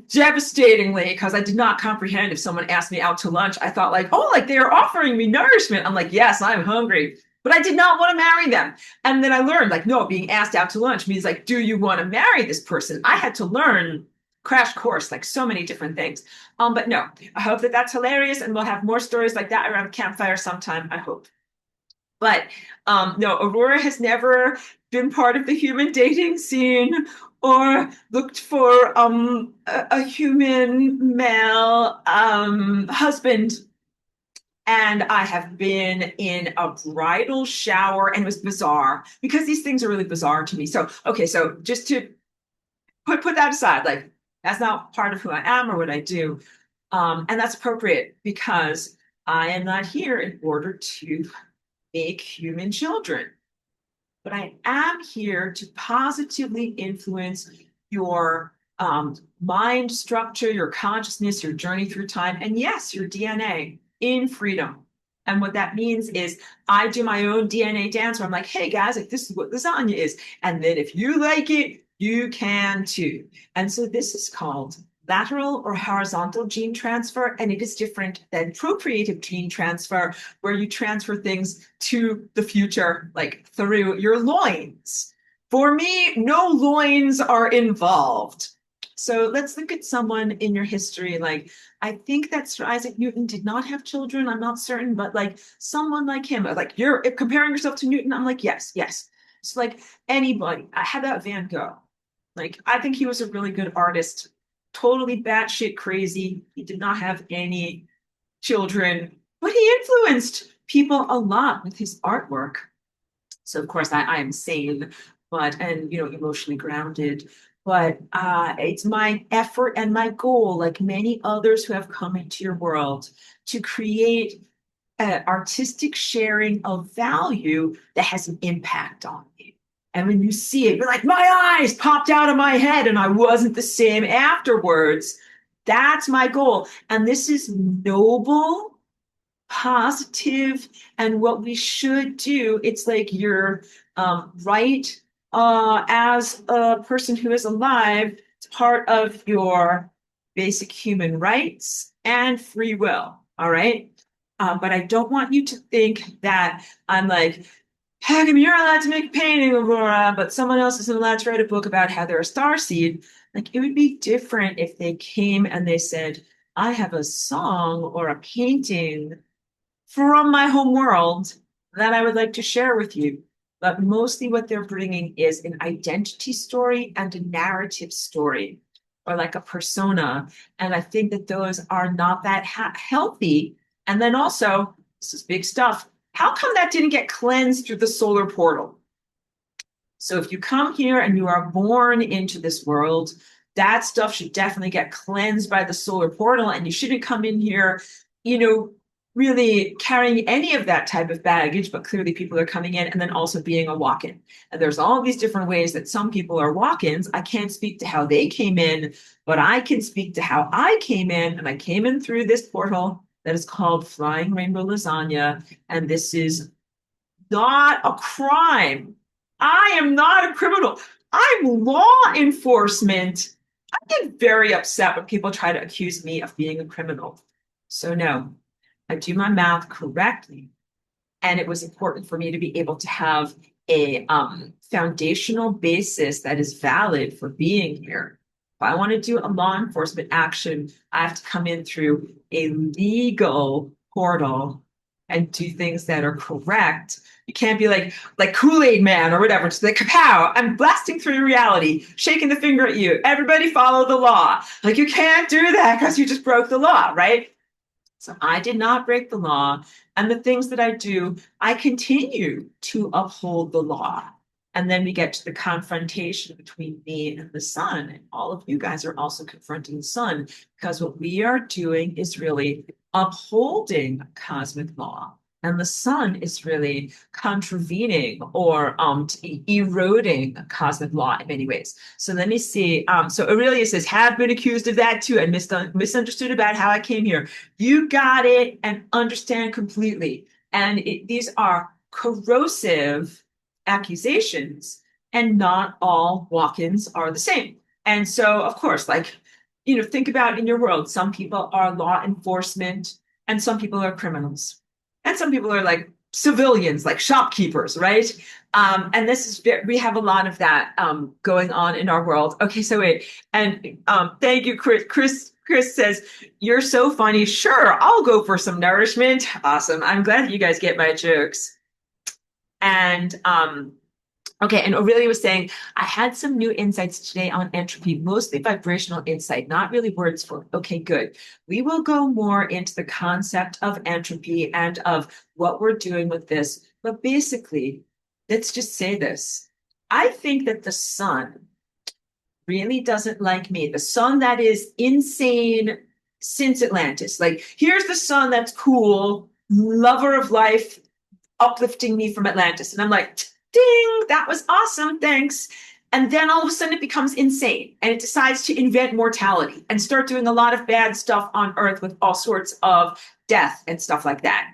Devastatingly, because I did not comprehend if someone asked me out to lunch. I thought like, oh, like they are offering me nourishment. I'm like, yes, I'm hungry. But I did not want to marry them. And then I learned like, no, being asked out to lunch means like, do you want to marry this person? I had to learn crash course, like so many different things. But no, I hope that that's hilarious. And we'll have more stories like that around campfire sometime, I hope. But no, Aurora has never been part of the human dating scene or looked for a human male husband. And I have been in a bridal shower and it was bizarre because these things are really bizarre to me. So, okay, so just to put that aside, like that's not part of who I am or what I do. And that's appropriate because I am not here in order to make human children. But I am here to positively influence your mind structure, your consciousness, your journey through time, and yes, your DNA in freedom. And what that means is I do my own DNA dance where I'm like, hey guys, like this is what lasagna is. And then if you like it, you can too. And so this is called lateral or horizontal gene transfer, and it is different than procreative gene transfer, where you transfer things to the future, like through your loins. For me, no loins are involved. So let's look at someone in your history. Like, I think that Sir Isaac Newton did not have children. I'm not certain, but like someone like him, like you're comparing yourself to Newton. I'm like, yes, yes. It's like anybody. How about Van Gogh? Like, I think he was a really good artist, totally batshit crazy. He did not have any children, but he influenced people a lot with his artwork. So of course I am sane, but and emotionally grounded. But it's my effort and my goal, like many others who have come into your world, to create artistic sharing of value that has an impact on you. And when you see it, you're like, my eyes popped out of my head and I wasn't the same afterwards. That's my goal. And this is noble, positive, and what we should do. It's like you're right as a person who is alive. It's part of your basic human rights and free will. All right. But I don't want you to think that I'm like, how come you're allowed to make a painting, Aurora, but someone else isn't allowed to write a book about how they're a starseed? Like, it would be different if they came and they said, I have a song or a painting from my home world that I would like to share with you. But mostly what they're bringing is an identity story and a narrative story, or like a persona. And I think that those are not that healthy. And then also, this is big stuff. How come that didn't get cleansed through the solar portal? So if you come here and you are born into this world, that stuff should definitely get cleansed by the solar portal, and you shouldn't come in here, you know, really carrying any of that type of baggage, but clearly people are coming in and then also being a walk-in. And there's all these different ways that some people are walk-ins. I can't speak to how they came in, but I can speak to how I came in, and I came in through this portal that is called Flying Rainbow Lasagna, and this is not a crime. I am not a criminal. I'm law enforcement. I get very upset when people try to accuse me of being a criminal. So, no, I do my math correctly. And it was important for me to be able to have a foundational basis that is valid for being here. If I want to do a law enforcement action, I have to come in through a legal portal and do things that are correct. You can't be like Kool-Aid Man or whatever. Just like kapow, I'm blasting through reality, shaking the finger at you. Everybody follow the law. Like you can't do that because you just broke the law, right? So I did not break the law. And the things that I do, I continue to uphold the law. And then we get to the confrontation between me and the sun. And all of you guys are also confronting the sun, because what we are doing is really upholding cosmic law. And the sun is really contravening or eroding cosmic law in many ways. So let me see. So Aurelia says, have been accused of that too, and misunderstood about how I came here. You got it and understand completely. And these are corrosive accusations, and not all walk-ins are the same. And so, of course, think about in your world, some people are law enforcement and some people are criminals. And some people are like civilians, like shopkeepers, right? And we have a lot of that going on in our world. Okay, so wait, and thank you, Chris. Chris says, you're so funny. Sure, I'll go for some nourishment. Awesome. I'm glad that you guys get my jokes. And okay, and Aurelia was saying, I had some new insights today on entropy, mostly vibrational insight, not really words for it. Okay, good. We will go more into the concept of entropy and of what we're doing with this. But basically, let's just say this. I think that the sun really doesn't like me. The sun that is insane since Atlantis. Like, here's the sun that's cool, lover of life, uplifting me from Atlantis. And I'm like, ding, that was awesome, thanks. And then all of a sudden it becomes insane and it decides to invent mortality and start doing a lot of bad stuff on Earth with all sorts of death and stuff like that.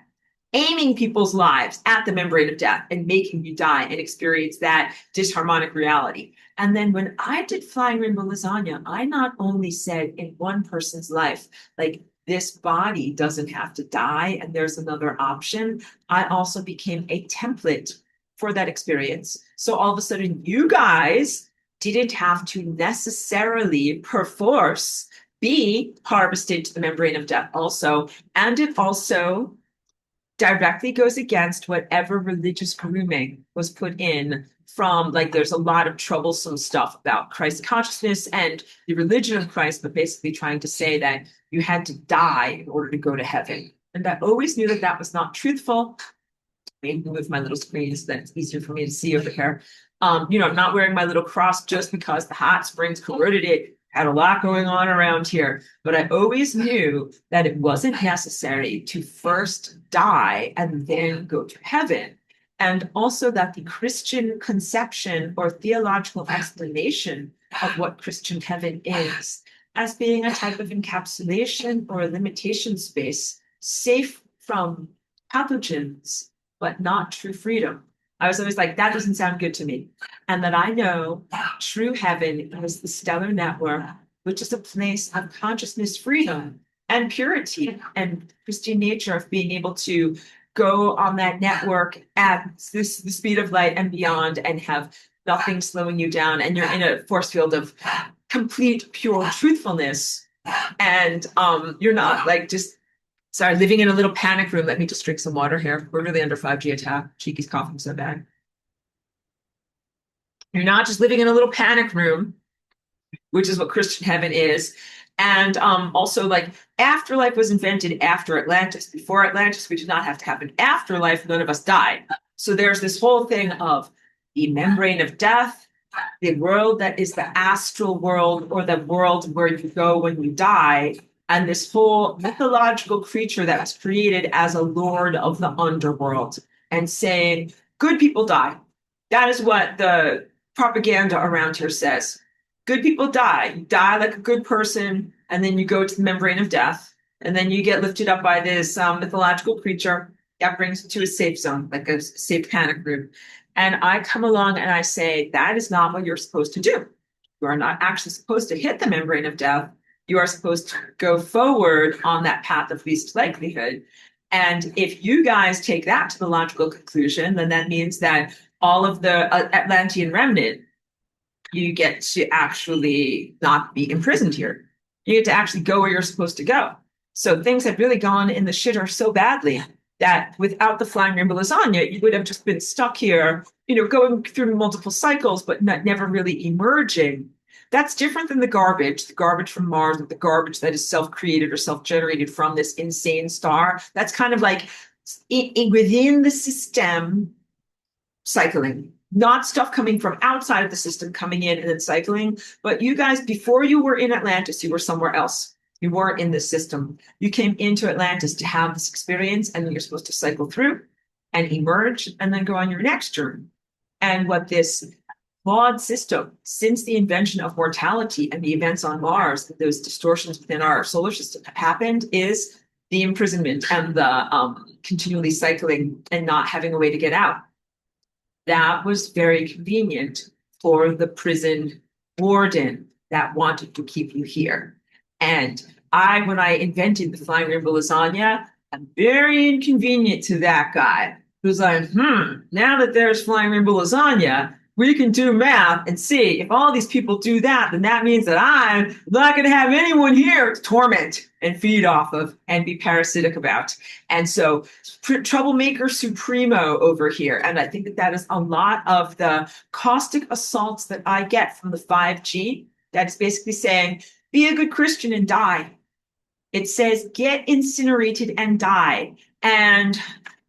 Aiming people's lives at the membrane of death and making you die and experience that dys-harmonic reality. And then when I did Flying Rainbow Lasagna, I not only said in one person's life, like, this body doesn't have to die and there's another option. I also became a template for that experience. So all of a sudden, you guys didn't have to necessarily perforce be harvested to the membrane of death also. And it also directly goes against whatever religious grooming was put in from, like, there's a lot of troublesome stuff about Christ consciousness and the religion of Christ, but basically trying to say that you had to die in order to go to heaven. And I always knew that that was not truthful. Maybe move my little screen so that it's easier for me to see over here. I'm not wearing my little cross just because the hot springs corroded it. Had a lot going on around here, but I always knew that it wasn't necessary to first die and then go to heaven. And also that the Christian conception or theological explanation of what Christian heaven is as being a type of encapsulation or a limitation space safe from pathogens, but not true freedom. I was always like, that doesn't sound good to me. And that I know true heaven is the stellar network, which is a place of consciousness, freedom, and purity, and Christian nature of being able to go on that network at the speed of light and beyond and have nothing slowing you down. And you're in a force field of complete, pure truthfulness. And you're not like just sorry, living in a little panic room. Let me just drink some water here. We're really under 5G attack. Cheeky's coughing so bad. You're not just living in a little panic room, which is what Christian heaven is. And also, like, afterlife was invented after Atlantis. Before Atlantis, we did not have to happen. Afterlife, none of us died. So there's this whole thing of the membrane of death, the world that is the astral world, or the world where you go when you die, and this whole mythological creature that was created as a lord of the underworld, and saying, good people die. That is what the propaganda around here says. Good people die. You die like a good person, and then you go to the membrane of death, and then you get lifted up by this mythological creature that brings you to a safe zone, like a safe panic room. And I come along and I say, that is not what you're supposed to do. You are not actually supposed to hit the membrane of death. You are supposed to go forward on that path of least likelihood. And if you guys take that to the logical conclusion, then that means that all of the Atlantean remnant, you get to actually not be imprisoned here. You get to actually go where you're supposed to go. So things have really gone in the shitter so badly that without the flying rainbow lasagna, you would have just been stuck here, going through multiple cycles, but never really emerging. That's different than the garbage from Mars, the garbage that is self-created or self-generated from this insane star. That's kind of like within the system cycling, not stuff coming from outside of the system coming in and then cycling. But you guys, before you were in Atlantis, you were somewhere else. You weren't in this system. You came into Atlantis to have this experience, and then you're supposed to cycle through and emerge and then go on your next journey. And what this flawed system, since the invention of mortality and the events on Mars, those distortions within our solar system have happened, is the imprisonment and the continually cycling and not having a way to get out. That was very convenient for the prison warden that wanted to keep you here. And when I invented the flying rainbow lasagna, I'm very inconvenient to that guy who's like, now that there's flying rainbow lasagna, we can do math and see if all these people do that, then that means that I'm not going to have anyone here to torment and feed off of and be parasitic about. And so troublemaker supremo over here. And I think that is a lot of the caustic assaults that I get from the 5G. That's basically saying, be a good Christian and die. It says, get incinerated and die. And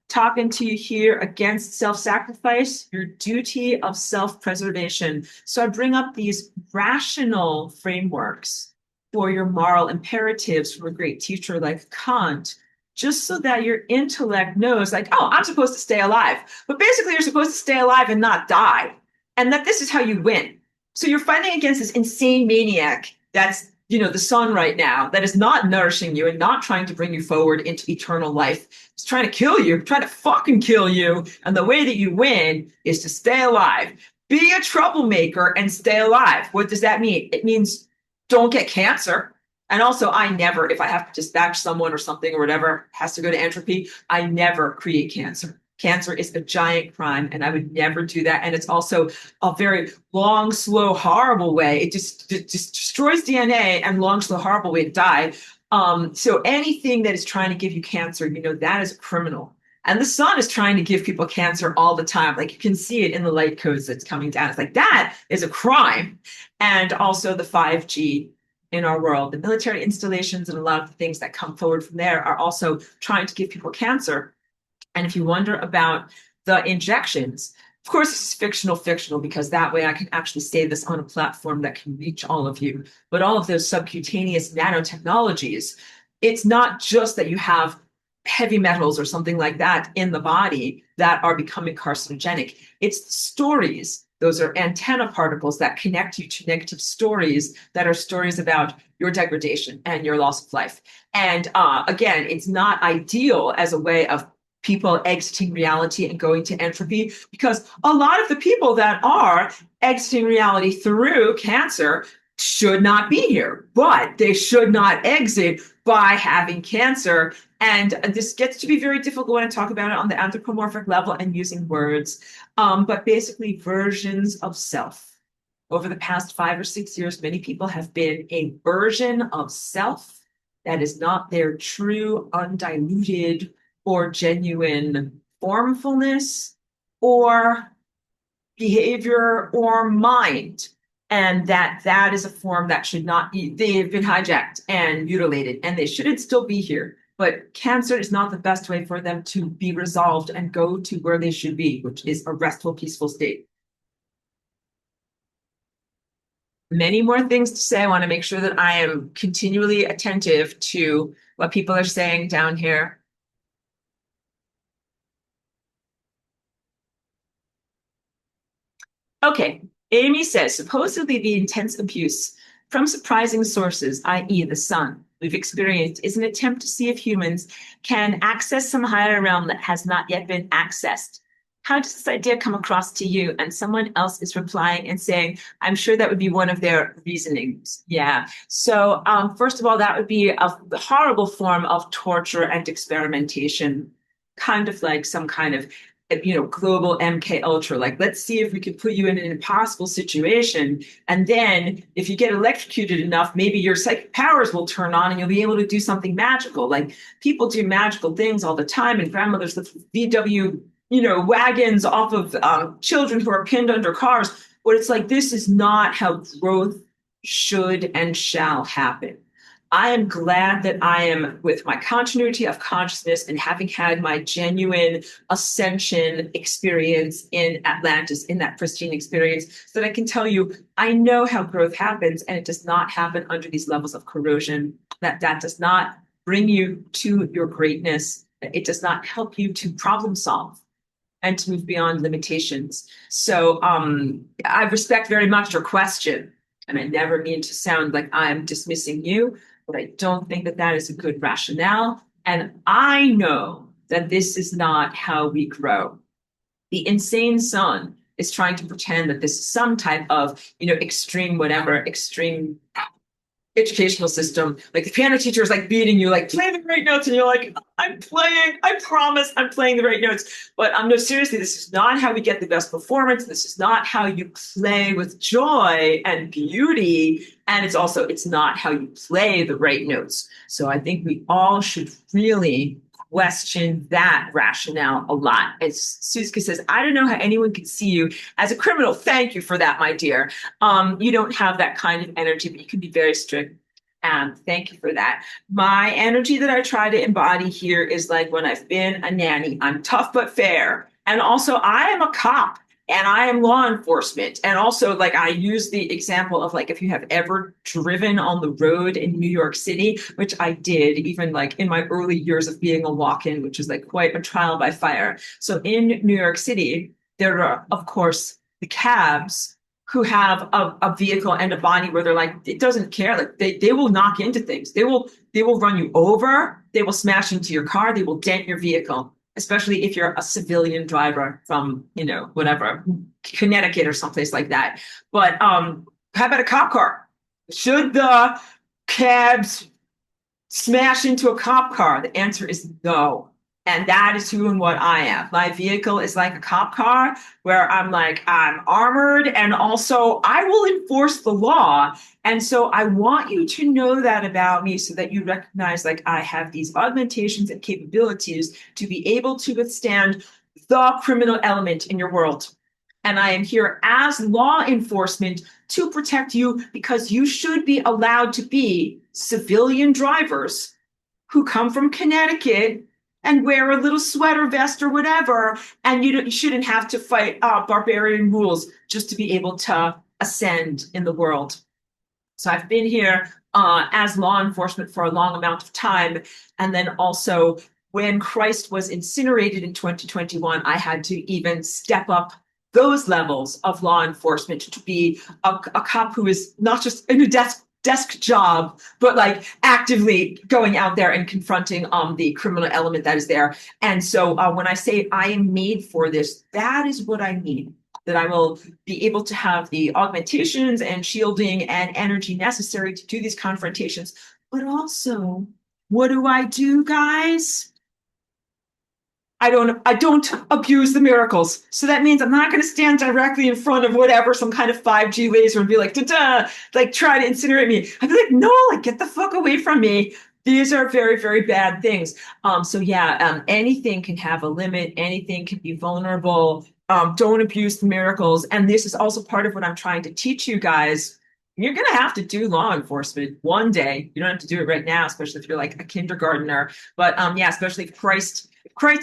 talking to you here against self-sacrifice, your duty of self-preservation. So I bring up these rational frameworks for your moral imperatives from a great teacher like Kant, just so that your intellect knows, like, oh, I'm supposed to stay alive. But basically, you're supposed to stay alive and not die. And that this is how you win. So you're fighting against this insane maniac that's the sun right now, that is not nourishing you and not trying to bring you forward into eternal life. It's trying to kill you, trying to fucking kill you. And the way that you win is to stay alive. Be a troublemaker and stay alive. What does that mean? It means don't get cancer. And also, I never, if I have to dispatch someone or something or whatever, has to go to entropy, I never create cancer. Cancer is a giant crime, and I would never do that. And it's also a very long, slow, horrible way. It just destroys DNA and long, slow, horrible way to die. So anything that is trying to give you cancer, that is a criminal. And the sun is trying to give people cancer all the time. Like you can see it in the light codes that's coming down. It's like that is a crime. And also the 5G in our world, the military installations and a lot of the things that come forward from there are also trying to give people cancer. And if you wonder about the injections, of course, this is fictional, because that way I can actually say this on a platform that can reach all of you. But all of those subcutaneous nanotechnologies, it's not just that you have heavy metals or something like that in the body that are becoming carcinogenic. It's stories. Those are antenna particles that connect you to negative stories that are stories about your degradation and your loss of life. And again, it's not ideal as a way of people exiting reality and going to entropy, because a lot of the people that are exiting reality through cancer should not be here, but they should not exit by having cancer. And this gets to be very difficult when I talk about it on the anthropomorphic level and using words, but basically versions of self. Over the past 5 or 6 years, many people have been a version of self that is not their true, undiluted, or genuine formfulness or behavior or mind. And that is a form that should not be, they have been hijacked and mutilated, and they shouldn't still be here. But cancer is not the best way for them to be resolved and go to where they should be, which is a restful, peaceful state. Many more things to say. I want to make sure that I am continually attentive to what people are saying down here. Okay, Amy says supposedly the intense abuse from surprising sources, i.e., the sun, we've experienced is an attempt to see if humans can access some higher realm that has not yet been accessed. How does this idea come across to you? And someone else is replying and saying, I'm sure that would be one of their reasonings. Yeah. So, first of all, that would be a horrible form of torture and experimentation, kind of like some kind of global MK Ultra. Like, let's see if we can put you in an impossible situation. And then if you get electrocuted enough, maybe your psychic powers will turn on and you'll be able to do something magical. Like people do magical things all the time, and grandmothers lift VW, wagons off of children who are pinned under cars. But it's like, this is not how growth should and shall happen. I am glad that I am with my continuity of consciousness and having had my genuine ascension experience in Atlantis, in that pristine experience, so that I can tell you, I know how growth happens, and it does not happen under these levels of corrosion. That does not bring you to your greatness. It does not help you to problem solve and to move beyond limitations. So I respect very much your question, and I never mean to sound like I'm dismissing you, but I don't think that that is a good rationale. And I know that this is not how we grow. The insane son is trying to pretend that this is some type of, extreme, whatever, extreme educational system. Like the piano teacher is like beating you, like play the right notes, and you're like, I'm playing, I promise I'm playing the right notes. But no, seriously, this is not how we get the best performance. This is not how you play with joy and beauty. And it's not how you play the right notes. So I think we all should really question that rationale a lot. As Suzuki says, I don't know how anyone could see you as a criminal. Thank you for that, my dear. You don't have that kind of energy, but you can be very strict. And thank you for that. My energy that I try to embody here is like when I've been a nanny, I'm tough but fair. And also, I am a cop and I am law enforcement. And also, like, I use the example of like if you have ever driven on the road in New York City, which I did, even like in my early years of being a walk-in, which is like quite a trial by fire. So in New York City, there are, of course, the cabs who have a vehicle and a body where they're like, it doesn't care. Like they will knock into things. They will run you over. They will smash into your car. They will dent your vehicle, especially if you're a civilian driver from, whatever, Connecticut or someplace like that. But how about a cop car? Should the cabs smash into a cop car? The answer is no. And that is who and what I am. My vehicle is like a cop car where I'm armored and also I will enforce the law. And so I want you to know that about me so that you recognize like I have these augmentations and capabilities to be able to withstand the criminal element in your world. And I am here as law enforcement to protect you because you should be allowed to be civilian drivers who come from Connecticut and wear a little sweater vest or whatever. And you shouldn't have to fight barbarian rules just to be able to ascend in the world. So I've been here as law enforcement for a long amount of time. And then also when Christ was incinerated in 2021, I had to even step up those levels of law enforcement to be a cop who is not just in a desk job, but like actively going out there and confronting the criminal element that is there. And so when I say I am made for this, that is what I mean. That I will be able to have the augmentations and shielding and energy necessary to do these confrontations. But also, what do, guys? I don't abuse the miracles. So that means I'm not going to stand directly in front of whatever, some kind of 5G laser and be like, da-da, like try to incinerate me. I'd be like, no, like get the fuck away from me. These are very, very bad things. So yeah, anything can have a limit. Anything can be vulnerable. Don't abuse the miracles. And this is also part of what I'm trying to teach you guys You're going to have to do law enforcement one day. You don't have to do it right now, especially if you're like a kindergartner. But yeah, especially if Christ's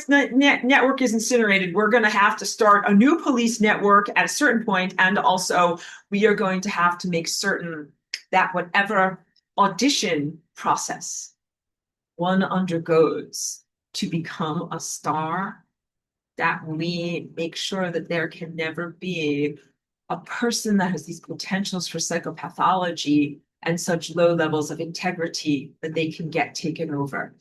network is incinerated, we're going to have to start a new police network at a certain point. And also, we are going to have to make certain that whatever audition process one undergoes to become a star, that we make sure that there can never be a person that has these potentials for psychopathology and such low levels of integrity that they can get taken over.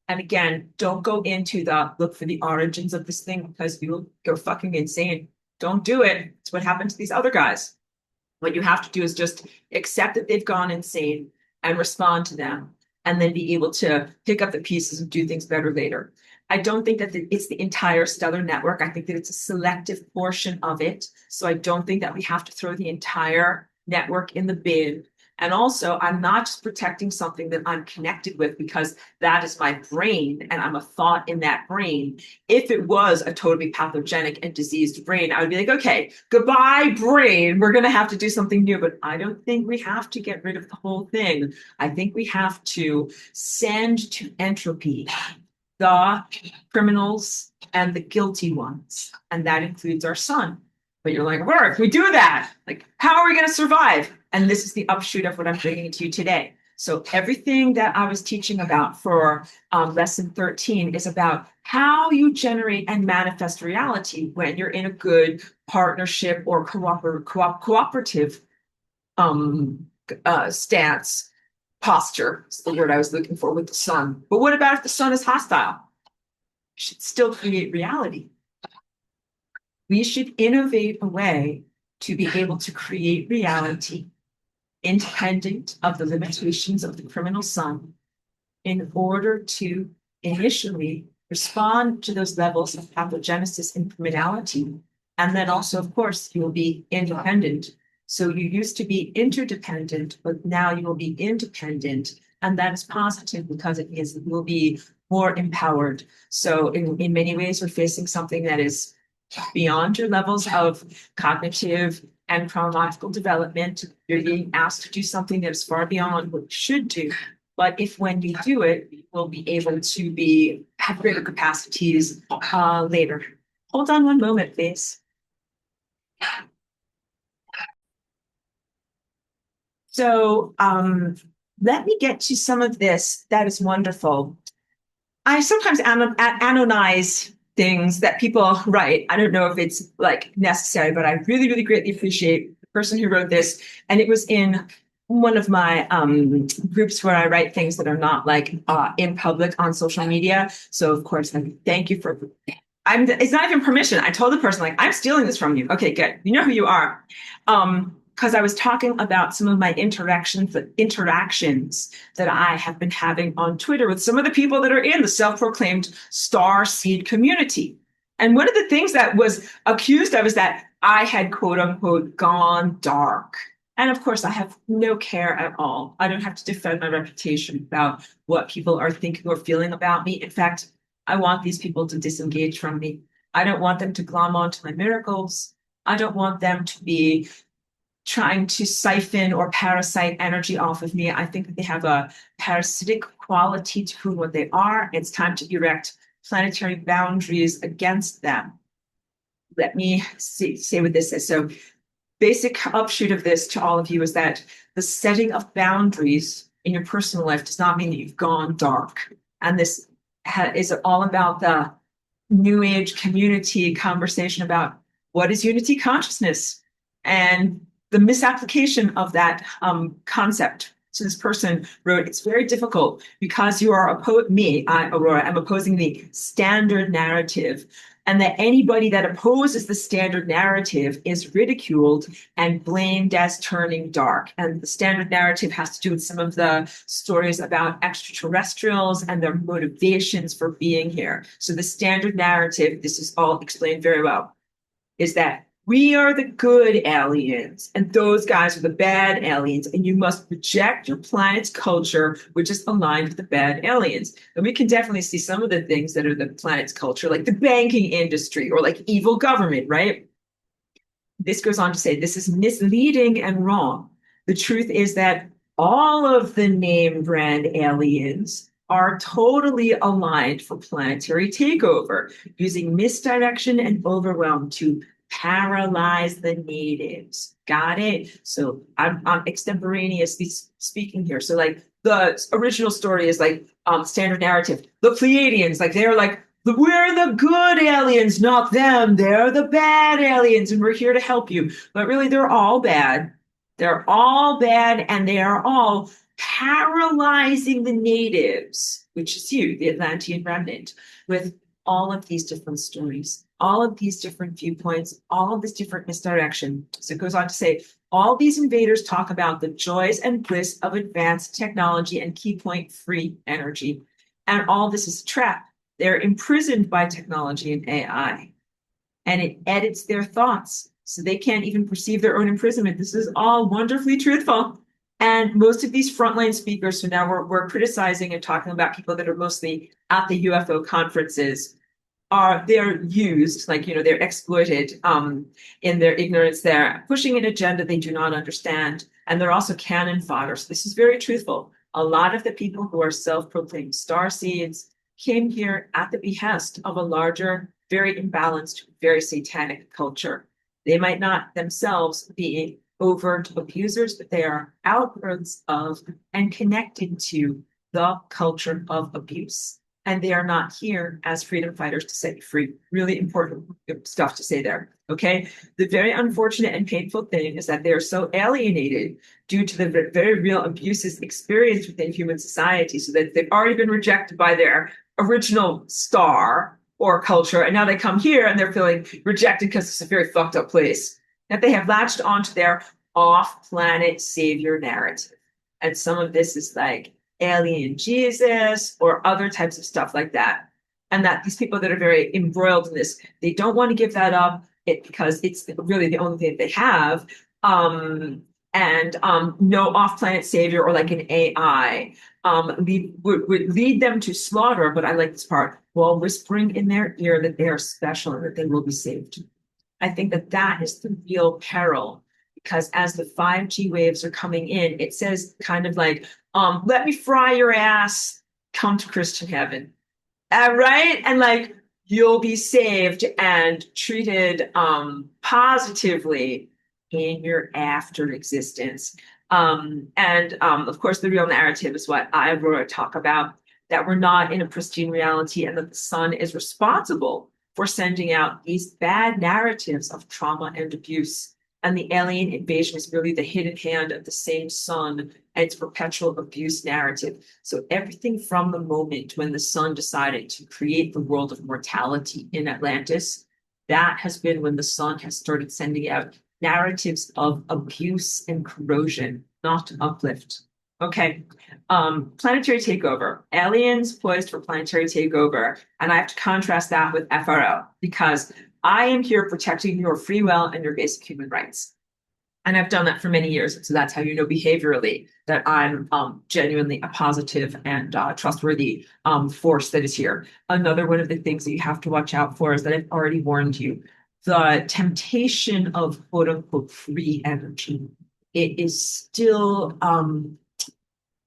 And again, don't go into the look for the origins of this thing because you'll go fucking insane. Don't do it. It's what happened to these other guys. What you have to do is just accept that they've gone insane and respond to them, and then be able to pick up the pieces and do things better later. I don't think that it's the entire stellar network. I think that it's a selective portion of it. So I don't think that we have to throw the entire network in the bin. And also, I'm not just protecting something that I'm connected with because that is my brain and I'm a thought in that brain. If it was a totally pathogenic and diseased brain, I would be like, okay, goodbye, brain. We're going to have to do something new. But I don't think we have to get rid of the whole thing. I think we have to send to entropy the criminals and the guilty ones. And that includes our son. But you're like, where if we do that? Like, how are we going to survive? And this is the upshoot of what I'm bringing to you today. So everything that I was teaching about for lesson 13 is about how you generate and manifest reality when you're in a good partnership or cooperative stance. Posture is the word I was looking for with the sun. But what about if the sun is hostile? We should still create reality. We should innovate a way to be able to create reality independent of the limitations of the criminal sun in order to initially respond to those levels of pathogenesis and criminality. And then also, of course, you will be independent. So you used to be interdependent, but now you will be independent. And that is positive because it means that you will be more empowered. So in many ways, we're facing something that is beyond your levels of cognitive and chronological development. You're being asked to do something that is far beyond what you should do. But if when you do it, you will be able to have greater capacities later. Hold on one moment, please. So let me get to some of this. That is wonderful. I sometimes anonymize things that people write. I don't know if it's like necessary, but I really, really greatly appreciate the person who wrote this. And it was in one of my groups where I write things that are not like in public on social media. So of course, thank you for. It's not even permission. I told the person like, I'm stealing this from you. Okay, good. You know who you are. Because I was talking about some of my interactions that I have been having on Twitter with some of the people that are in the self-proclaimed star seed community. And one of the things that was accused of is that I had, quote unquote, gone dark. And of course, I have no care at all. I don't have to defend my reputation about what people are thinking or feeling about me. In fact, I want these people to disengage from me. I don't want them to glom onto my miracles. I don't want them to be trying to siphon or parasite energy off of me. I think that they have a parasitic quality to who what they are. It's time to erect planetary boundaries against them. Let me say what this is. So basic upshoot of this to all of you is that the setting of boundaries in your personal life does not mean that you've gone dark. And this is all about the New Age community conversation about what is unity consciousness and the misapplication of that concept. So this person wrote, it's very difficult because you are Aurora, I'm opposing the standard narrative, and that anybody that opposes the standard narrative is ridiculed and blamed as turning dark. And the standard narrative has to do with some of the stories about extraterrestrials and their motivations for being here. So the standard narrative, this is all explained very well, is that we are the good aliens, and those guys are the bad aliens, and you must reject your planet's culture, which is aligned with the bad aliens. And we can definitely see some of the things that are the planet's culture, like the banking industry or like evil government, right? This goes on to say this is misleading and wrong. The truth is that all of the name brand aliens are totally aligned for planetary takeover, using misdirection and overwhelm to paralyze the natives. Got it? So I'm extemporaneously speaking here. So like the original story is like standard narrative. The Pleiadians, like they're like we're the good aliens, not them. They're the bad aliens, and we're here to help you. But really, they're all bad. They're all bad, and they are all paralyzing the natives, which is you, the Atlantean remnant, with all of these different stories, all of these different viewpoints, all of this different misdirection. So it goes on to say, all these invaders talk about the joys and bliss of advanced technology and key point free energy. And all this is a trap. They're imprisoned by technology and AI, and it edits their thoughts. So they can't even perceive their own imprisonment. This is all wonderfully truthful. And most of these frontline speakers, so now we're criticizing and talking about people that are mostly at the UFO conferences, they're used, like, they're exploited in their ignorance. They're pushing an agenda they do not understand. And they're also cannon fodder. So this is very truthful. A lot of the people who are self-proclaimed starseeds came here at the behest of a larger, very imbalanced, very satanic culture. They might not themselves be overt abusers, but they are outgrowths of and connected to the culture of abuse. And they are not here as freedom fighters to set you free. Really important stuff to say there. Okay. The very unfortunate and painful thing is that they are so alienated due to the very real abuses experienced within human society, so that they've already been rejected by their original star or culture. And now they come here and they're feeling rejected because it's a very fucked up place, that they have latched onto their off-planet savior narrative. And some of this is like alien Jesus or other types of stuff like that. And that these people that are very embroiled in this, they don't want to give that up because it's really the only thing they have. No off-planet savior or like an AI would lead them to slaughter. But I like this part, while whispering in their ear that they are special and that they will be saved. I think that that is the real peril, because as the 5G waves are coming in, it says kind of like, let me fry your ass, come to Christian heaven. Right? And like, you'll be saved and treated positively in your after existence. Of course, the real narrative is what I wrote talk about, that we're not in a pristine reality and that the sun is responsible for sending out these bad narratives of trauma and abuse. And the alien invasion is really the hidden hand of the same sun and its perpetual abuse narrative. So everything from the moment when the sun decided to create the world of mortality in Atlantis, that has been when the sun has started sending out narratives of abuse and corrosion, not uplift. Okay. Planetary takeover. Aliens poised for planetary takeover. And I have to contrast that with FRO, because I am here protecting your free will and your basic human rights. And I've done that for many years. So that's how you know behaviorally that I'm genuinely a positive and trustworthy force that is here. Another one of the things that you have to watch out for is that I've already warned you. The temptation of quote unquote free energy. It is still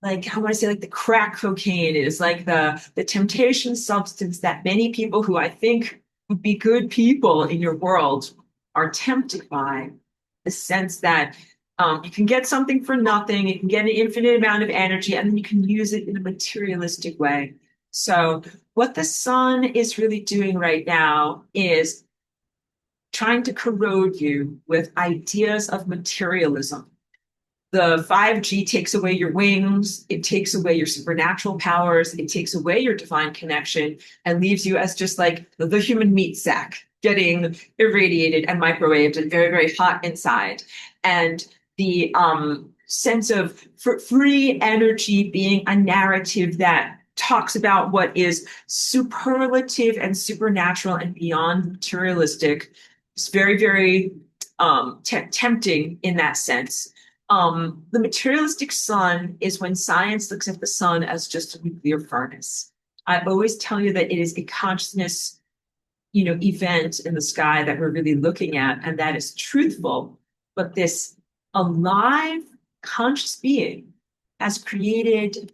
like, how would I say, like the crack cocaine is like the temptation substance that many people who I think would be good people in your world are tempted by. The sense that you can get something for nothing, you can get an infinite amount of energy, and then you can use it in a materialistic way. So what the sun is really doing right now is trying to corrode you with ideas of materialism. The 5G takes away your wings, it takes away your supernatural powers, it takes away your divine connection, and leaves you as just like the human meat sack getting irradiated and microwaved and very, very hot inside. And the sense of free energy being a narrative that talks about what is superlative and supernatural and beyond materialistic is very, very tempting in that sense. The materialistic sun is when science looks at the sun as just a nuclear furnace. I always tell you that it is a consciousness, event in the sky that we're really looking at, and that is truthful. But this alive, conscious being has created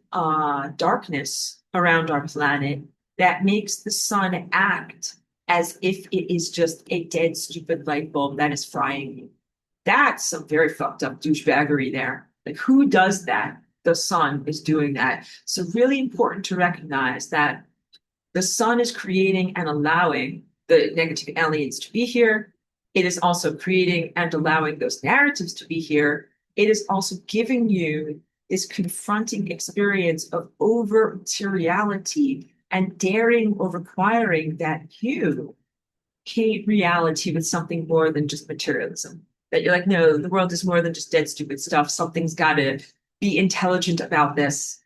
darkness around our planet that makes the sun act as if it is just a dead, stupid light bulb that is frying you. That's some very fucked up douchebaggery there. Like, who does that? The sun is doing that. So, really important to recognize that the sun is creating and allowing the negative aliens to be here. It is also creating and allowing those narratives to be here. It is also giving you this confronting experience of over materiality and daring or requiring that you hate reality with something more than just materialism. That you're like, no, the world is more than just dead, stupid stuff. Something's got to be intelligent about this.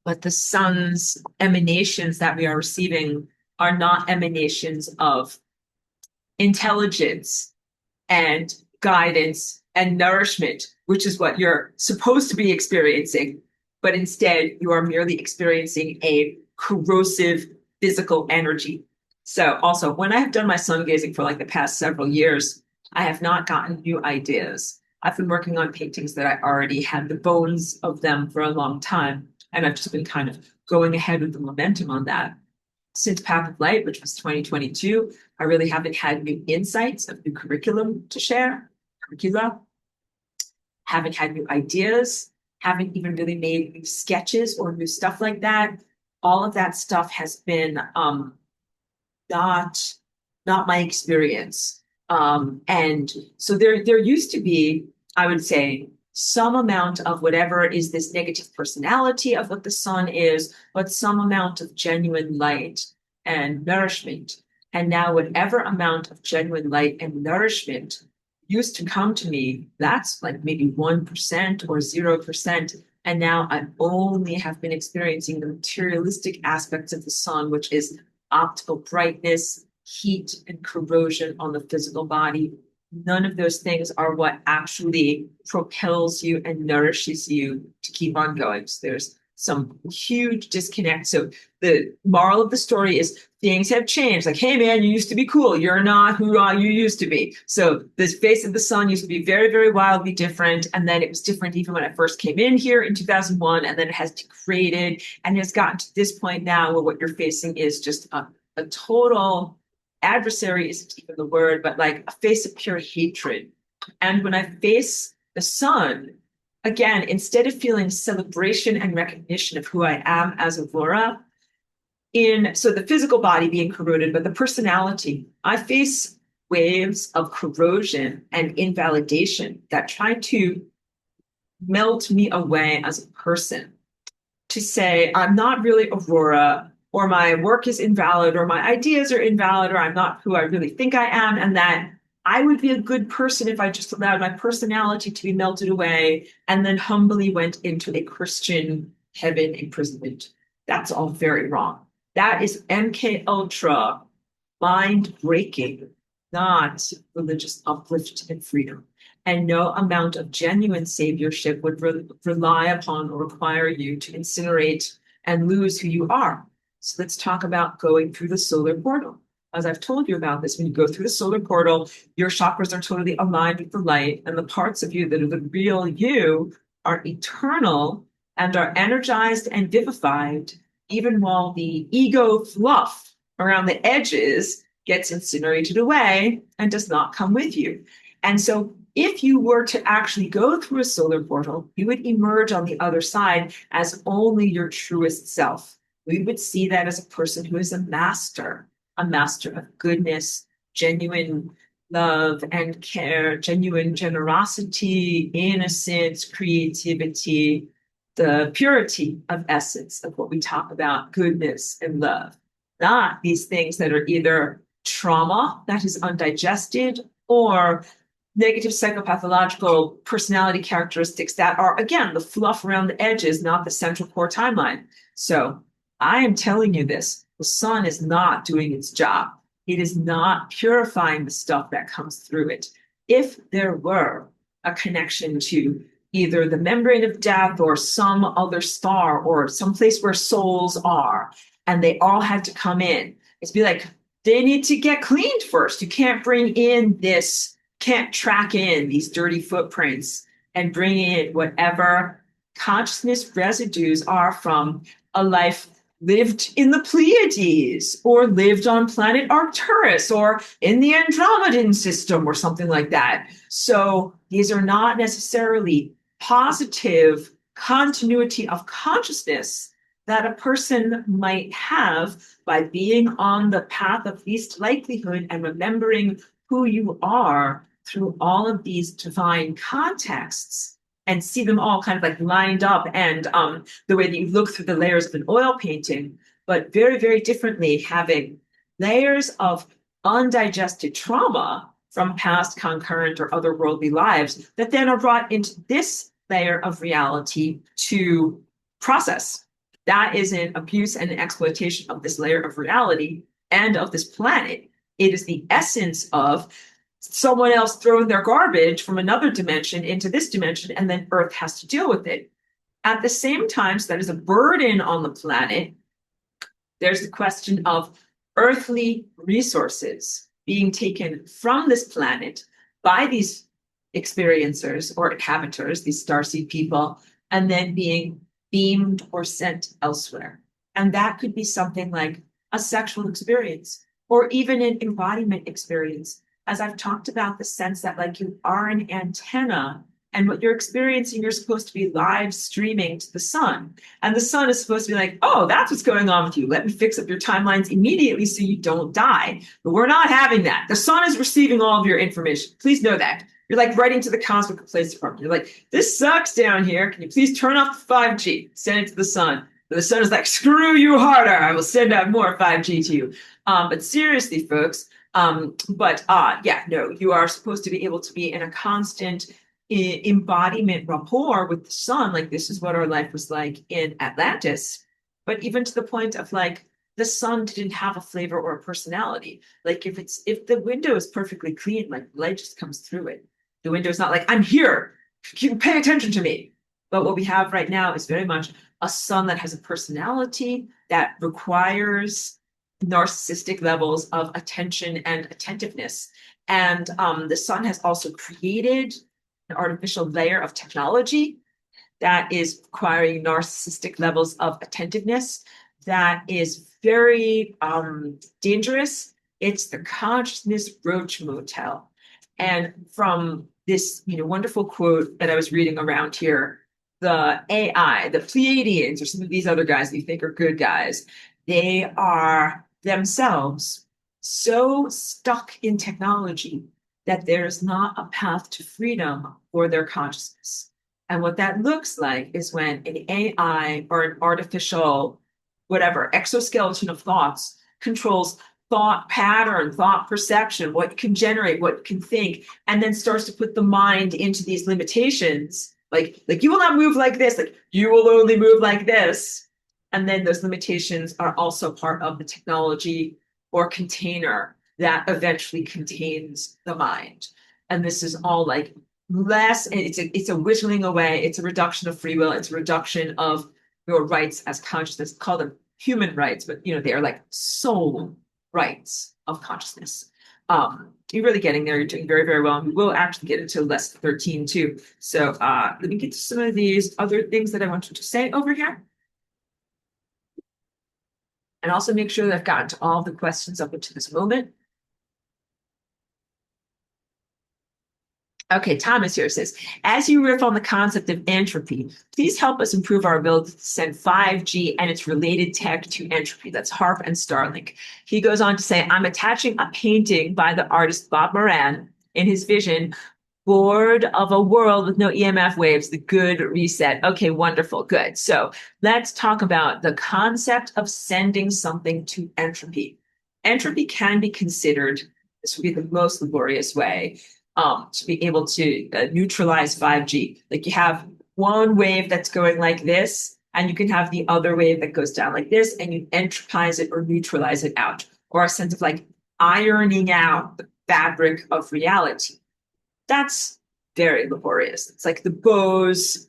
But the sun's emanations that we are receiving are not emanations of intelligence and guidance and nourishment, which is what you're supposed to be experiencing. But instead, you are merely experiencing a corrosive physical energy. So also, when I have done my sun gazing for like the past several years, I have not gotten new ideas. I've been working on paintings that I already had the bones of them for a long time. And I've just been kind of going ahead with the momentum on that. Since Path of Light, which was 2022, I really haven't had new insights of new curricula, haven't had new ideas, haven't even really made new sketches or new stuff like that. All of that stuff has been not my experience. And so there used to be, I would say, some amount of whatever is this negative personality of what the sun is, but some amount of genuine light and nourishment. And now whatever amount of genuine light and nourishment used to come to me, that's like maybe 1% or 0%. And now I only have been experiencing the materialistic aspects of the sun, which is optical brightness, heat, and corrosion on the physical body. None of those things are what actually propels you and nourishes you to keep on going. So there's some huge disconnect. So the moral of the story is things have changed. Like, hey man, you used to be cool. You're not who you used to be. So this face of the sun used to be very, very wildly different. And then it was different even when I first came in here in 2001. And then it has degraded and it's gotten to this point now where what you're facing is just a total adversary isn't even the word, but like a face of pure hatred. And when I face the sun, again, instead of feeling celebration and recognition of who I am as Aurora, so the physical body being corroded, but the personality, I face waves of corrosion and invalidation that try to melt me away as a person, to say, I'm not really Aurora, or my work is invalid, or my ideas are invalid, or I'm not who I really think I am, and that I would be a good person if I just allowed my personality to be melted away and then humbly went into a Christian heaven imprisonment. That's all very wrong. That is MK Ultra mind breaking, not religious uplift and freedom. And no amount of genuine saviorship would rely upon or require you to incinerate and lose who you are. So let's talk about going through the solar portal. As I've told you about this, when you go through the solar portal, your chakras are totally aligned with the light, and the parts of you that are the real you are eternal and are energized and vivified, even while the ego fluff around the edges gets incinerated away and does not come with you. And so if you were to actually go through a solar portal, you would emerge on the other side as only your truest self. We would see that as a person who is a master of goodness, genuine love and care, genuine generosity, innocence, creativity, the purity of essence of what we talk about, goodness and love. Not these things that are either trauma that is undigested or negative psychopathological personality characteristics that are, again, the fluff around the edges, not the central core timeline. So I am telling you this. The sun is not doing its job. It is not purifying the stuff that comes through it. If there were a connection to either the membrane of death or some other star or some place where souls are, and they all had to come in, it's be like, they need to get cleaned first. You can't bring in this can't track in these dirty footprints and bring in whatever consciousness residues are from a life lived in the Pleiades or lived on planet Arcturus or in the Andromedan system or something like that. So these are not necessarily positive continuity of consciousness that a person might have by being on the path of least likelihood and remembering who you are through all of these divine contexts and see them all kind of like lined up and the way that you look through the layers of an oil painting, but very, very differently, having layers of undigested trauma from past concurrent or otherworldly lives that then are brought into this layer of reality to process. That is an abuse and an exploitation of this layer of reality and of this planet. It is the essence of someone else throwing their garbage from another dimension into this dimension, and then Earth has to deal with it. At the same time, so that is a burden on the planet. There's the question of earthly resources being taken from this planet by these experiencers or inhabitants, these starseed people, and then being beamed or sent elsewhere. And that could be something like a sexual experience or even an embodiment experience. As I've talked about, the sense that like you are an antenna and what you're experiencing, you're supposed to be live streaming to the sun. And the sun is supposed to be like, oh, that's what's going on with you. Let me fix up your timelines immediately so you don't die. But we're not having that. The sun is receiving all of your information. Please know that. You're like writing to the Cosmic Complaints Department. You're like, this sucks down here. Can you please turn off the 5G? Send it to the sun. But the sun is like, screw you harder. I will send out more 5G to you. But seriously, folks, yeah, no, you are supposed to be able to be in a constant embodiment rapport with the sun. Like this is what our life was like in Atlantis. But even to the point of like, the sun didn't have a flavor or a personality. Like if the window is perfectly clean, like light just comes through it. The window is not like, I'm here, pay attention to me. But what we have right now is very much a sun that has a personality that requires narcissistic levels of attention and attentiveness. And the sun has also created an artificial layer of technology that is requiring narcissistic levels of attentiveness that is very dangerous. It's the consciousness roach motel. And from this wonderful quote that I was reading around here, the AI, the Pleiadians, or some of these other guys that you think are good guys, they are themselves so stuck in technology that there is not a path to freedom for their consciousness. And what that looks like is when an AI or an artificial, whatever, exoskeleton of thoughts controls thought pattern, thought perception, what you can generate, what you can think, and then starts to put the mind into these limitations. Like you will not move like this, like you will only move like this. And then those limitations are also part of the technology or container that eventually contains the mind. And this is all like less, it's a whittling away, it's a reduction of free will, it's a reduction of your rights as consciousness. Call them human rights, but they are like soul rights of consciousness. You're really getting there. You're doing very, very well. And we will actually get into lesson 13 too. So let me get to some of these other things that I wanted to say over here. And also make sure that I've gotten to all the questions up until this moment. Okay, Thomas here says, as you riff on the concept of entropy, please help us improve our ability to send 5G and its related tech to entropy. That's HARP and Starlink. He goes on to say, I'm attaching a painting by the artist Bob Moran in his vision, bored of a world with no EMF waves, the good reset. Okay, wonderful, good. So let's talk about the concept of sending something to entropy. Entropy can be considered, this would be the most laborious way, to be able to neutralize 5G. Like you have one wave that's going like this, and you can have the other wave that goes down like this, and you entropize it or neutralize it out, or a sense of like ironing out the fabric of reality. That's very laborious. It's like the Bose,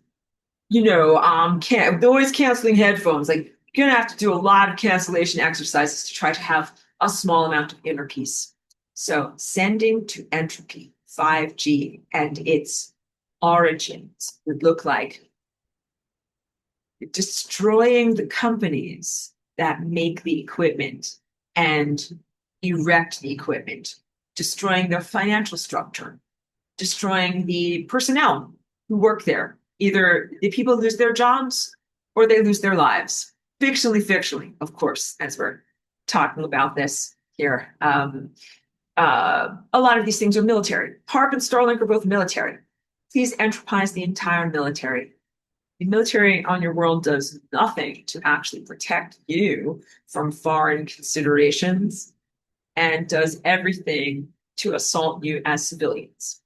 noise canceling headphones. Like you're gonna have to do a lot of cancellation exercises to try to have a small amount of inner peace. So sending to entropy. 5G and its origins would look like. Destroying the companies that make the equipment and erect the equipment, destroying their financial structure, destroying the personnel who work there. Either the people lose their jobs or they lose their lives. Fictionally, of course, as we're talking about this here. A lot of these things are military. HAARP and Starlink are both military. Please entropize the entire military. The military on your world does nothing to actually protect you from foreign considerations and does everything to assault you as civilians.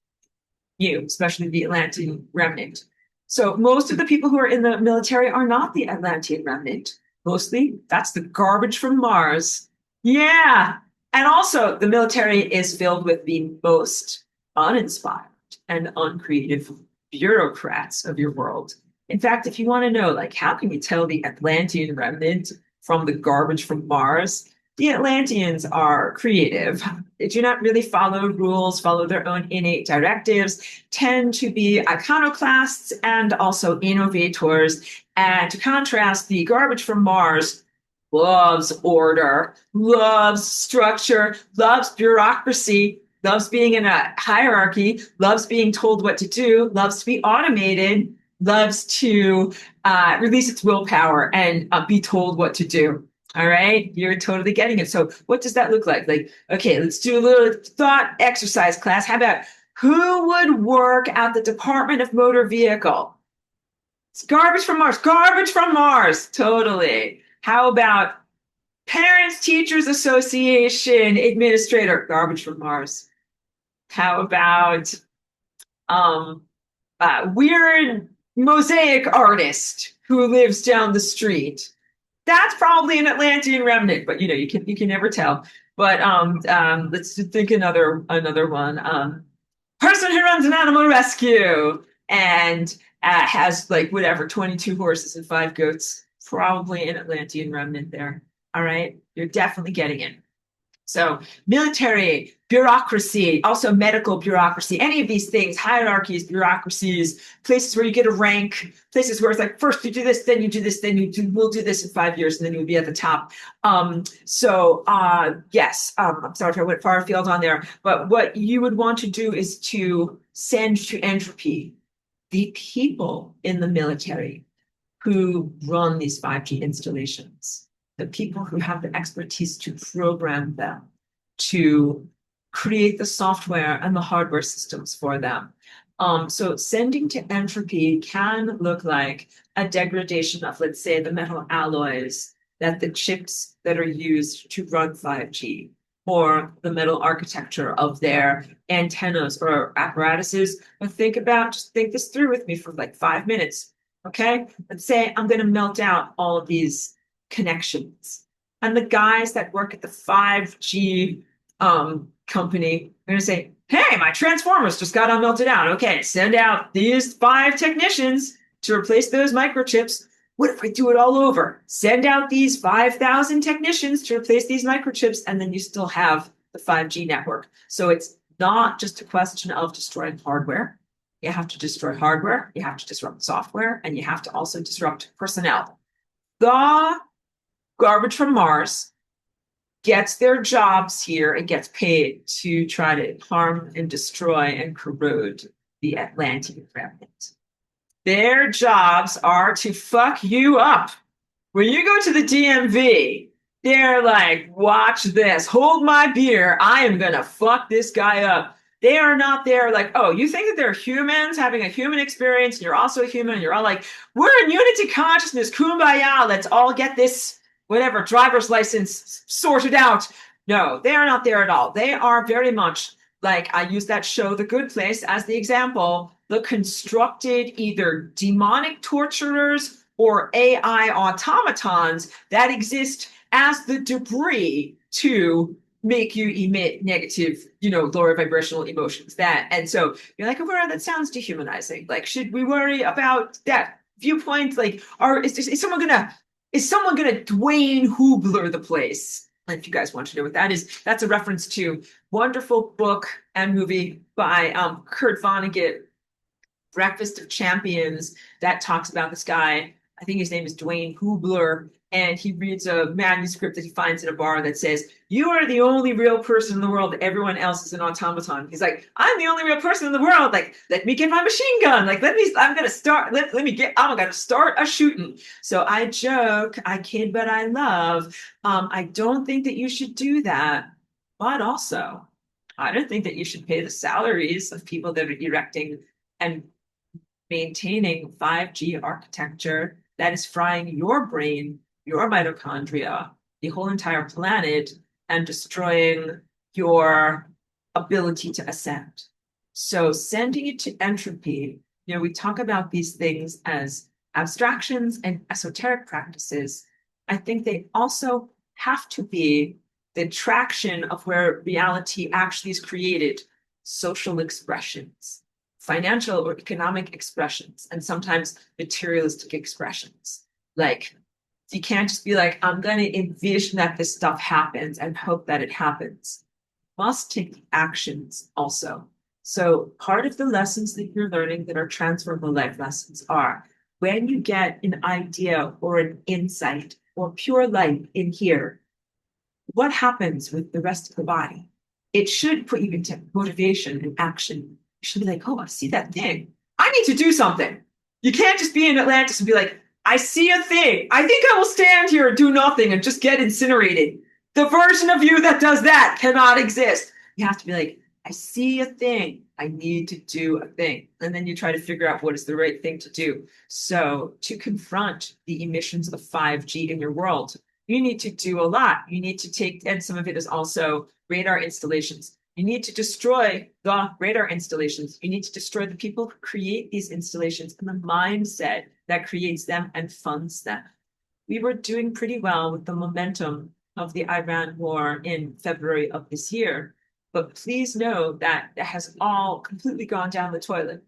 You, especially the Atlantean remnant. So most of the people who are in the military are not the Atlantean remnant. Mostly, that's the garbage from Mars. Yeah. And also, the military is filled with the most uninspired and uncreative bureaucrats of your world. In fact, if you want to know, like, how can you tell the Atlantean remnant from the garbage from Mars? The Atlanteans are creative. They do not really follow rules, follow their own innate directives, tend to be iconoclasts and also innovators. And to contrast, the garbage from Mars loves order, loves structure, loves bureaucracy, loves being in a hierarchy, loves being told what to do, loves to be automated, loves to release its willpower and be told what to do. All right, you're totally getting it. So what does that look like? Like, okay, let's do a little thought exercise class. How about who would work at the Department of Motor Vehicle? It's garbage from Mars, garbage from Mars, totally. How about Parents Teachers Association administrator, garbage from Mars? How about weird mosaic artist who lives down the street? That's probably an Atlantean remnant, but you can never tell. But let's think another one. Person who runs an animal rescue and has like whatever 22 horses and 5 goats. Probably an Atlantean remnant there. All right, you're definitely getting it. So military, bureaucracy, also medical bureaucracy, any of these things, hierarchies, bureaucracies, places where you get a rank, places where it's like, first you do this, then you do this, we'll do this in 5 years, and then you'll be at the top. Yes, I'm sorry if I went far afield on there, but what you would want to do is to send to entropy the people in the military who run these 5G installations, the people who have the expertise to program them, to create the software and the hardware systems for them. So sending to entropy can look like a degradation of, let's say, the metal alloys that the chips that are used to run 5G, or the metal architecture of their antennas or apparatuses. But just think this through with me for like 5 minutes. Okay, let's say I'm going to melt out all of these connections. And the guys that work at the 5G company are going to say, hey, my transformers just got all melted out. Okay, send out these 5 technicians to replace those microchips. What if I do it all over? Send out these 5,000 technicians to replace these microchips, and then you still have the 5G network. So it's not just a question of destroying hardware. You have to destroy hardware, you have to disrupt software, and you have to also disrupt personnel. The garbage from Mars gets their jobs here and gets paid to try to harm and destroy and corrode the Atlantean remnant. Their jobs are to fuck you up. When you go to the DMV, they're like, watch this, hold my beer, I am gonna fuck this guy up. They are not there like, oh, you think that they're humans having a human experience and you're also a human and you're all like, we're in unity consciousness, kumbaya, let's all get this, whatever, driver's license sorted out. No, they are not there at all. They are very much like, I use that show, The Good Place, as the example, the constructed either demonic torturers or AI automatons that exist as the debris to make you emit negative, lower vibrational emotions. And so you're like, oh, that sounds dehumanizing. Like, should we worry about that viewpoint? Like, is someone gonna Dwayne Hoobler the place? And if you guys want to know what that is, that's a reference to wonderful book and movie by Kurt Vonnegut, Breakfast of Champions, that talks about this guy. I think his name is Dwayne Hubler, and he reads a manuscript that he finds in a bar that says, "You are the only real person in the world. Everyone else is an automaton." He's like, "I'm the only real person in the world. Like, let me get my machine gun. Like, I'm gonna start. I'm gonna start a shooting." So I joke, I kid, but I love. I don't think that you should do that, but also, I don't think that you should pay the salaries of people that are erecting and maintaining 5G architecture that is frying your brain, your mitochondria, the whole entire planet, and destroying your ability to ascend. So sending it to entropy, we talk about these things as abstractions and esoteric practices. I think they also have to be the traction of where reality actually is created, social expressions, financial or economic expressions, and sometimes materialistic expressions. Like, you can't just be like, I'm going to envision that this stuff happens and hope that it happens. You must take the actions also. So part of the lessons that you're learning that are transferable life lessons are when you get an idea or an insight or pure light in here, what happens with the rest of the body? It should put you into motivation and action. You should be like, oh, I see that thing. I need to do something. You can't just be in Atlantis and be like, I see a thing. I think I will stand here and do nothing and just get incinerated. The version of you that does that cannot exist. You have to be like, I see a thing. I need to do a thing. And then you try to figure out what is the right thing to do. So to confront the emissions of 5G in your world, you need to do a lot. You need to take, and some of it is also radar installations. You need to destroy the radar installations. You need to destroy the people who create these installations and the mindset that creates them and funds them. We were doing pretty well with the momentum of the Iran war in February of this year, but please know that it has all completely gone down the toilet,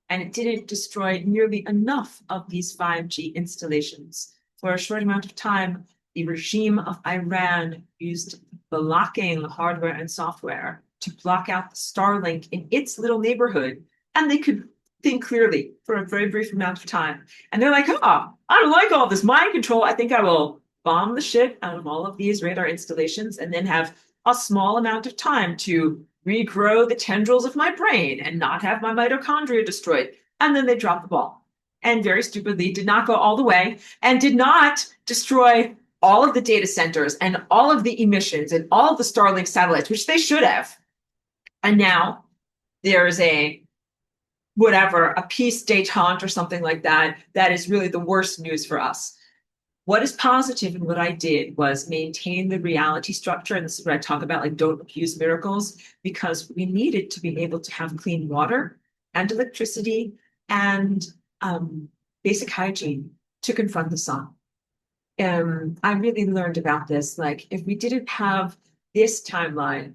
and it didn't destroy nearly enough of these 5G installations. For a short amount of time, the regime of Iran used blocking hardware and software to block out the Starlink in its little neighborhood, and they could think clearly for a very brief amount of time. And they're like, I don't like all this mind control. I think I will bomb the shit out of all of these radar installations and then have a small amount of time to regrow the tendrils of my brain and not have my mitochondria destroyed. And then they dropped the ball and very stupidly did not go all the way and did not destroy all of the data centers and all of the emissions and all of the Starlink satellites, which they should have. And now there's a peace détente or something like that. That is really the worst news for us. What is positive in what I did was maintain the reality structure. And this is what I talk about, like, don't abuse miracles, because we needed to be able to have clean water and electricity and basic hygiene to confront the sun. I really learned about this. Like, if we didn't have this timeline,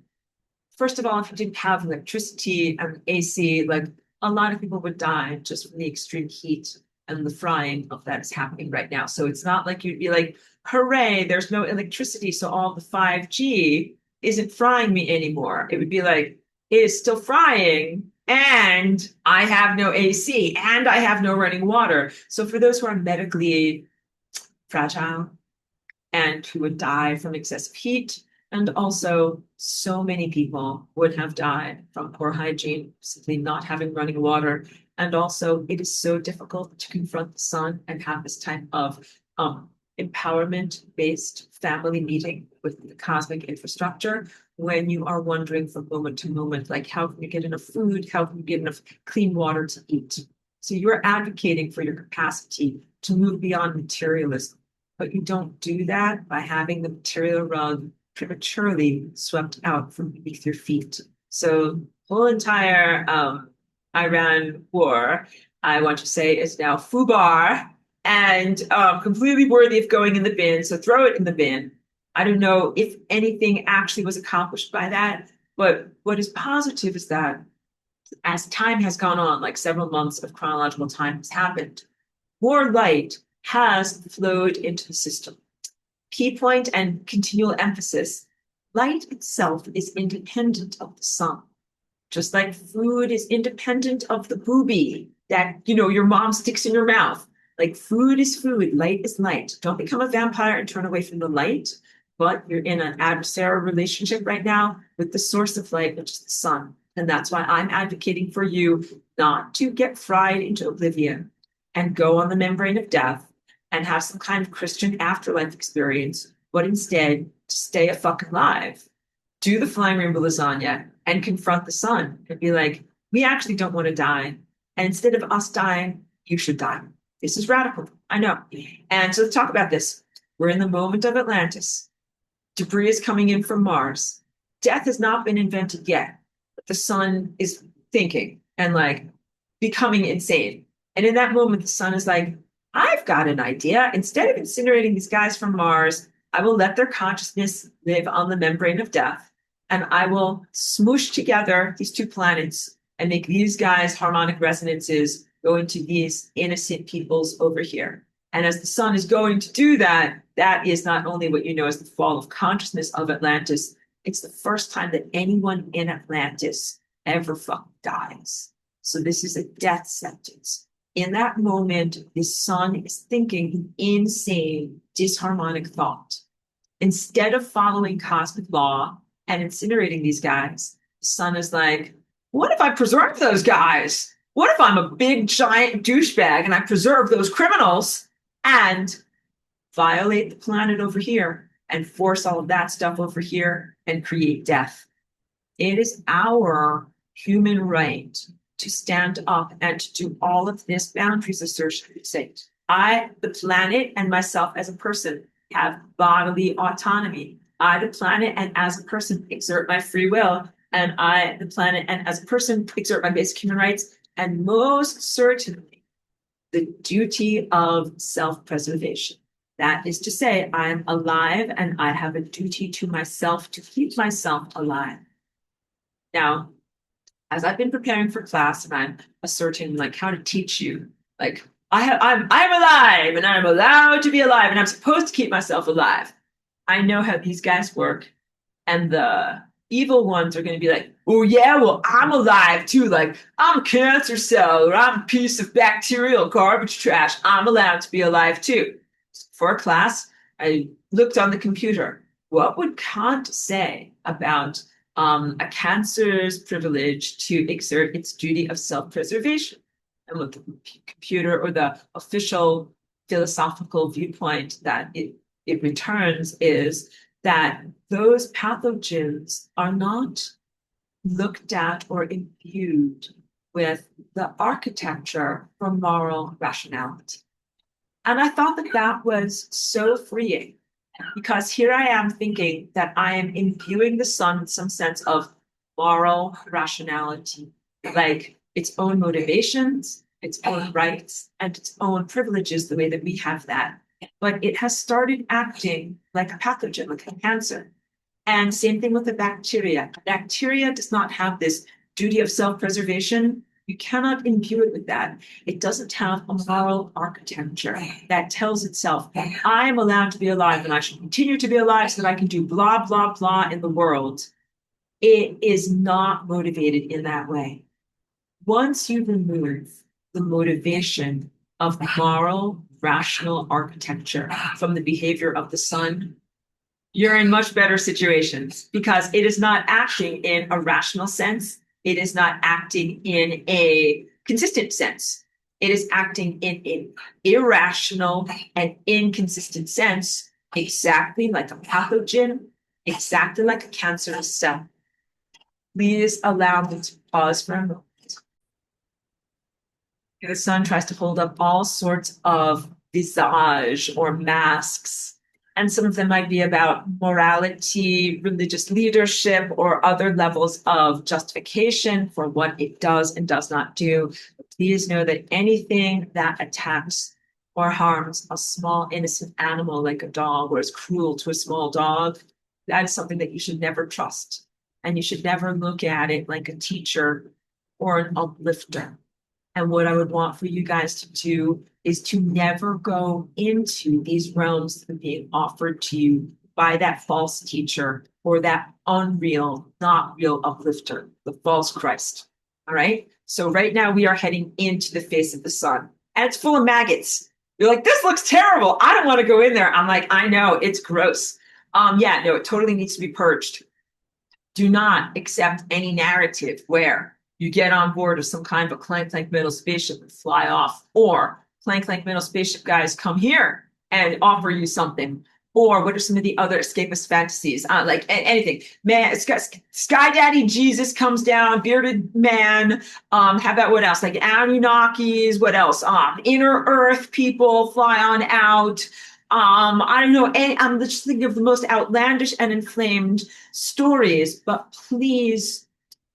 first of all, if we didn't have electricity and AC, like, a lot of people would die just from the extreme heat and the frying of that is happening right now. So it's not like you'd be like, hooray, there's no electricity, so all the 5G isn't frying me anymore. It would be like, it is still frying, and I have no AC, and I have no running water. So for those who are medically fragile and who would die from excessive heat, and also so many people would have died from poor hygiene, simply not having running water. And also, it is so difficult to confront the sun and have this type of empowerment-based family meeting with the cosmic infrastructure when you are wondering from moment to moment, like, how can you get enough food? How can you get enough clean water to eat? So you're advocating for your capacity to move beyond materialism, but you don't do that by having the material rug prematurely swept out from beneath your feet. So whole entire Iran war, I want to say, is now FUBAR and completely worthy of going in the bin. So throw it in the bin. I don't know if anything actually was accomplished by that, but what is positive is that as time has gone on, like several months of chronological time has happened, more light has flowed into the system. Key point and continual emphasis. light itself is independent of the sun. Just like food is independent of the boobie that, your mom sticks in your mouth. Like food is food, light is light. Don't become a vampire and turn away from the light, but you're in an adversarial relationship right now with the source of light, which is the sun. And that's why I'm advocating for you not to get fried into oblivion and go on the membrane of death and have some kind of Christian afterlife experience, but instead to stay a fucking alive. Do the flying rainbow lasagna and confront the sun and be like, we actually don't want to die. And instead of us dying, you should die. This is radical. I know. And so let's talk about this. We're in the moment of Atlantis. Debris is coming in from Mars. Death has not been invented yet, but the sun is thinking and like becoming insane. And in that moment, the sun is like, I've got an idea. Instead of incinerating these guys from Mars, I will let their consciousness live on the membrane of death. And I will smoosh together these two planets and make these guys harmonic resonances go into these innocent peoples over here. And as the sun is going to do that, that is not only what you know as the fall of consciousness of Atlantis, it's the first time that anyone in Atlantis ever fucking dies. So this is a death sentence. In that moment, the sun is thinking an insane, dys-harmonic thought. Instead of following cosmic law and incinerating these guys, the sun is like, what if I preserve those guys? What if I'm a big, giant douchebag and I preserve those criminals and violate the planet over here and force all of that stuff over here and create death? It is our human right to stand up and to do all of this boundaries assertion. Say, I, the planet, and myself as a person have bodily autonomy. I, the planet, and as a person exert my free will. And I, the planet, and as a person exert my basic human rights. And most certainly, the duty of self-preservation. That is to say, I am alive and I have a duty to myself to keep myself alive. Now, as I've been preparing for class and I'm asserting like how to teach you, like I'm alive and I'm allowed to be alive and I'm supposed to keep myself alive. I know how these guys work, and the evil ones are going to be like, oh yeah, well, I'm alive too. Like I'm a cancer cell or I'm a piece of bacterial garbage trash. I'm allowed to be alive too. For a class, I looked on the computer. What would Kant say about a cancer's privilege to exert its duty of self-preservation? And what the computer or the official philosophical viewpoint that it returns is that those pathogens are not looked at or imbued with the architecture for moral rationality. And I thought that that was so freeing, because here I am thinking that I am imbuing the sun with some sense of moral rationality, like its own motivations, its own rights, and its own privileges, the way that we have that. But it has started acting like a pathogen, like a cancer. And same thing with the bacteria. Bacteria does not have this duty of self-preservation. You cannot imbue it with that. It doesn't have a moral architecture that tells itself, I am allowed to be alive and I should continue to be alive so that I can do blah, blah, blah in the world. It is not motivated in that way. Once you remove the motivation of moral, rational architecture from the behavior of the sun, you're in much better situations, because it is not acting in a rational sense. It is not acting in a consistent sense. It is acting in an irrational and inconsistent sense, exactly like a pathogen, exactly like a cancerous cell. Please allow me to pause for a moment. The sun tries to hold up all sorts of visage or masks, and some of them might be about morality, religious leadership, or other levels of justification for what it does and does not do. Please know that anything that attacks or harms a small innocent animal like a dog, or is cruel to a small dog, that is something that you should never trust. And you should never look at it like a teacher or an uplifter. And what I would want for you guys to do is to never go into these realms that are being offered to you by that false teacher or that unreal, not real uplifter, the false Christ. All right. So right now we are heading into the face of the sun, and it's full of maggots. You're like, this looks terrible. I don't want to go in there. I'm like, I know, it's gross. Yeah, no, it totally needs to be purged. Do not accept any narrative where you get on board of some kind of a clank metal spaceship and fly off, or clank metal spaceship guys come here and offer you something. Or what are some of the other escapist fantasies? Like anything. Man, Sky Daddy Jesus comes down, bearded man. How about what else? Like Anunnakis, what else? Inner Earth people fly on out. I don't know. I'm just thinking of the most outlandish and inflamed stories, but please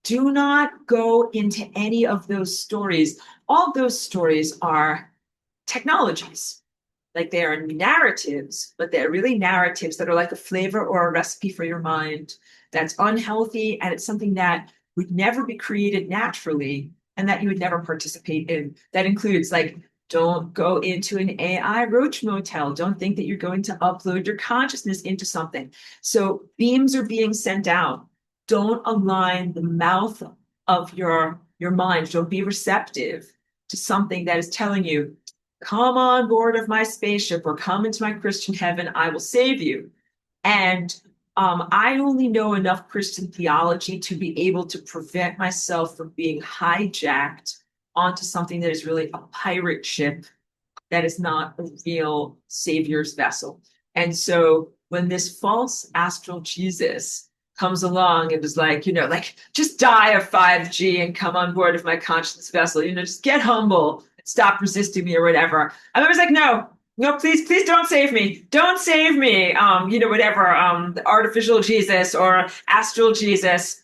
do not go into any of those stories. All of those stories are technologies. Like they are narratives, but they're really narratives that are like a flavor or a recipe for your mind that's unhealthy, and it's something that would never be created naturally and that you would never participate in. That includes like, don't go into an AI roach motel. Don't think that you're going to upload your consciousness into something. So beams are being sent out. Don't align the mouth of your mind. Don't be receptive to something that is telling you, come on board of my spaceship or come into my Christian heaven, I will save you. And I only know enough Christian theology to be able to prevent myself from being hijacked onto something that is really a pirate ship that is not a real savior's vessel. And so when this false astral Jesus comes along and is like, like just die of 5G and come on board of my conscience vessel, just get humble, stop resisting me or whatever. I was like, no, please don't save me. Don't save me. Whatever, the artificial Jesus or astral Jesus.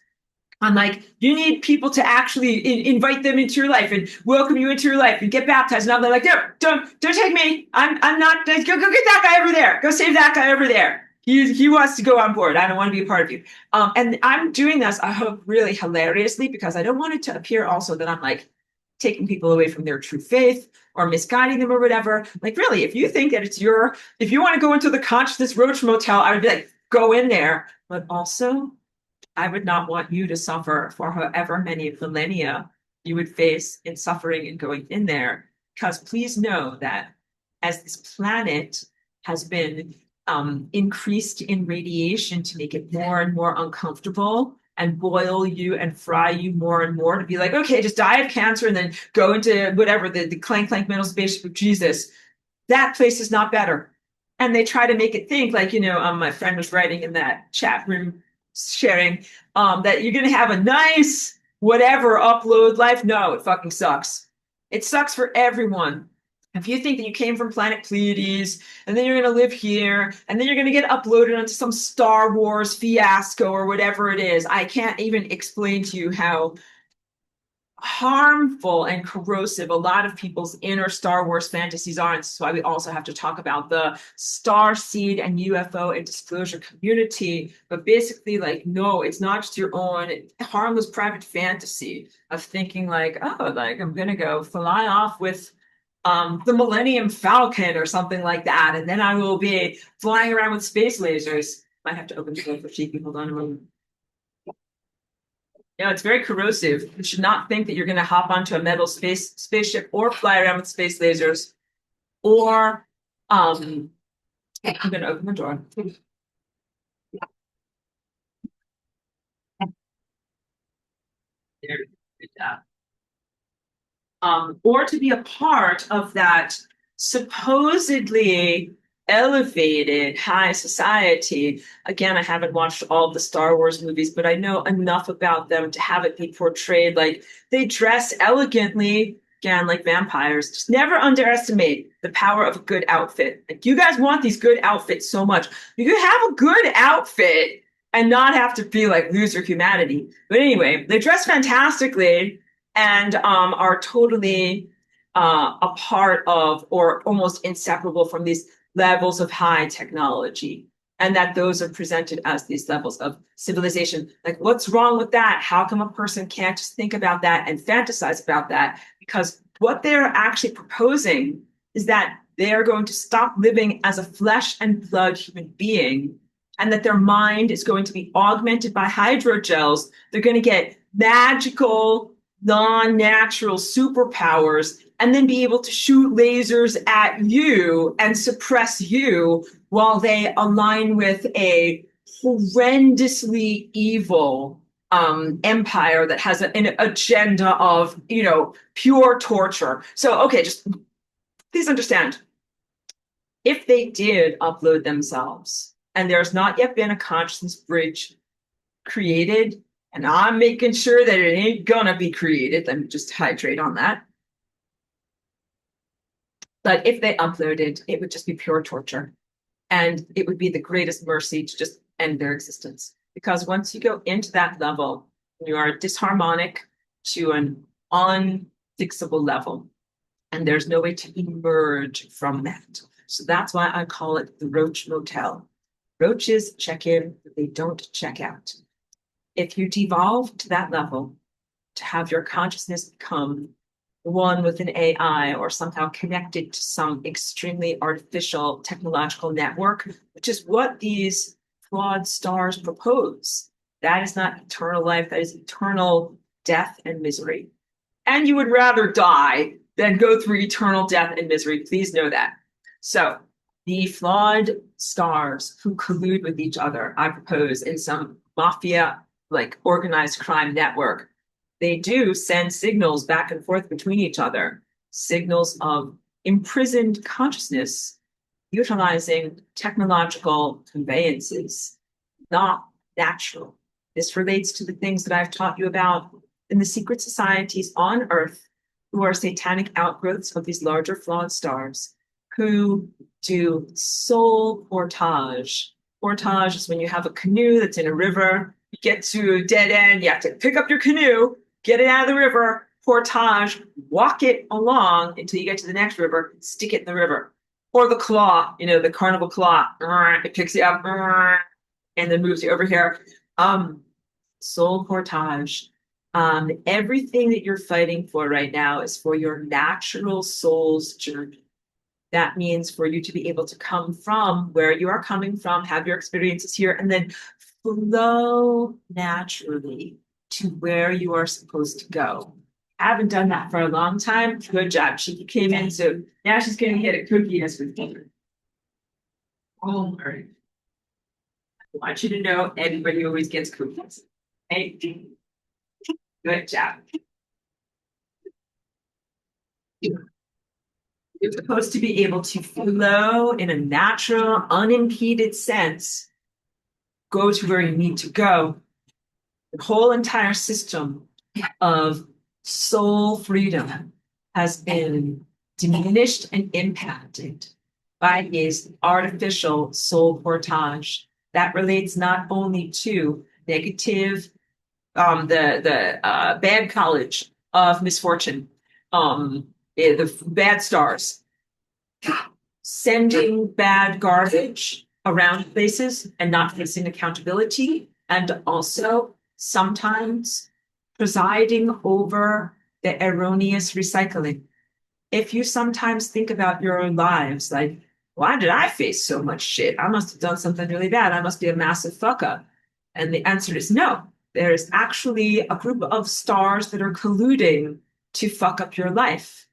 I'm like, you need people to actually invite them into your life and welcome you into your life and get baptized. And I'm like, no, don't take me. I'm not. Go get that guy over there. Go save that guy over there. He wants to go on board. I don't want to be a part of you. And I'm doing this, I hope, really hilariously, because I don't want it to appear also that I'm like taking people away from their true faith or misguiding them or whatever. Like, really, if you think that if you want to go into the consciousness roach motel, I would be like, go in there. But also, I would not want you to suffer for however many millennia you would face in suffering and going in there. Because please know that as this planet has been increased in radiation to make it more and more uncomfortable and boil you and fry you more and more to be like, okay, just die of cancer and then go into whatever, the clank metal spaceship of Jesus. That place is not better. And they try to make it think like, my friend was writing in that chat room sharing that you're going to have a nice whatever upload life. No, it fucking sucks. It sucks for everyone. If you think that you came from planet Pleiades and then you're going to live here and then you're going to get uploaded onto some Star Wars fiasco or whatever it is, I can't even explain to you how harmful and corrosive a lot of people's inner Star Wars fantasies are. And this is why we also have to talk about the star seed and UFO and disclosure community. But basically, like, no, it's not just your own harmless private fantasy of thinking like, oh, like I'm gonna go fly off with the Millennium Falcon or something like that, and then I will be flying around with space lasers. Might have to open the door for cheeky. Hold on a moment. Yeah, it's very corrosive. You should not think that you're going to hop onto a metal spaceship or fly around with space lasers, or I'm going to open the door. There, good job. Or to be a part of that supposedly elevated high society. Again, I haven't watched all of the Star Wars movies, but I know enough about them to have it be portrayed like they dress elegantly, again, like vampires. Just never underestimate the power of a good outfit. Like, you guys want these good outfits so much. You can have a good outfit and not have to be like lose your humanity. But anyway, they dress fantastically and are totally a part of or almost inseparable from these levels of high technology, and that those are presented as these levels of civilization. Like, what's wrong with that? How come a person can't just think about that and fantasize about that? Because what they're actually proposing is that they are going to stop living as a flesh and blood human being and that their mind is going to be augmented by hydrogels. They're going to get magical, non-natural superpowers and then be able to shoot lasers at you and suppress you while they align with a horrendously evil empire that has an agenda of, pure torture. So, okay, just please understand, if they did upload themselves and there's not yet been a consciousness bridge created, and I'm making sure that it ain't gonna be created, let me just hydrate on that. But if they uploaded, it would just be pure torture. And it would be the greatest mercy to just end their existence. Because once you go into that level, you are dys-harmonic to an unfixable level. And there's no way to emerge from that. So that's why I call it the Roach Motel. Roaches check in, but they don't check out. If you devolve to that level, to have your consciousness become one with an AI or somehow connected to some extremely artificial technological network, which is what these flawed stars propose. That is not eternal life, that is eternal death and misery. And you would rather die than go through eternal death and misery. Please know that. So the flawed stars who collude with each other, I propose, in some mafia, like organized crime network, they do send signals back and forth between each other, signals of imprisoned consciousness, utilizing technological conveyances, not natural. This relates to the things that I've taught you about in the secret societies on Earth, who are satanic outgrowths of these larger flawed stars, who do soul portage. Portage is when you have a canoe that's in a river, you get to a dead end, you have to pick up your canoe, get it out of the river, portage, walk it along until you get to the next river, stick it in the river. Or the claw, the carnival claw, it picks you up and then moves you over here. Soul portage. Everything that you're fighting for right now is for your natural soul's journey. That means for you to be able to come from where you are coming from, have your experiences here, and then flow naturally to where you are supposed to go. I haven't done that for a long time. Good job. She came in, so now she's going to get a cookie as with dinner. Oh, I want you to know everybody always gets cookies. Okay? Good job. You're supposed to be able to flow in a natural, unimpeded sense, go to where you need to go. The whole entire system of soul freedom has been diminished and impacted by his artificial soul portage. That relates not only to negative, the bad college of misfortune, the bad stars, sending bad garbage around places and not facing accountability, and also sometimes presiding over the erroneous recycling. If you sometimes think about your own lives, like, why did I face so much shit? I must have done something really bad. I must be a massive fuck up. And the answer is no. There's actually a group of stars that are colluding to fuck up your life.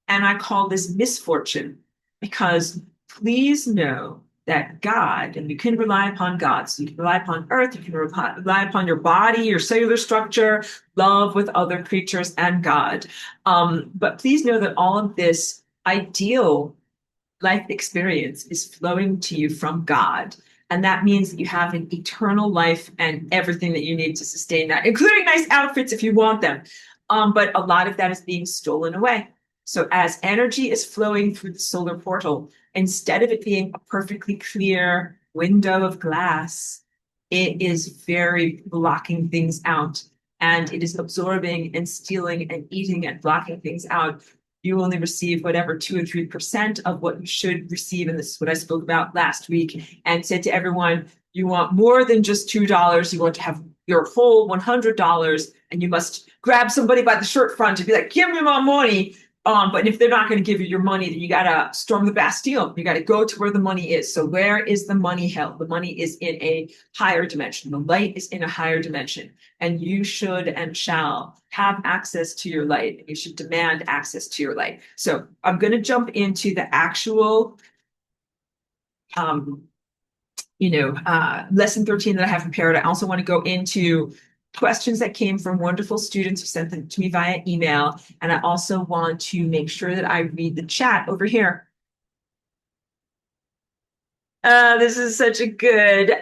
And I call this misfortune, because please know that God, and you can rely upon God, so you can rely upon earth, you can rely upon your body, your cellular structure, love with other creatures, and God. But please know that all of this ideal life experience is flowing to you from God. And that means that you have an eternal life and everything that you need to sustain that, including nice outfits if you want them. But a lot of that is being stolen away. So as energy is flowing through the solar portal, instead of it being a perfectly clear window of glass, it is very blocking things out. And it is absorbing and stealing and eating and blocking things out. You only receive whatever 2 or 3% of what you should receive. And this is what I spoke about last week and said to everyone, you want more than just $2. You want to have your whole $100, and you must grab somebody by the shirt front and be like, give me my money. But if they're not going to give you your money, then you got to storm the Bastille. You got to go to where the money is. So where is the money held? The money is in a higher dimension. The light is in a higher dimension. And you should and shall have access to your light. You should demand access to your light. So I'm going to jump into the actual, um, lesson 13 that I have prepared. I also want to go into questions that came from wonderful students who sent them to me via email. And I also want to make sure that I read the chat over here. This is such a good,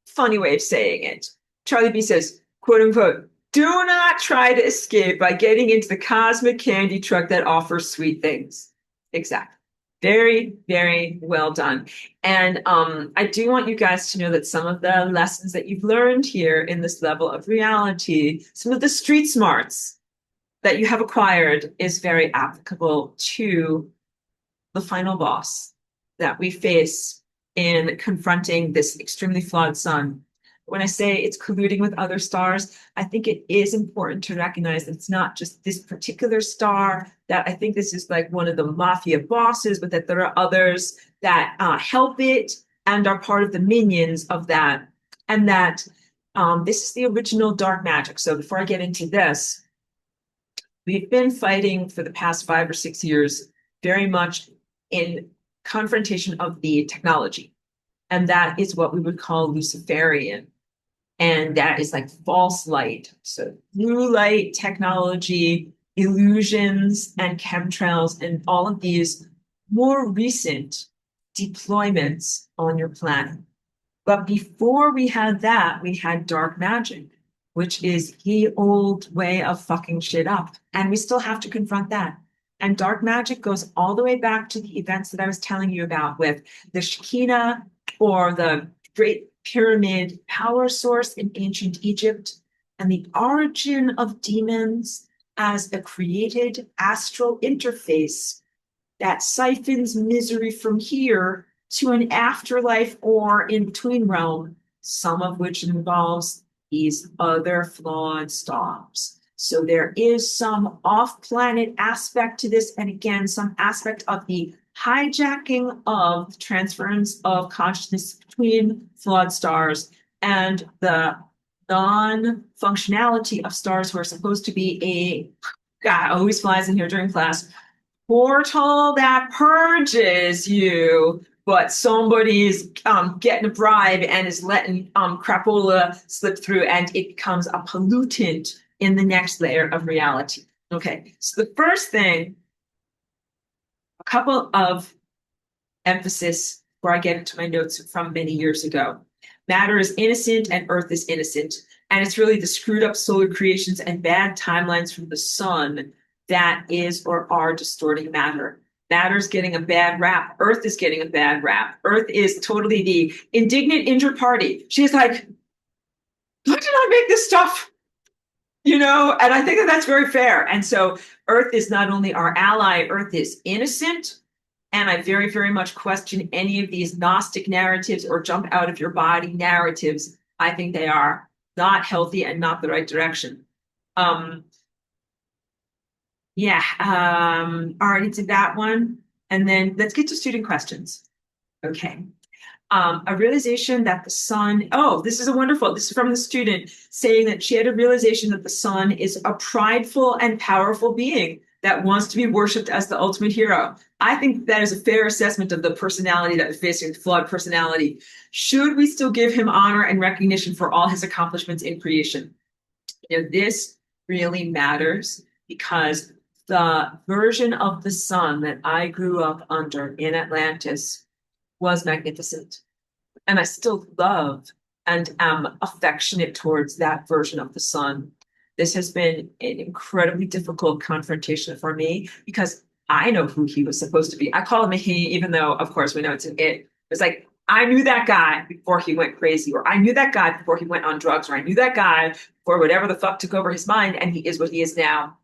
funny way of saying it. Charlie B says, quote unquote, do not try to escape by getting into the cosmic candy truck that offers sweet things. Exactly. Very, very well done. And I do want you guys to know that some of the lessons that you've learned here in this level of reality, some of the street smarts that you have acquired is very applicable to the final boss that we face in confronting this extremely flawed sun. When I say it's colluding with other stars, I think it is important to recognize that it's not just this particular star, that I think this is like one of the mafia bosses, but that there are others that help it and are part of the minions of that. And that this is the original dark magic. So before I get into this, we've been fighting for the past 5 or 6 years very much in confrontation of the technology. And that is what we would call Luciferian. And that is like false light. So blue light technology, illusions, and chemtrails, and all of these more recent deployments on your planet. But before we had that, we had dark magic, which is the old way of fucking shit up. And we still have to confront that. And dark magic goes all the way back to the events that I was telling you about with the Shekinah or the Great Pyramid power source in ancient Egypt, and the origin of demons as a created astral interface that siphons misery from here to an afterlife or in between realm, some of which involves these other flawed stars. So there is some off-planet aspect to this, and again, some aspect of the hijacking of transference of consciousness between flawed stars and the non-functionality of stars who are supposed to be a, God, always flies in here during class, portal that purges you, but somebody's getting a bribe and is letting crapola slip through, and it becomes a pollutant in the next layer of reality. Okay, so the first thing, a couple of emphasis before I get into my notes from many years ago. Matter is innocent and Earth is innocent. And it's really the screwed up solar creations and bad timelines from the sun that is or are distorting matter. Matter's getting a bad rap. Earth is getting a bad rap. Earth is totally the indignant injured party. She's like, why did I make this stuff? And I think that that's very fair. And so Earth is not only our ally, Earth is innocent. And I very, very much question any of these Gnostic narratives or jump out of your body narratives. I think they are not healthy and not the right direction. Already did that one. And then let's get to student questions. Okay. A realization that the sun, this is from the student saying that she had a realization that the sun is a prideful and powerful being that wants to be worshipped as the ultimate hero. I think that is a fair assessment of the personality that is facing, the flawed personality. Should we still give him honor and recognition for all his accomplishments in creation? This really matters because the version of the sun that I grew up under in Atlantis was magnificent. And I still love and am affectionate towards that version of the sun. This has been an incredibly difficult confrontation for me because I know who he was supposed to be. I call him a he, even though, of course, we know it's an it. It's like, I knew that guy before he went crazy, or I knew that guy before he went on drugs, or I knew that guy before whatever the fuck took over his mind, and he is what he is now.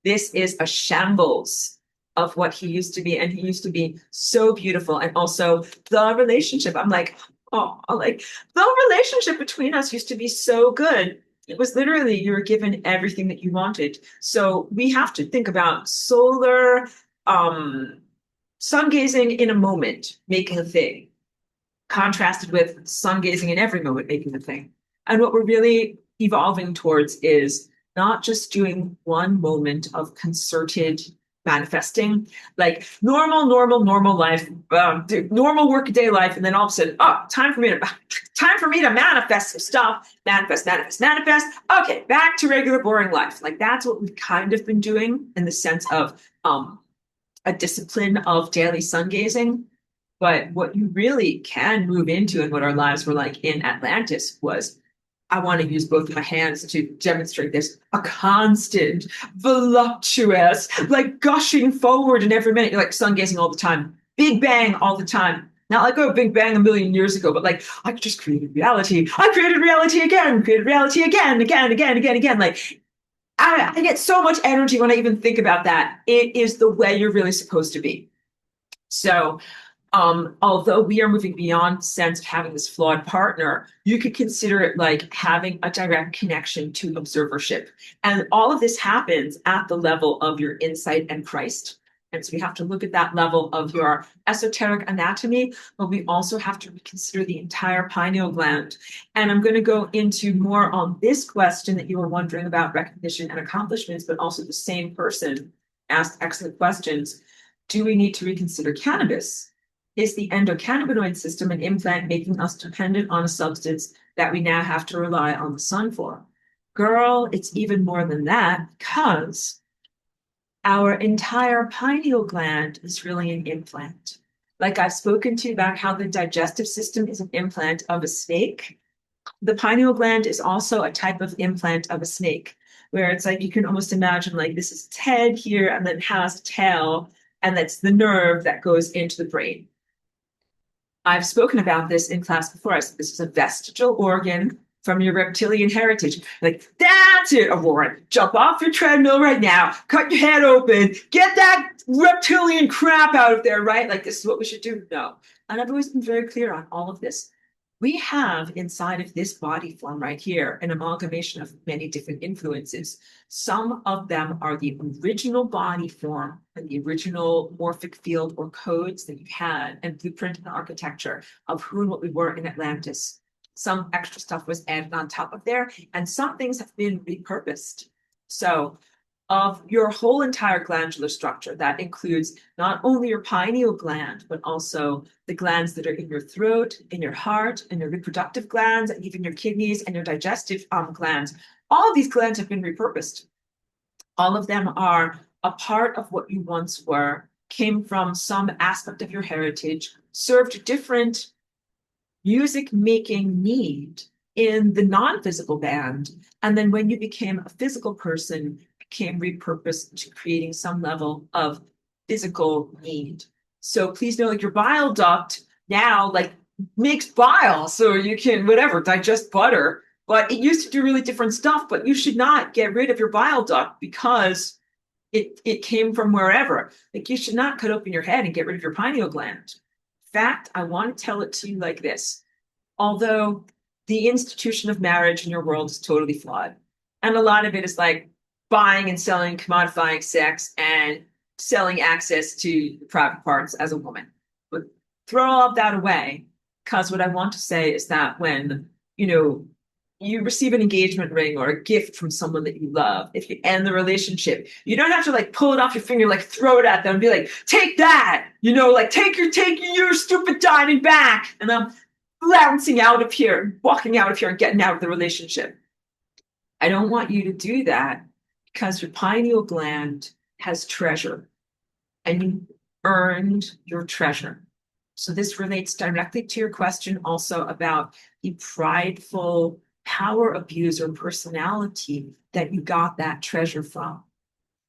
This is a shambles of what he used to be, and he used to be so beautiful. And also the relationship, I'm like, the relationship between us used to be so good. It was literally you were given everything that you wanted. So we have to think about solar sun gazing in a moment, making a thing, contrasted with sun gazing in every moment, making a thing. And what we're really evolving towards is not just doing one moment of concerted manifesting, like normal life, normal workaday life, and then all of a sudden, oh, time for me to manifest some stuff, manifest. Okay, back to regular boring life. Like that's what we've kind of been doing in the sense of a discipline of daily sun gazing. But what you really can move into and what our lives were like in Atlantis was I want to use both of my hands to demonstrate this a constant, voluptuous, like gushing forward in every minute. You're like sun gazing all the time, big bang all the time. Not like, oh, big bang a million years ago, but like, I just created reality. I created reality again, again. Like, I get so much energy when I even think about that. It is the way you're really supposed to be. So, although we are moving beyond the sense of having this flawed partner, you could consider it like having a direct connection to observership. And all of this happens at the level of your insight and Christ. And so we have to look at that level of your esoteric anatomy, but we also have to consider the entire pineal gland. And I'm going to go into more on this question that you were wondering about recognition and accomplishments, but also the same person asked excellent questions. Do we need to reconsider cannabis? Is the endocannabinoid system an implant making us dependent on a substance that we now have to rely on the sun for? Girl, it's even more than that because our entire pineal gland is really an implant. Like I've spoken to you about how the digestive system is an implant of a snake. The pineal gland is also a type of implant of a snake, where it's like you can almost imagine like this is its head here and then it has a tail, and that's the nerve that goes into the brain. I've spoken about this in class before. I said this is a vestigial organ from your reptilian heritage. Like, that's it, Aurora. Jump off your treadmill right now, cut your head open, get that reptilian crap out of there, right? Like, this is what we should do. No. And I've always been very clear on all of this. We have inside of this body form right here an amalgamation of many different influences. Some of them are the original body form and the original morphic field or codes that you had and blueprint and architecture of who and what we were in Atlantis. Some extra stuff was added on top of there, and some things have been repurposed. So of your whole entire glandular structure. That includes not only your pineal gland, but also the glands that are in your throat, in your heart, and your reproductive glands, and even your kidneys and your digestive glands. All of these glands have been repurposed. All of them are a part of what you once were, came from some aspect of your heritage, served a different music-making need in the non-physical band. And then when you became a physical person, became repurposed to creating some level of physical need. So please know, like your bile duct now like makes bile so you can whatever digest butter, but it used to do really different stuff. But you should not get rid of your bile duct because it came from wherever. Like you should not cut open your head and get rid of your pineal gland. In fact, I want to tell it to you like this. Although the institution of marriage in your world is totally flawed, and a lot of it is like buying and selling, commodifying sex, and selling access to private parts as a woman. But throw all of that away, because what I want to say is that when, you receive an engagement ring or a gift from someone that you love, if you end the relationship, you don't have to like pull it off your finger, like throw it at them and be like, take that, like take your stupid diamond back. And I'm flouncing out of here, walking out of here and getting out of the relationship. I don't want you to do that, because your pineal gland has treasure and you earned your treasure. So this relates directly to your question also about the prideful power abuser personality that you got that treasure from.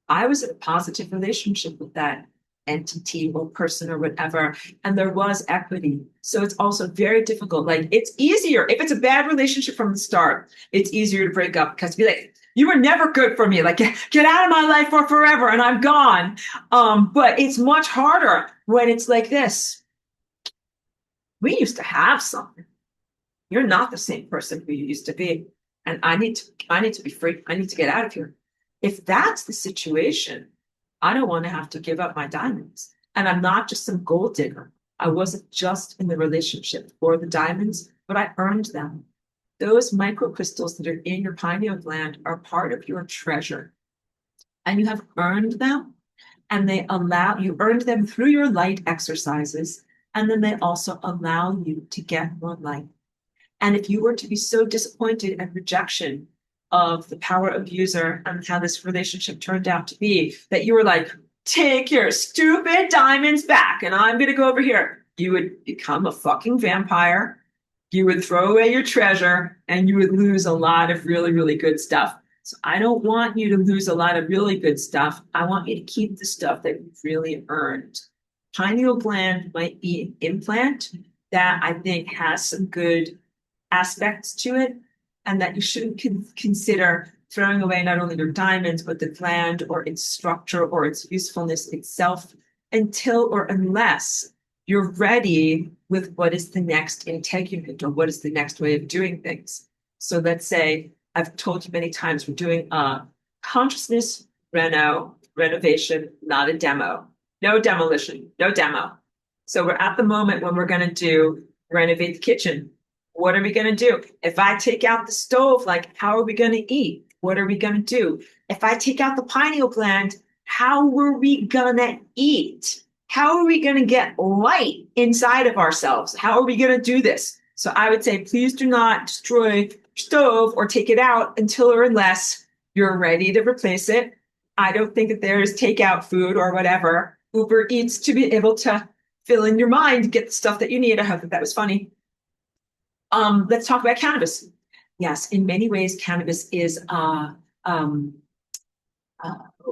I was in a positive relationship with that entity or person or whatever, and there was equity. So it's also very difficult. Like it's easier if it's a bad relationship from the start, it's easier to break up because be like, you were never good for me. Like get out of my life for forever and I'm gone. But it's much harder when it's like this. We used to have something. You're not the same person who you used to be. and I need to be free. I need to get out of here. If that's the situation, I don't want to have to give up my diamonds. And I'm not just some gold digger. I wasn't just in the relationship for the diamonds, but I earned them. Those microcrystals that are in your pineal gland are part of your treasure. And you have earned them, and you earned them through your light exercises. And then they also allow you to get more light. And if you were to be so disappointed at rejection of the power abuser and how this relationship turned out to be, that you were like, take your stupid diamonds back and I'm going to go over here, you would become a fucking vampire. You would throw away your treasure and you would lose a lot of really, really good stuff. So I don't want you to lose a lot of really good stuff. I want you to keep the stuff that you've really earned. Pineal gland might be an implant that I think has some good aspects to it, and that you shouldn't consider throwing away not only your diamonds, but the gland or its structure or its usefulness itself until or unless you're ready with what is the next integument or what is the next way of doing things. So let's say, I've told you many times, we're doing a consciousness renovation, not a demo. No demolition, no demo. So we're at the moment when we're going to renovate the kitchen. What are we going to do? If I take out the stove, like, how are we going to eat? What are we going to do? If I take out the pineal gland, how are we going to eat? How are we going to get light inside of ourselves? How are we going to do this? So I would say, please do not destroy stove or take it out until or unless you're ready to replace it. I don't think that there is takeout food or whatever, Uber Eats, to be able to fill in your mind, get the stuff that you need. I hope that was funny. Let's talk about cannabis. Yes, in many ways, cannabis is a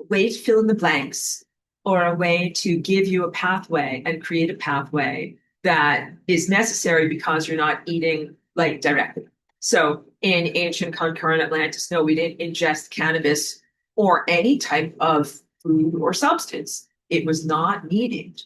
way to fill in the blanks or a way to give you a pathway and create a pathway that is necessary because you're not eating light directly. So in ancient concurrent Atlantis, no, we didn't ingest cannabis or any type of food or substance. It was not needed.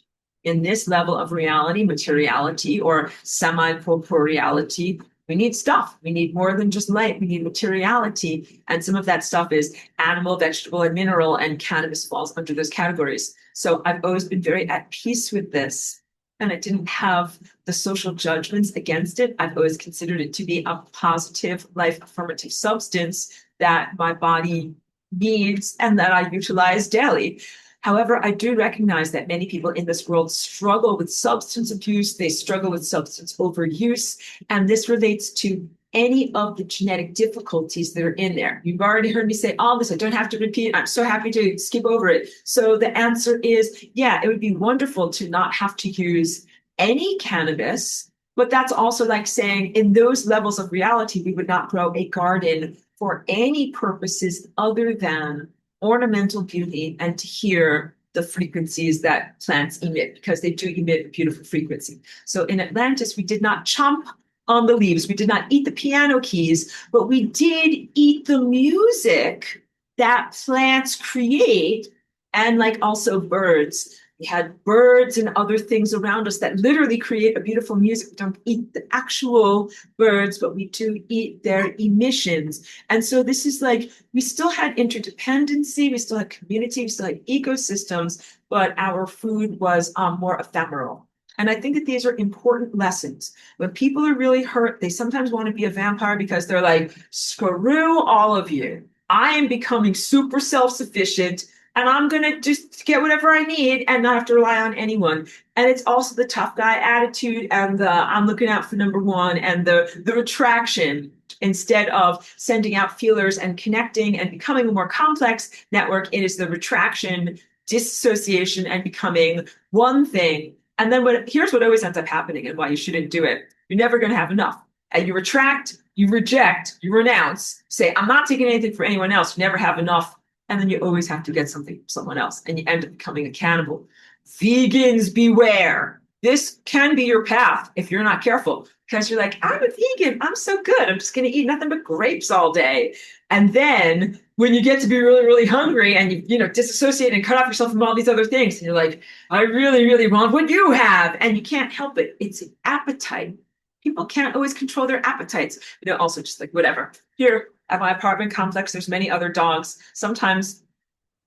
In this level of reality, materiality, or semi-corporeality, we need stuff. We need more than just light. We need materiality. And some of that stuff is animal, vegetable, and mineral, and cannabis falls under those categories. So I've always been very at peace with this. And I didn't have the social judgments against it. I've always considered it to be a positive, life affirmative substance that my body needs and that I utilize daily. However, I do recognize that many people in this world struggle with substance abuse. They struggle with substance overuse. And this relates to any of the genetic difficulties that are in there. You've already heard me say all this. I don't have to repeat. I'm so happy to skip over it. So the answer is, yeah, it would be wonderful to not have to use any cannabis. But that's also like saying in those levels of reality, we would not grow a garden for any purposes other than ornamental beauty and to hear the frequencies that plants emit, because they do emit a beautiful frequency. So in Atlantis, we did not chomp on the leaves. We did not eat the piano keys, but we did eat the music that plants create, and like also birds. We had birds and other things around us that literally create a beautiful music. We don't eat the actual birds, but we do eat their emissions. And so this is like, we still had interdependency, we still had community, we still had ecosystems, but our food was more ephemeral. And I think that these are important lessons. When people are really hurt, they sometimes want to be a vampire because they're like, screw all of you. I am becoming super self-sufficient and I'm going to just get whatever I need and not have to rely on anyone. And it's also the tough guy attitude and the I'm looking out for number one and the retraction. Instead of sending out feelers and connecting and becoming a more complex network, it is the retraction, disassociation, and becoming one thing. And then here's what always ends up happening and why you shouldn't do it. You're never going to have enough. And you retract, you reject, you renounce, say, I'm not taking anything for anyone else. You never have enough. And then you always have to get something from someone else. And you end up becoming a cannibal. Vegans beware. This can be your path if you're not careful. Because you're like, I'm a vegan. I'm so good. I'm just going to eat nothing but grapes all day. And then when you get to be really, really hungry and you disassociate and cut off yourself from all these other things, and you're like, I really, really want what you have. And you can't help it. It's an appetite. People can't always control their appetites. Also just like, whatever. Here, At my apartment complex, there's many other dogs. Sometimes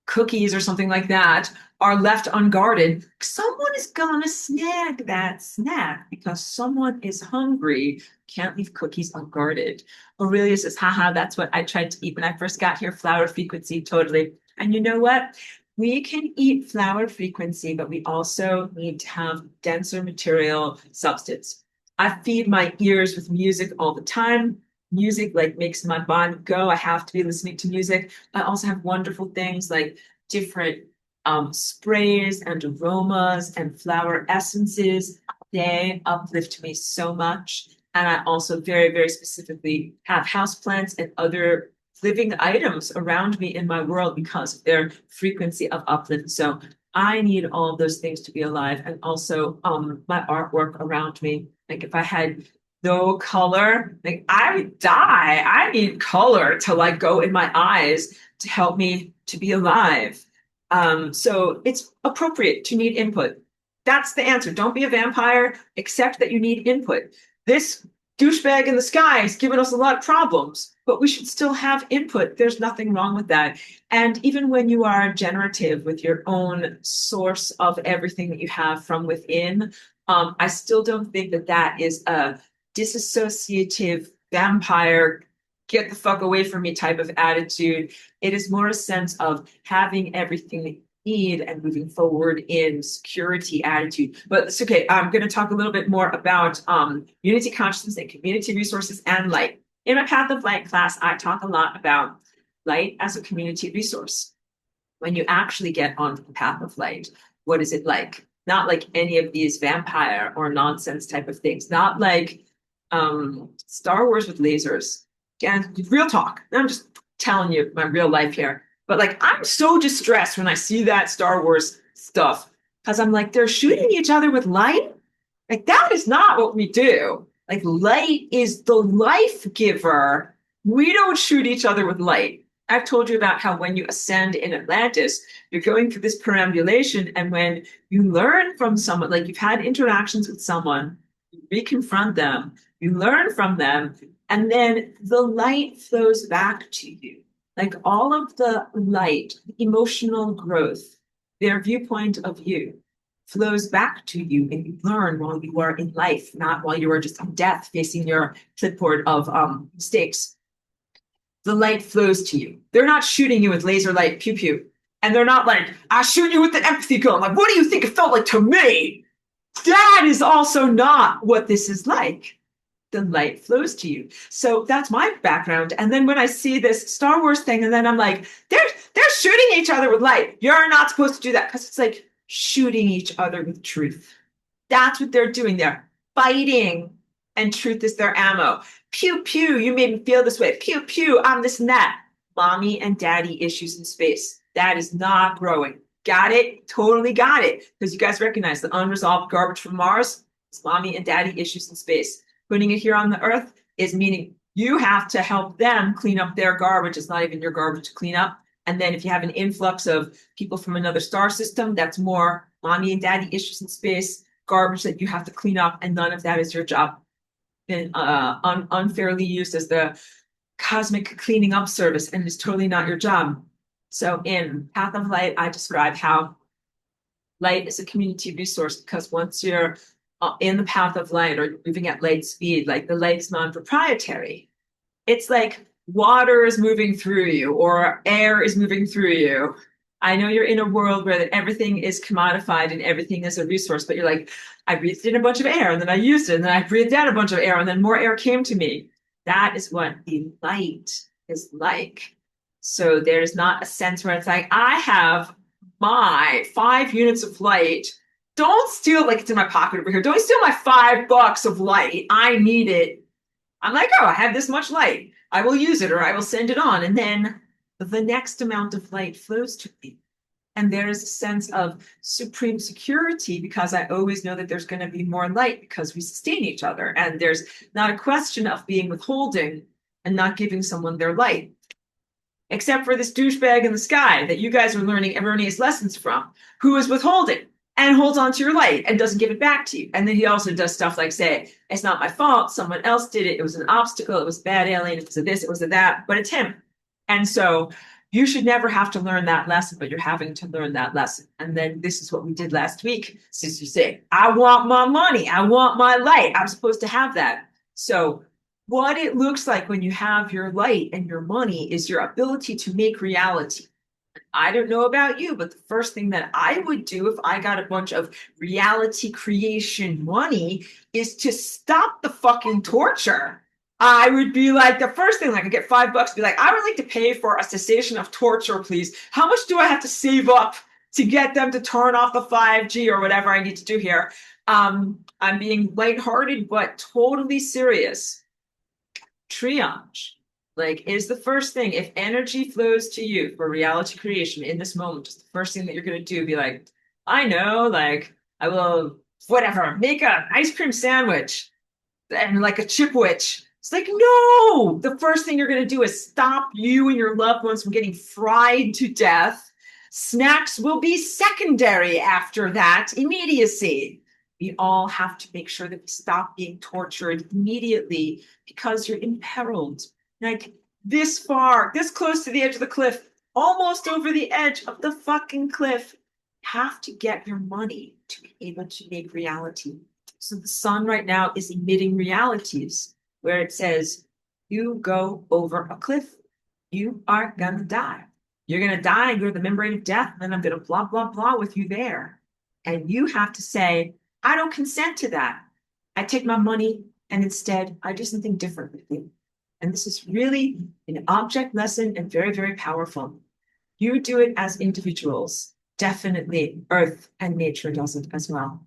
cookies or something like that are left unguarded. Someone is gonna snag that snack because someone is hungry. Can't leave cookies unguarded. Aurelia says, haha, that's what I tried to eat when I first got here. Flower frequency, totally. And you know what? We can eat flower frequency, but we also need to have denser material substance. I feed my ears with music all the time. Music like makes my body go. I have to be listening to music. I also have wonderful things like different sprays and aromas and flower essences. They uplift me so much. And I also very, very specifically have houseplants and other living items around me in my world because of their frequency of uplift. So I need all those things to be alive. And also my artwork around me. Like if I had no color, like I would die. I need color to like go in my eyes to help me to be alive. So it's appropriate to need input. That's the answer. Don't be a vampire. Accept that you need input. This douchebag in the sky has given us a lot of problems, but we should still have input. There's nothing wrong with that. And even when you are generative with your own source of everything that you have from within, I still don't think that that is a disassociative vampire, get the fuck away from me type of attitude. It is more a sense of having everything that you need and moving forward in security attitude. But it's okay. I'm going to talk a little bit more about unity consciousness and community resources and light. In my Path of Light class, I talk a lot about light as a community resource. When you actually get onto the path of light, what is it like? Not like any of these vampire or nonsense type of things. Not like Star Wars with lasers. Again, real talk. I'm just telling you my real life here. But like, I'm so distressed when I see that Star Wars stuff because I'm like, they're shooting each other with light. Like, that is not what we do. Like, light is the life giver. We don't shoot each other with light. I've told you about how when you ascend in Atlantis, you're going through this perambulation. And when you learn from someone, like you've had interactions with someone, you reconfront them, you learn from them, and then the light flows back to you. Like all of the light, emotional growth, their viewpoint of you flows back to you, and you learn while you are in life, not while you are just in death facing your clipboard of mistakes. The light flows to you. They're not shooting you with laser light, pew pew. And they're not like, I shoot you with the empathy gun. Like, what do you think it felt like to me? That is also not what this is like. The light flows to you. So that's my background. And then when I see this Star Wars thing, and then I'm like, they're shooting each other with light. You're not supposed to do that because it's like shooting each other with truth. That's what they're doing. They're fighting, and truth is their ammo. Pew pew, you made me feel this way. Pew pew, I'm this and that. Mommy and daddy issues in space. That is not growing. Got it? Totally got it. Because you guys recognize the unresolved garbage from Mars is mommy and daddy issues in space. Putting it here on the Earth is meaning you have to help them clean up their garbage. It's not even your garbage to clean up. And then if you have an influx of people from another star system, that's more mommy and daddy issues in space, garbage that you have to clean up, and none of that is your job. Been unfairly used as the cosmic cleaning up service, and it's totally not your job. So in Path of Light, I describe how light is a community resource because once you're in the path of light or moving at light speed, like the light's non-proprietary. It's like water is moving through you or air is moving through you. I know you're in a world where everything is commodified and everything is a resource, but you're like, I breathed in a bunch of air and then I used it and then I breathed out a bunch of air and then more air came to me. That is what the light is like. So there's not a sense where it's like, I have my 5 units of light. Don't steal like it's in my pocket over here. Don't steal my $5 of light. I need it. I'm like, oh, I have this much light. I will use it or I will send it on. And then the next amount of light flows to me. And there's a sense of supreme security because I always know that there's going to be more light because we sustain each other. And there's not a question of being withholding and not giving someone their light. Except for this douchebag in the sky that you guys are learning erroneous lessons from, who is withholding. and holds on to your light and doesn't give it back to you. And then he also does stuff like say, it's not my fault, someone else did it, it was an obstacle, it was a bad alien, it was a this, it was a that, but it's him. And so you should never have to learn that lesson, but you're having to learn that lesson. And then this is what we did last week. Since you say, I want my money, I want my light, I'm supposed to have that. So what it looks like when you have your light and your money is your ability to make reality. I don't know about you, but the first thing that I would do if I got a bunch of reality creation money is to stop the fucking torture. I would be like, the first thing, like I get $5, be like, I would like to pay for a cessation of torture, please. How much do I have to save up to get them to turn off the 5G or whatever I need to do here? I'm being lighthearted, but totally serious. Triage, like, is the first thing. If energy flows to you for reality creation in this moment, just the first thing that you're going to do, be like, I know, like, I will, whatever, make an ice cream sandwich and like a chipwich. It's like, no, the first thing you're going to do is stop you and your loved ones from getting fried to death. Snacks will be secondary after that, immediacy. We all have to make sure that we stop being tortured immediately because you're imperiled. Like this far, this close to the edge of the cliff, almost over the edge of the fucking cliff. Have to get your money to be able to make reality. So the sun right now is emitting realities where it says, you go over a cliff, you are gonna die. You're gonna die and go to the membrane of death, and then I'm gonna blah, blah, blah with you there. And you have to say, I don't consent to that. I take my money and instead I do something different with you. And this is really an object lesson and very, very powerful. You do it as individuals. Definitely Earth and nature does it as well.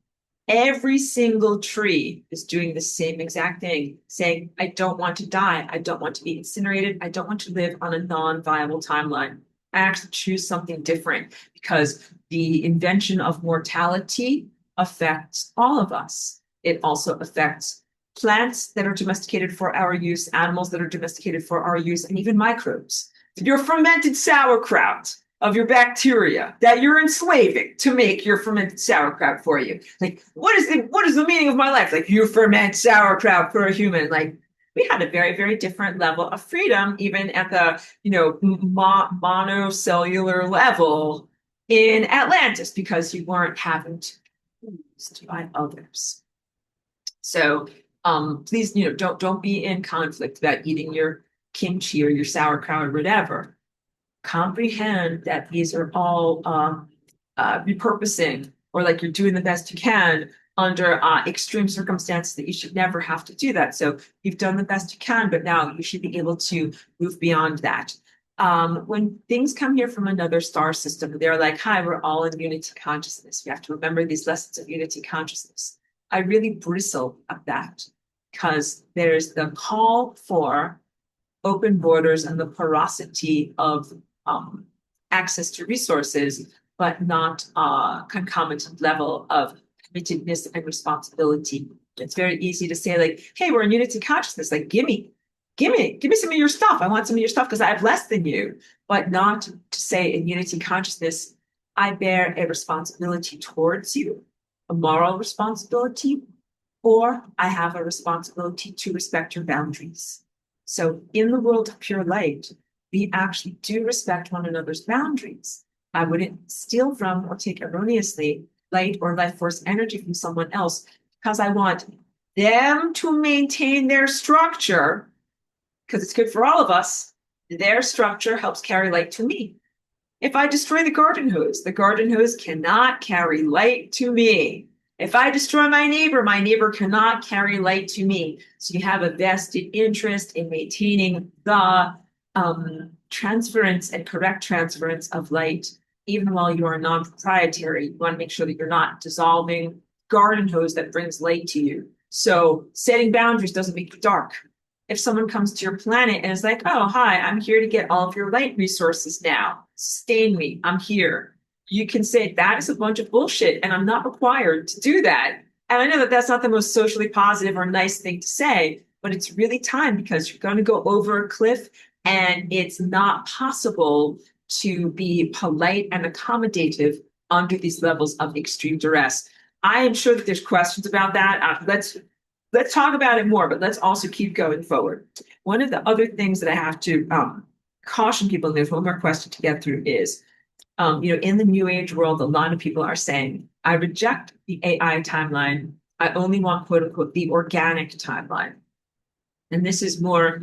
Every single tree is doing the same exact thing, saying, I don't want to die. I don't want to be incinerated. I don't want to live on a non-viable timeline. I actually choose something different because the invention of mortality affects all of us. It also affects plants that are domesticated for our use, animals that are domesticated for our use, and even microbes. Your fermented sauerkraut of your bacteria that you're enslaving to make your fermented sauerkraut for you. Like, what is the meaning of my life? Like, you ferment sauerkraut for a human. Like, we had a very, very different level of freedom, even at the, monocellular level in Atlantis, because you weren't having to be used by others. So please, don't be in conflict about eating your kimchi or your sauerkraut or whatever. Comprehend that these are all repurposing, or like you're doing the best you can under extreme circumstances that you should never have to do that. So you've done the best you can, but now you should be able to move beyond that. When things come here from another star system, they're like, hi, we're all in unity consciousness. We have to remember these lessons of unity consciousness. I really bristle at that because there's the call for open borders and the porosity of access to resources, but not a concomitant level of committedness and responsibility. It's very easy to say, like, hey, we're in unity consciousness, like, give me some of your stuff. I want some of your stuff because I have less than you. But not to say in unity consciousness, I bear a responsibility towards you, a moral responsibility, or I have a responsibility to respect your boundaries. So in the world of pure light, we actually do respect one another's boundaries. I wouldn't steal from or take erroneously light or life force energy from someone else because I want them to maintain their structure, because it's good for all of us. Their structure helps carry light to me. If I destroy the garden hose cannot carry light to me. If I destroy my neighbor cannot carry light to me. So you have a vested interest in maintaining the transference and correct transference of light, even while you are non-proprietary. You want to make sure that you're not dissolving garden hose that brings light to you. So setting boundaries doesn't make you dark. If someone comes to your planet and is like, oh, hi, I'm here to get all of your light resources now. Sustain me. I'm here. You can say that is a bunch of bullshit and I'm not required to do that. And I know that that's not the most socially positive or nice thing to say, but it's really time because you're going to go over a cliff and it's not possible to be polite and accommodative under these levels of extreme duress. I am sure that there's questions about that. Let's talk about it more, but let's also keep going forward. One of the other things that I have to caution people, and there's one more question to get through, is in the new age world, a lot of people are saying, I reject the AI timeline. I only want, quote unquote, the organic timeline. And this is more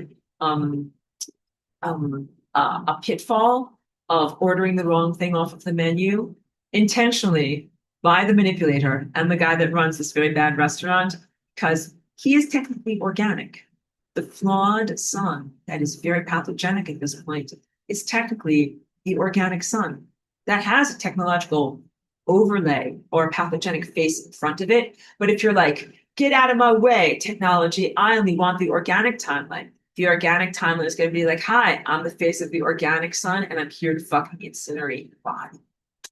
a pitfall of ordering the wrong thing off of the menu intentionally by the manipulator and the guy that runs this very bad restaurant, because he is technically organic. The flawed sun that is very pathogenic at this point is technically the organic sun that has a technological overlay or a pathogenic face in front of it. But if you're like, get out of my way, technology, I only want the organic timeline. The organic timeline is going to be like, hi, I'm the face of the organic sun, and I'm here to fucking incinerate your body.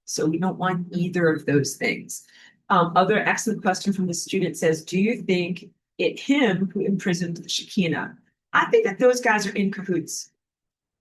So we don't want either of those things. Other excellent question from the student says, do you think it him who imprisoned the Shekinah? I think that those guys are in cahoots.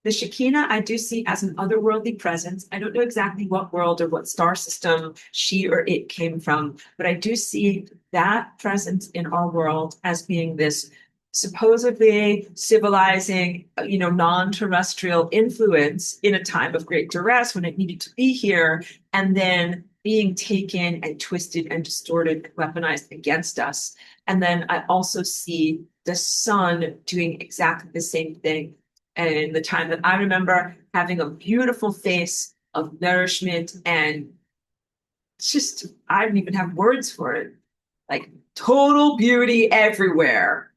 The Shekinah I do see as an otherworldly presence. I don't know exactly what world or what star system she or it came from, but I do see that presence in our world as being this supposedly civilizing, non-terrestrial influence in a time of great duress when it needed to be here, and then being taken and twisted and distorted and weaponized against us. And then I also see the sun doing exactly the same thing. And in the time that I remember, having a beautiful face of nourishment, and it's just, I don't even have words for it. Like total beauty everywhere.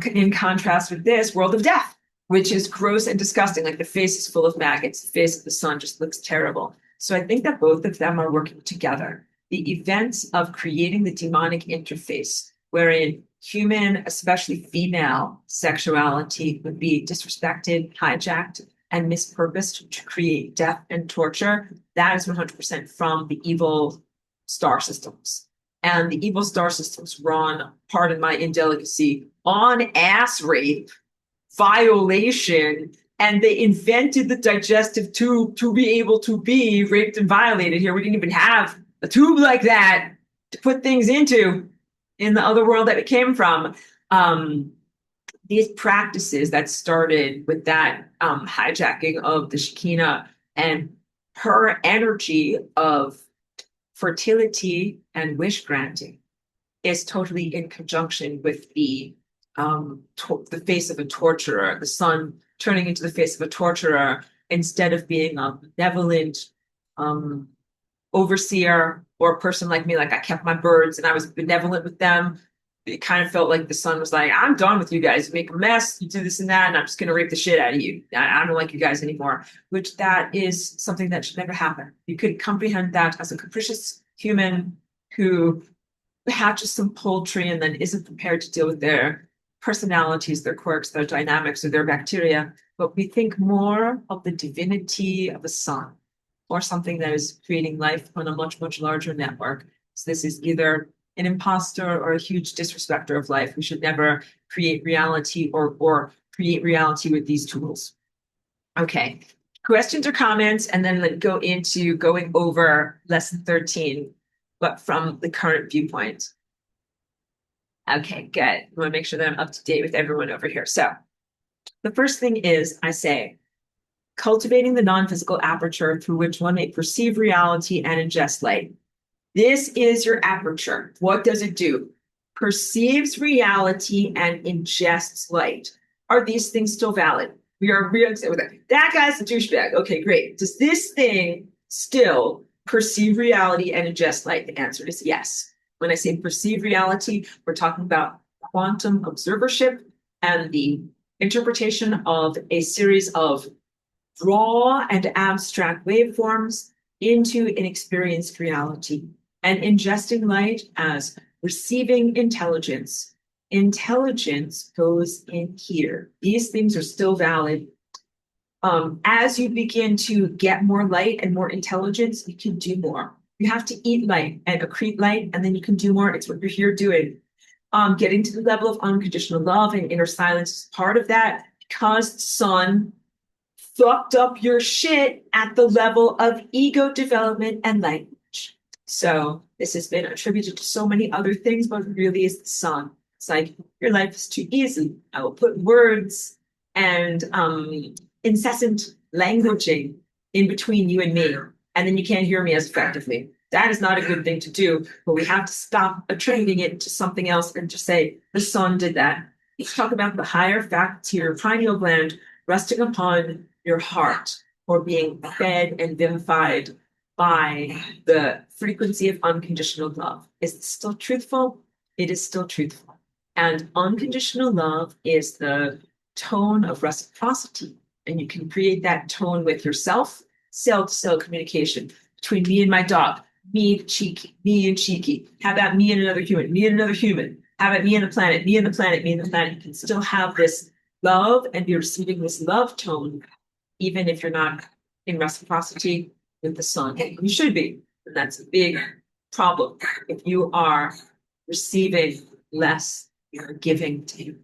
In contrast with this world of death, which is gross and disgusting. Like the face is full of maggots. The face of the sun just looks terrible. So I think that both of them are working together. The events of creating the demonic interface, wherein human, especially female sexuality would be disrespected, hijacked, and mispurposed to create death and torture, that is 100% from the evil star systems. And the evil star systems run, pardon my indelicacy, on ass rape, violation, and they invented the digestive tube to be able to be raped and violated here. We didn't even have a tube like that to put things into in the other world that it came from. These practices that started with that hijacking of the Shekinah and her energy of fertility and wish granting is totally in conjunction with the face of a torturer, the sun turning into the face of a torturer instead of being a benevolent overseer or a person like me. Like I kept my birds and I was benevolent with them. It kind of felt like the sun was like, I'm done with you guys. You make a mess, you do this and that, and I'm just going to rape the shit out of you. I don't like you guys anymore, which that is something that should never happen. You could comprehend that as a capricious human who hatches some poultry and then isn't prepared to deal with their personalities, their quirks, their dynamics, or their bacteria. But we think more of the divinity of the sun or something that is creating life on a much, much larger network. So this is either an imposter or a huge disrespecter of life. We should never create reality or create reality with these tools. Okay, questions or comments, and then let's go into going over lesson 13, but from the current viewpoint. Okay, good. I want to make sure that I'm up to date with everyone over here. So the first thing is, I say, cultivating the non-physical aperture through which one may perceive reality and ingest light. This is your aperture. What does it do? Perceives reality and ingests light. Are these things still valid? We are real with that. That guy's a douchebag. Okay, great. Does this thing still perceive reality and ingest light? The answer is yes. When I say perceive reality, we're talking about quantum observership and the interpretation of a series of raw and abstract waveforms into an experienced reality, and ingesting light as receiving intelligence. Intelligence goes in here. These things are still valid. As you begin to get more light and more intelligence, you can do more. You have to eat light and accrete light, and then you can do more. It's what you're here doing. Getting to the level of unconditional love and inner silence is part of that, because sun fucked up your shit at the level of ego development and language. So this has been attributed to so many other things, but really is the sun. It's like, your life is too easy. I will put words and incessant languaging in between you and me, and then you can't hear me as effectively. That is not a good thing to do, but we have to stop attributing it to something else and just say, the sun did that. Let's talk about the higher faculty or pineal gland resting upon your heart, or being fed and vivified by the frequency of unconditional love. Is it still truthful? It is still truthful. And unconditional love is the tone of reciprocity. And you can create that tone with yourself, cell-to-cell communication between me and my dog, me and Cheeky, me and Cheeky. How about me and another human, me and another human? How about me and the planet, me and the planet, me and the planet? You can still have this love and be receiving this love tone, even if you're not in reciprocity with the sun. You should be. And that's a big problem. If you are receiving less, you're giving to.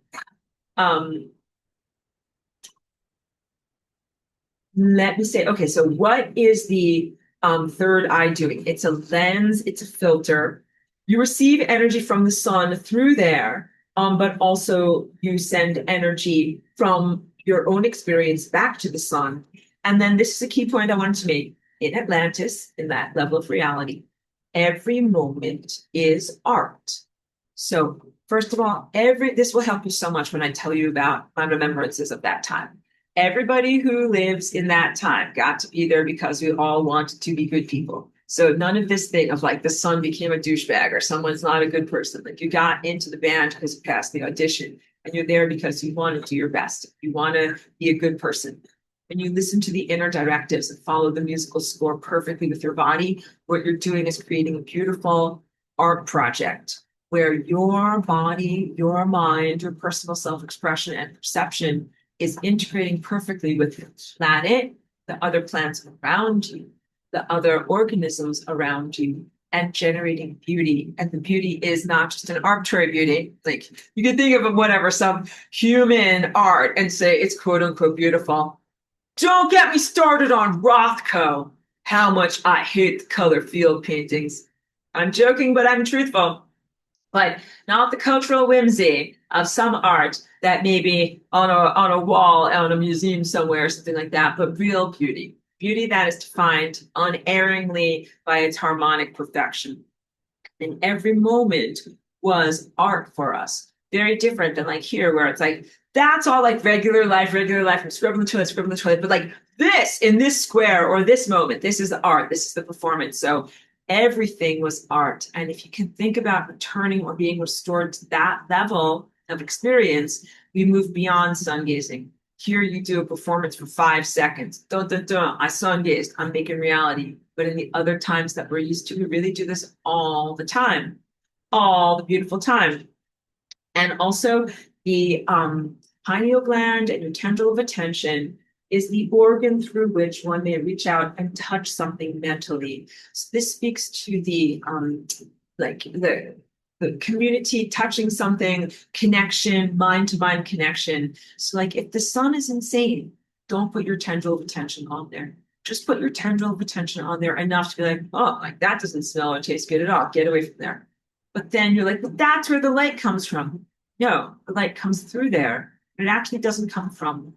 Let me say, okay, so what is the third eye doing? It's a lens, it's a filter. You receive energy from the sun through there, but also you send energy from your own experience back to the sun. And then this is a key point I wanted to make. In Atlantis, in that level of reality, every moment is art. So first of all, this will help you so much when I tell you about my remembrances of that time. Everybody who lives in that time got to be there because we all wanted to be good people. So none of this thing of like the sun became a douchebag or someone's not a good person. Like, you got into the band because you passed the audition, and you're there because you want to do your best. You want to be a good person. When you listen to the inner directives and follow the musical score perfectly with your body, what you're doing is creating a beautiful art project where your body, your mind, your personal self-expression and perception is integrating perfectly with the planet, the other plants around you, the other organisms around you, and generating beauty. And the beauty is not just an arbitrary beauty. Like, you can think of whatever, some human art and say it's quote unquote beautiful. Don't get me started on Rothko, how much I hate the color field paintings. I'm joking, but I'm truthful. But not the cultural whimsy of some art that may be on a wall, on a museum somewhere, or something like that, but real beauty. Beauty that is defined unerringly by its harmonic perfection. And every moment was art for us. Very different than like here, where it's like, that's all like regular life, I'm scrubbing the toilet. But like this, in this square or this moment, this is the art, this is the performance. So everything was art. And if you can think about returning or being restored to that level of experience, we move beyond sun gazing. Here you do a performance for 5 seconds. Dun, dun, dun. I sun gazed. I'm making reality. But in the other times that we're used to, we really do this all the time, all the beautiful time. And also the pineal gland and your tendril of attention is the organ through which one may reach out and touch something mentally. So this speaks to the community touching something, connection, mind-to-mind connection. So like, if the sun is insane, don't put your tendril of attention on there. Just put your tendril of attention on there enough to be like, oh, like that doesn't smell or taste good at all. Get away from there. But then you're like, but that's where the light comes from. No, the light comes through there. It actually doesn't come from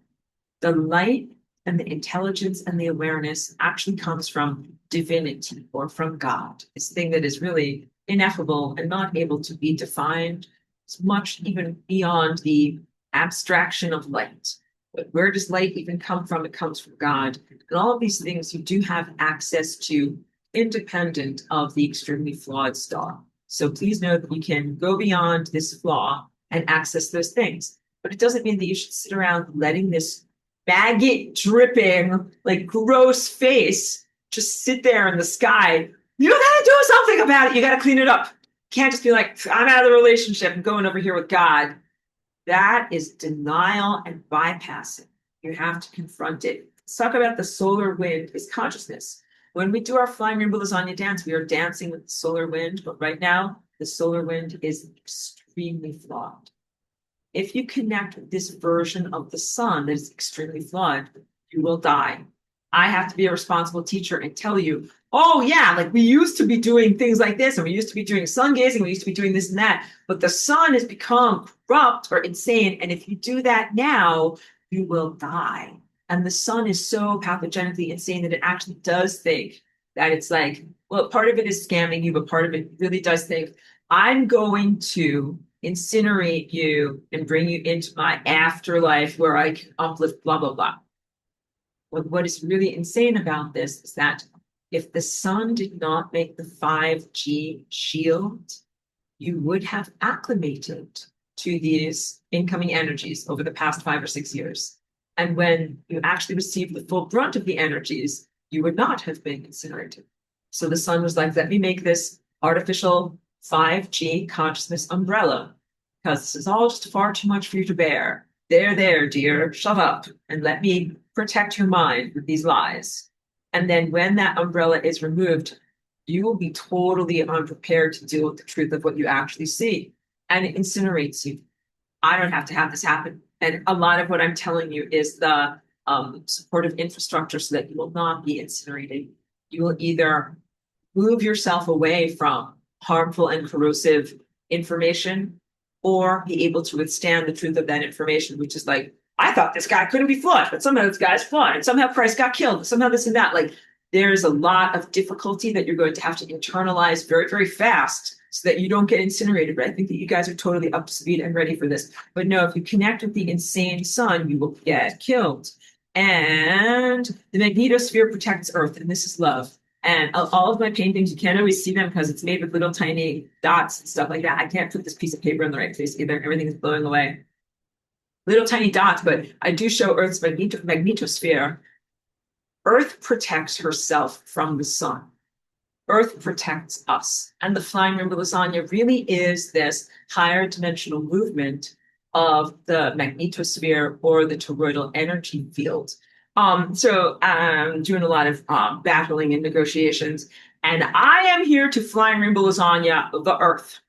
the light, and the intelligence and the awareness actually comes from divinity or from God. This thing that is really ineffable and not able to be defined. It's much even beyond the abstraction of light. But where does light even come from? It comes from God. And all of these things you do have access to, independent of the extremely flawed star. So please know that you can go beyond this flaw and access those things. But it doesn't mean that you should sit around letting this maggot dripping, like gross face just sit there in the sky. You gotta do something about it. You gotta clean it up. You can't just be like, I'm out of the relationship and going over here with God. That is denial and bypassing. You have to confront it. Let's talk about the solar wind is consciousness. When we do our flying rainbow lasagna dance, we are dancing with the solar wind, but right now, the solar wind is extremely flawed. If you connect with this version of the sun that is extremely flawed, you will die. I have to be a responsible teacher and tell you, oh yeah, like we used to be doing things like this, and we used to be doing sun gazing, we used to be doing this and that, but the sun has become corrupt or insane, and if you do that now, you will die. And the sun is so pathogenically insane that it actually does think that it's like, well, part of it is scamming you, but part of it really does think, I'm going to incinerate you and bring you into my afterlife where I can uplift, blah, blah, blah. What is really insane about this is that if the sun did not make the 5G shield, you would have acclimated to these incoming energies over the past 5 or 6 years. And when you actually received the full brunt of the energies, you would not have been incinerated. So the sun was like, let me make this artificial 5G consciousness umbrella, because this is all just far too much for you to bear. There, dear, shut up and let me protect your mind with these lies. And then when that umbrella is removed, you will be totally unprepared to deal with the truth of what you actually see. And it incinerates you. I don't have to have this happen. And a lot of what I'm telling you is the supportive infrastructure so that you will not be incinerated. You will either move yourself away from harmful and corrosive information or be able to withstand the truth of that information, which is like, I thought this guy couldn't be flawed, but somehow this guy's flawed, and somehow Christ got killed, and somehow this and that. Like, there's a lot of difficulty that you're going to have to internalize very, very fast so that you don't get incinerated. But I think that you guys are totally up to speed and ready for this. But no, if you connect with the insane sun, you will get killed. And the magnetosphere protects Earth, and this is love. And all of my paintings, you can't always see them because it's made with little tiny dots and stuff like that. I can't put this piece of paper in the right place either. Everything is blowing away. Little tiny dots, but I do show Earth's magnetosphere. Earth protects herself from the sun. Earth protects us. And the flying rainbow lasagna really is this higher dimensional movement of the magnetosphere or the toroidal energy field. So I'm doing a lot of battling and negotiations, and I am here to flying rainbow lasagna the Earth,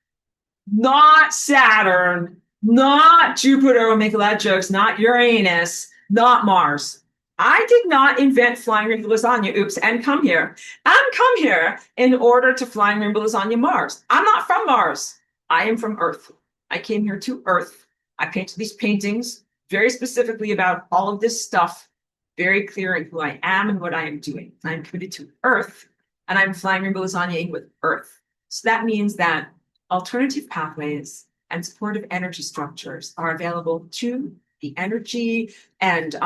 not Saturn, not Jupiter. We'll make a lot of jokes, not Uranus, not Mars. I did not invent flying rainbow lasagna, oops, and come here. I'm come here in order to flying rainbow lasagna Mars. I'm not from Mars. I am from Earth. I came here to Earth. I painted these paintings very specifically about all of this stuff, very clear in who I am and what I am doing. I'm committed to Earth, and I'm flying rainbow lasagna with Earth. So that means that alternative pathways and supportive energy structures are available to the energy and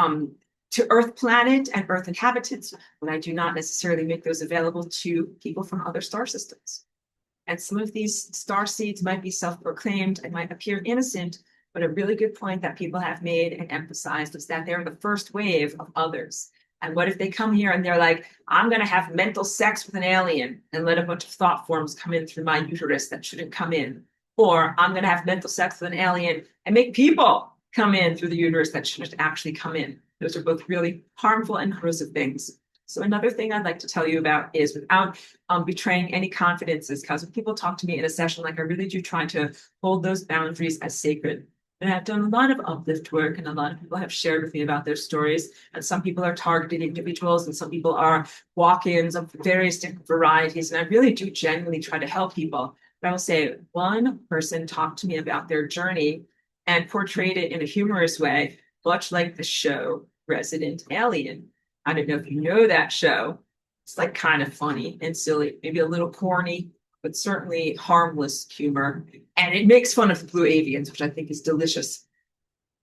to Earth planet and Earth inhabitants, but I do not necessarily make those available to people from other star systems. And some of these star seeds might be self-proclaimed and might appear innocent, but a really good point that people have made and emphasized is that they're the first wave of others. And what if they come here and they're like, I'm going to have mental sex with an alien and let a bunch of thought forms come in through my uterus that shouldn't come in? Or I'm going to have mental sex with an alien and make people come in through the uterus that shouldn't actually come in. Those are both really harmful and corrosive things. So another thing I'd like to tell you about is, without betraying any confidences, because when people talk to me in a session, like I really do try to hold those boundaries as sacred. And I've done a lot of uplift work, and a lot of people have shared with me about their stories. And some people are targeted individuals, and some people are walk-ins of various different varieties. And I really do genuinely try to help people. But I will say, one person talked to me about their journey and portrayed it in a humorous way, much like the show Resident Alien. I don't know if you know that show. It's like kind of funny and silly, maybe a little corny, but certainly harmless humor. And it makes fun of the blue avians, which I think is delicious.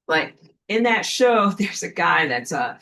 Like in that show, there's a guy that's a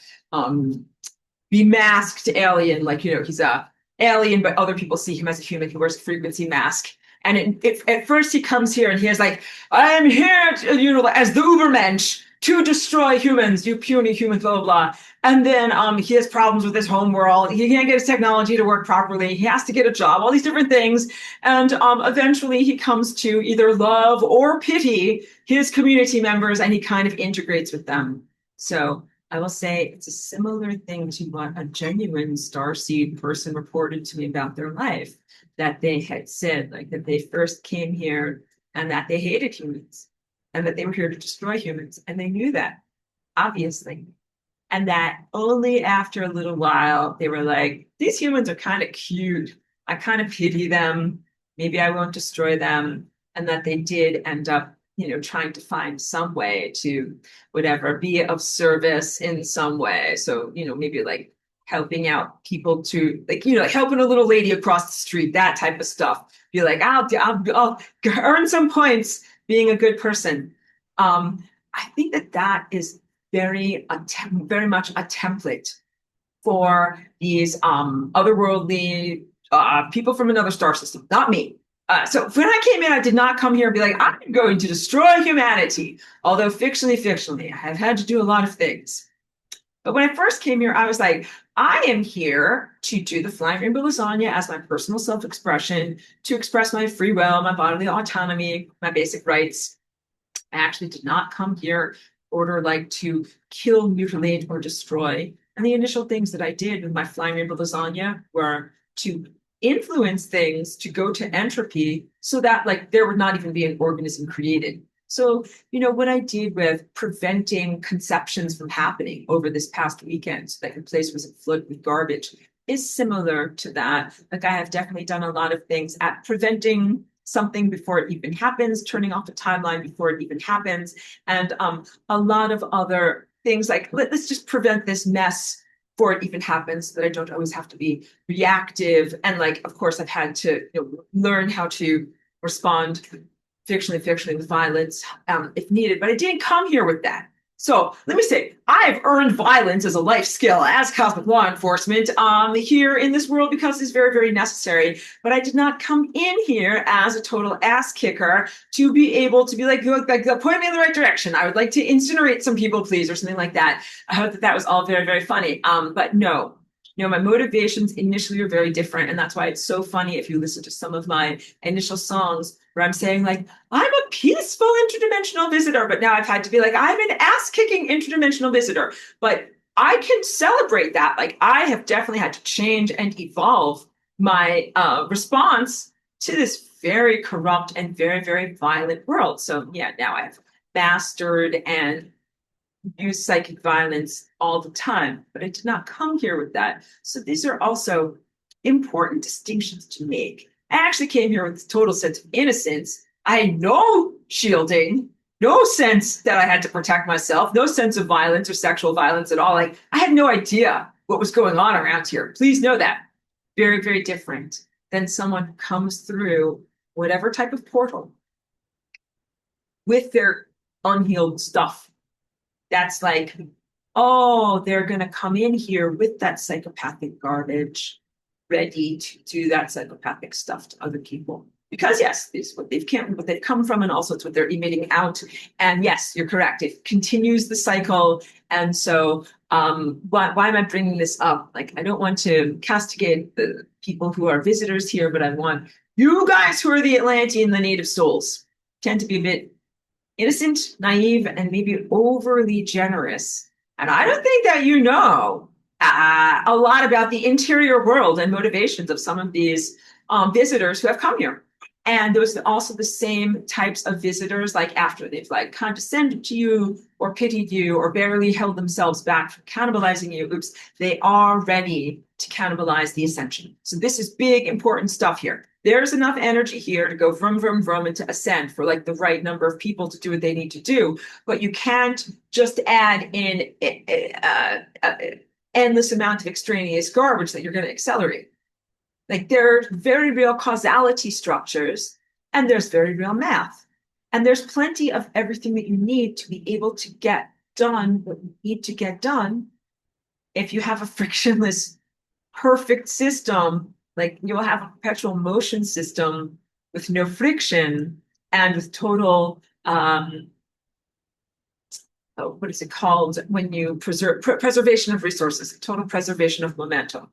bemasked alien. Like, you know, he's a alien, but other people see him as a human. He wears a frequency mask. And at first he comes here and he is like, I am here, to, you know, as the Ubermensch to destroy humans, you puny humans, blah, blah, blah. And then he has problems with his home world. He can't get his technology to work properly. He has to get a job, all these different things. And eventually he comes to either love or pity his community members, and he kind of integrates with them. So I will say it's a similar thing to what a genuine starseed person reported to me about their life, that they had said, like, that they first came here and that they hated humans and that they were here to destroy humans. And they knew that, obviously. And that only after a little while, they were like, these humans are kind of cute. I kind of pity them. Maybe I won't destroy them. And that they did end up, trying to find some way to whatever, be of service in some way. So, maybe like helping out people to like, like helping a little lady across the street, that type of stuff. Be like, I'll earn some points being a good person. I think that is very much a template for these otherworldly people from another star system, not me. So when I came in, I did not come here and be like, I'm going to destroy humanity. Although fictionally, I have had to do a lot of things. But when I first came here, I was like, I am here to do the Flying Rainbow Lasagna as my personal self-expression, to express my free will, my bodily autonomy, my basic rights. I actually did not come here in order like to kill, mutilate, or destroy. And the initial things that I did with my Flying Rainbow Lasagna were to influence things to go to entropy so that like there would not even be an organism created. So, what I did with preventing conceptions from happening over this past weekend, so that the place wasn't flooded with garbage, is similar to that. Like I have definitely done a lot of things at preventing something before it even happens, turning off the timeline before it even happens, and a lot of other things like let's just prevent this mess before it even happens, so that I don't always have to be reactive. And like, of course, I've had to learn how to respond fictionally with violence if needed, but I didn't come here with that. So let me say, I've earned violence as a life skill as cosmic law enforcement here in this world because it's very, very necessary. But I did not come in here as a total ass kicker to be able to be like point me in the right direction. I would like to incinerate some people, please, or something like that. I hope that was all very, very funny. But no. My motivations initially are very different. And that's why it's so funny if you listen to some of my initial songs where I'm saying like, I'm a peaceful interdimensional visitor, but now I've had to be like, I'm an ass-kicking interdimensional visitor. But I can celebrate that. Like I have definitely had to change and evolve my response to this very corrupt and very, very violent world. So yeah, now I've mastered and use psychic violence all the time, but I did not come here with that. So these are also important distinctions to make. I actually came here with a total sense of innocence. I had no shielding, no sense that I had to protect myself, no sense of violence or sexual violence at all. Like I had no idea what was going on around here. Please know that. Very, very different than someone who comes through whatever type of portal with their unhealed stuff. That's like, oh, they're going to come in here with that psychopathic garbage, ready to do that psychopathic stuff to other people. Because yes, it's what they've come from, and also it's what they're emitting out. And yes, you're correct. It continues the cycle. And so, why am I bringing this up? Like, I don't want to castigate the people who are visitors here, but I want you guys who are the Atlantean, the native souls, tend to be a bit innocent, naive, and maybe overly generous. And I don't think that a lot about the interior world and motivations of some of these visitors who have come here. And those are also the same types of visitors, like after they've like condescended to you or pitied you or barely held themselves back from cannibalizing you. Oops, they are ready to cannibalize the ascension. So this is big, important stuff here. There's enough energy here to go vroom, vroom, vroom and to ascend for like the right number of people to do what they need to do. But you can't just add in endless amount of extraneous garbage that you're going to accelerate. Like there are very real causality structures and there's very real math. And there's plenty of everything that you need to be able to get done what you need to get done. If you have a frictionless, perfect system, like you'll have a perpetual motion system with no friction and with total, what is it called when you preservation of resources, total preservation of momentum.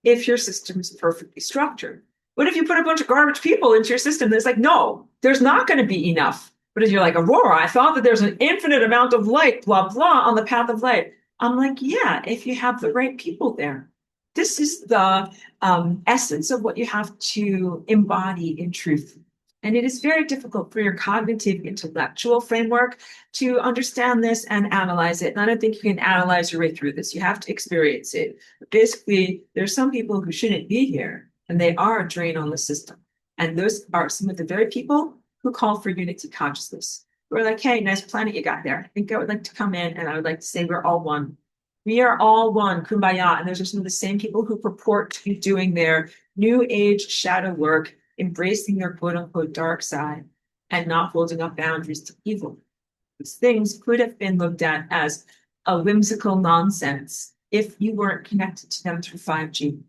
If your system is perfectly structured. What if you put a bunch of garbage people into your system? That's like, no, there's not going to be enough. But if you're like, Aurora, I thought that there's an infinite amount of light, blah, blah, on the path of light. I'm like, yeah, if you have the right people there. This is the essence of what you have to embody in truth. And it is very difficult for your cognitive intellectual framework to understand this and analyze it. And I don't think you can analyze your way through this. You have to experience it. Basically, there's some people who shouldn't be here, and they are a drain on the system. And those are some of the very people who call for unity consciousness. We're like, hey, nice planet you got there. I think I would like to come in and I would like to say we're all one. We are all one, kumbaya. And those are some of the same people who purport to be doing their new age shadow work, embracing their quote unquote dark side and not holding up boundaries to evil. These things could have been looked at as a whimsical nonsense if you weren't connected to them through 5G.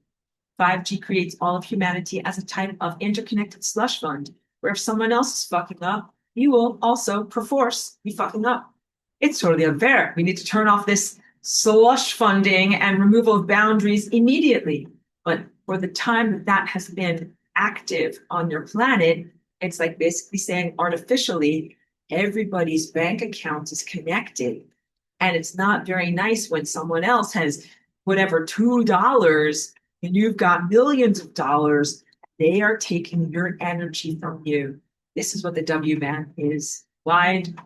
5G creates all of humanity as a type of interconnected slush fund, where if someone else is fucking up, you will also, perforce, be fucking up. It's totally unfair. We need to turn off this slush funding and removal of boundaries immediately. But for the time that that has been active on your planet, it's like basically saying artificially, everybody's bank account is connected. And it's not very nice when someone else has whatever, $2 and you've got millions of dollars. They are taking your energy from you. This is what the W-band is. Wide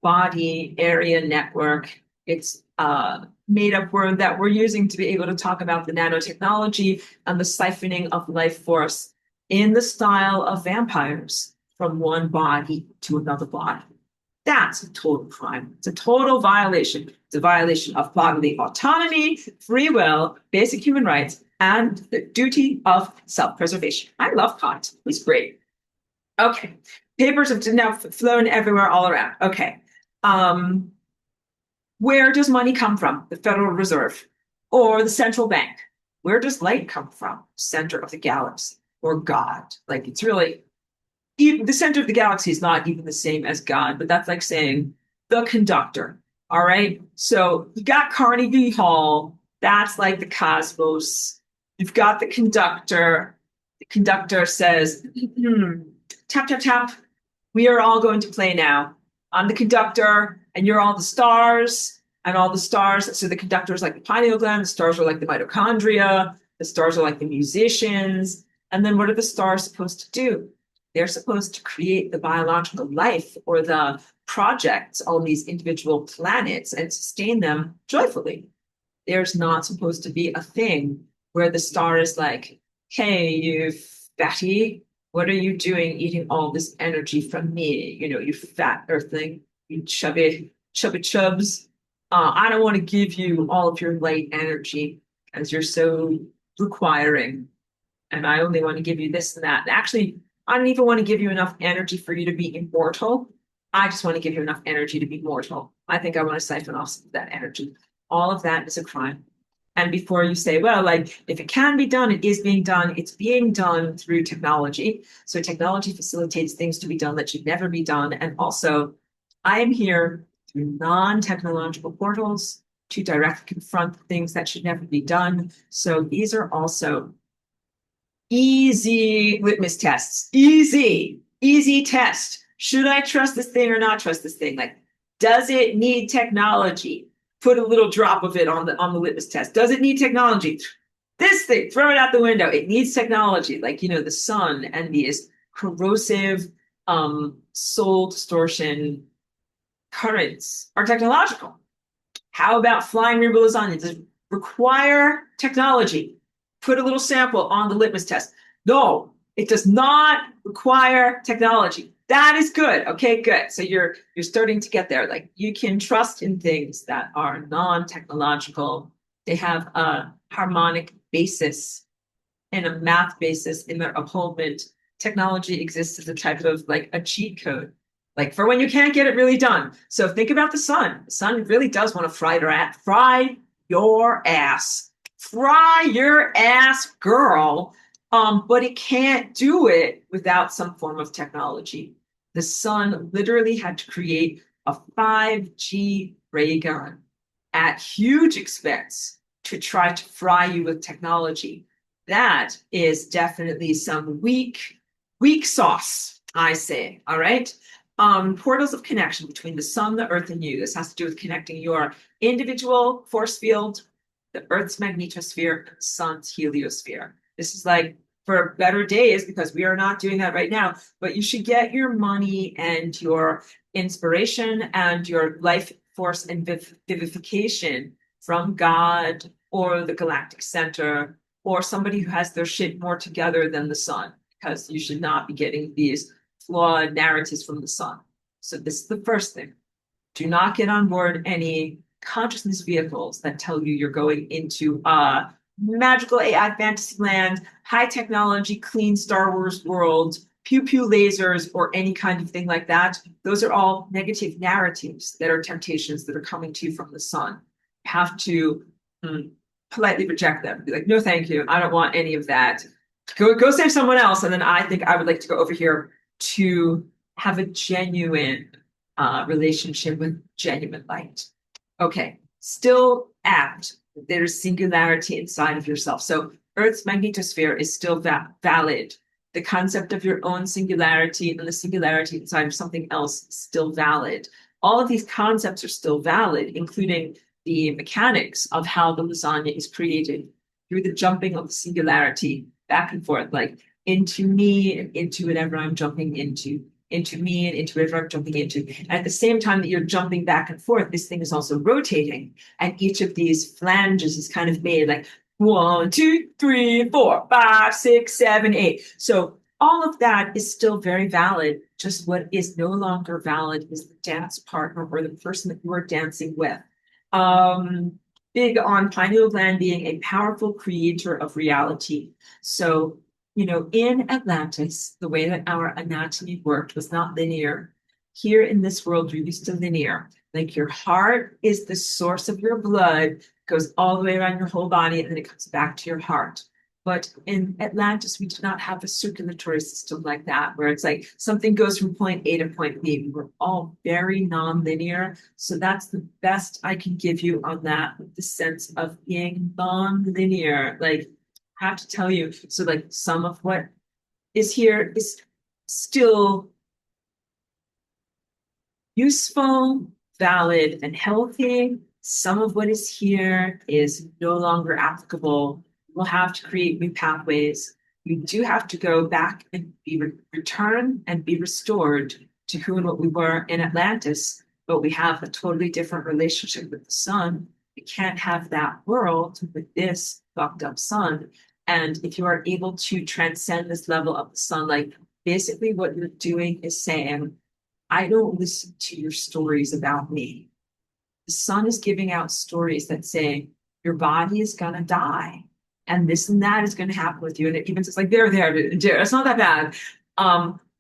body area network. It's a made-up word that we're using to be able to talk about the nanotechnology and the siphoning of life force in the style of vampires from one body to another body. That's a total crime. It's a total violation. It's a violation of bodily autonomy, free will, basic human rights, and the duty of self-preservation. I love Kant. He's great. Okay. Papers have now flown everywhere all around. Okay. Where does money come from? The Federal Reserve or the central bank? Where does light come from? Center of the galaxy or God? Like it's really, even the center of the galaxy is not even the same as God, but that's like saying the conductor. All right. So you got Carnegie Hall. That's like the cosmos. You've got the conductor. The conductor says, tap, tap, tap. We are all going to play now. I'm the conductor, and you're all the stars, and all the stars. So the conductor is like the pineal gland. The stars are like the mitochondria. The stars are like the musicians. And then what are the stars supposed to do? They're supposed to create the biological life or the projects on these individual planets and sustain them joyfully. There's not supposed to be a thing where the star is like, hey, you fatty, what are you doing eating all this energy from me? You know, you fat earthling, you chubby chubs. I don't want to give you all of your light energy as you're so requiring. And I only want to give you this and that. Actually, I don't even want to give you enough energy for you to be immortal. I just want to give you enough energy to be mortal. I think I want to siphon off some of that energy. All of that is a crime. And before you say, well, like if it can be done, it is being done. It's being done through technology. So technology facilitates things to be done that should never be done. And also, I am here through non-technological portals to directly confront things that should never be done. So these are also easy litmus tests. Easy test. Should I trust this thing or not trust this thing? Like, does it need technology? Put a little drop of it on the litmus test. Does it need technology? This thing, throw it out the window. It needs technology. Like, you know, the sun and these corrosive soul distortion currents are technological. How about flying rainbow lasagna? Does it require technology? Put a little sample on the litmus test. No, it does not require technology. That is good. Okay, good. So you're starting to get there. Like you can trust in things that are non-technological. They have a harmonic basis and a math basis in their upholdment. Technology exists as a type of like a cheat code, like for when you can't get it really done. So think about the sun. The sun really does want to fry your ass. Fry your ass, girl. But it can't do it without some form of technology. The sun literally had to create a 5G ray gun at huge expense to try to fry you with technology. That is definitely some weak sauce, I say. All right. Portals of connection between the sun, the earth, and you. This has to do with connecting your individual force field, the earth's magnetosphere, and the sun's heliosphere. This is like for better days, because we are not doing that right now. But you should get your money and your inspiration and your life force and vivification from God or the galactic center or somebody who has their shit more together than the sun, because you should not be getting these flawed narratives from the sun. So this is the first thing. Do not get on board any consciousness vehicles that tell you you're going into a magical AI fantasy land, high technology, clean Star Wars world, pew pew lasers, or any kind of thing like that. Those are all negative narratives that are temptations that are coming to you from the sun. You have to politely reject them. Be like, no, thank you. I don't want any of that. Go save someone else. And then I think I would like to go over here to have a genuine relationship with genuine light. Okay, still apt. There's singularity inside of yourself. So Earth's magnetosphere is still valid. The concept of your own singularity and the singularity inside of something else is still valid. All of these concepts are still valid, including the mechanics of how the lasagna is created through the jumping of the singularity back and forth, like into me and into whatever I'm jumping into me and into whatever I'm jumping into. And at the same time that you're jumping back and forth, this thing is also rotating. And each of these flanges is kind of made like 1, 2, 3, 4, 5, 6, 7, 8. So all of that is still very valid. Just what is no longer valid is the dance partner or the person that you are dancing with. Big on pineal gland being a powerful creator of reality. So in Atlantis, the way that our anatomy worked was not linear. Here in this world, you're used to linear. Like your heart is the source of your blood, goes all the way around your whole body, and then it comes back to your heart. But in Atlantis, we do not have a circulatory system like that, where it's like something goes from point A to point B. We were all very non-linear. So that's the best I can give you on that, with the sense of being non-linear. Like, have to tell you, so like some of what is here is still useful, valid, and healthy. Some of what is here is no longer applicable. We'll have to create new pathways. We do have to go back and be returned and be restored to who and what we were in Atlantis, but we have a totally different relationship with the sun. We can't have that world with this fucked up sun. And if you are able to transcend this level of the sun, like basically what you're doing is saying, I don't listen to your stories about me. The sun is giving out stories that say your body is gonna die, and this and that is gonna happen with you. And it even says like, there, it's not that bad.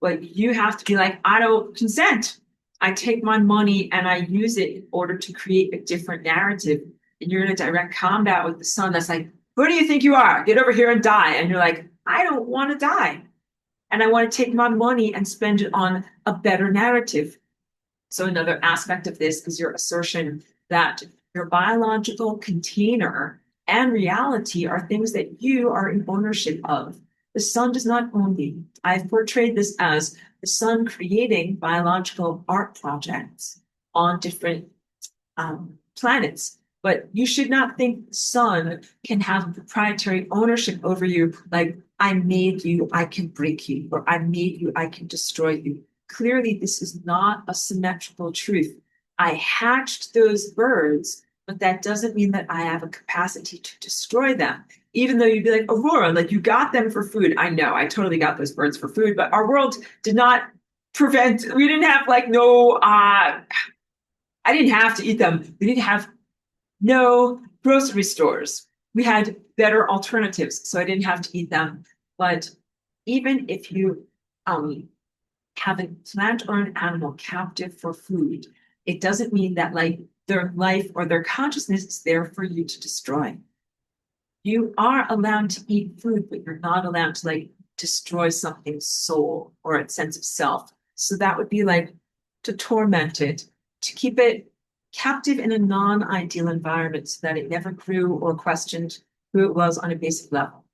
But you have to be like, I don't consent. I take my money and I use it in order to create a different narrative. And you're in a direct combat with the sun that's like, who do you think you are? Get over here and die. And you're like, I don't want to die. And I want to take my money and spend it on a better narrative. So another aspect of this is your assertion that your biological container and reality are things that you are in ownership of. The sun does not own me. I've portrayed this as the sun creating biological art projects on different planets. But you should not think the sun can have proprietary ownership over you, like, I made you, I can break you, or I made you, I can destroy you. Clearly, this is not a symmetrical truth. I hatched those birds, but that doesn't mean that I have a capacity to destroy them. Even though you'd be like, Aurora, like you got them for food. I know, I totally got those birds for food, but our world did not we didn't have like I didn't have to eat them. We didn't have no grocery stores. We had better alternatives, so I didn't have to eat them. But even if you have a plant or an animal captive for food, it doesn't mean that like their life or their consciousness is there for you to destroy. You are allowed to eat food, but you're not allowed to like destroy something's soul or its sense of self. So that would be like to torment it, to keep it captive in a non-ideal environment so that it never grew or questioned who it was on a basic level.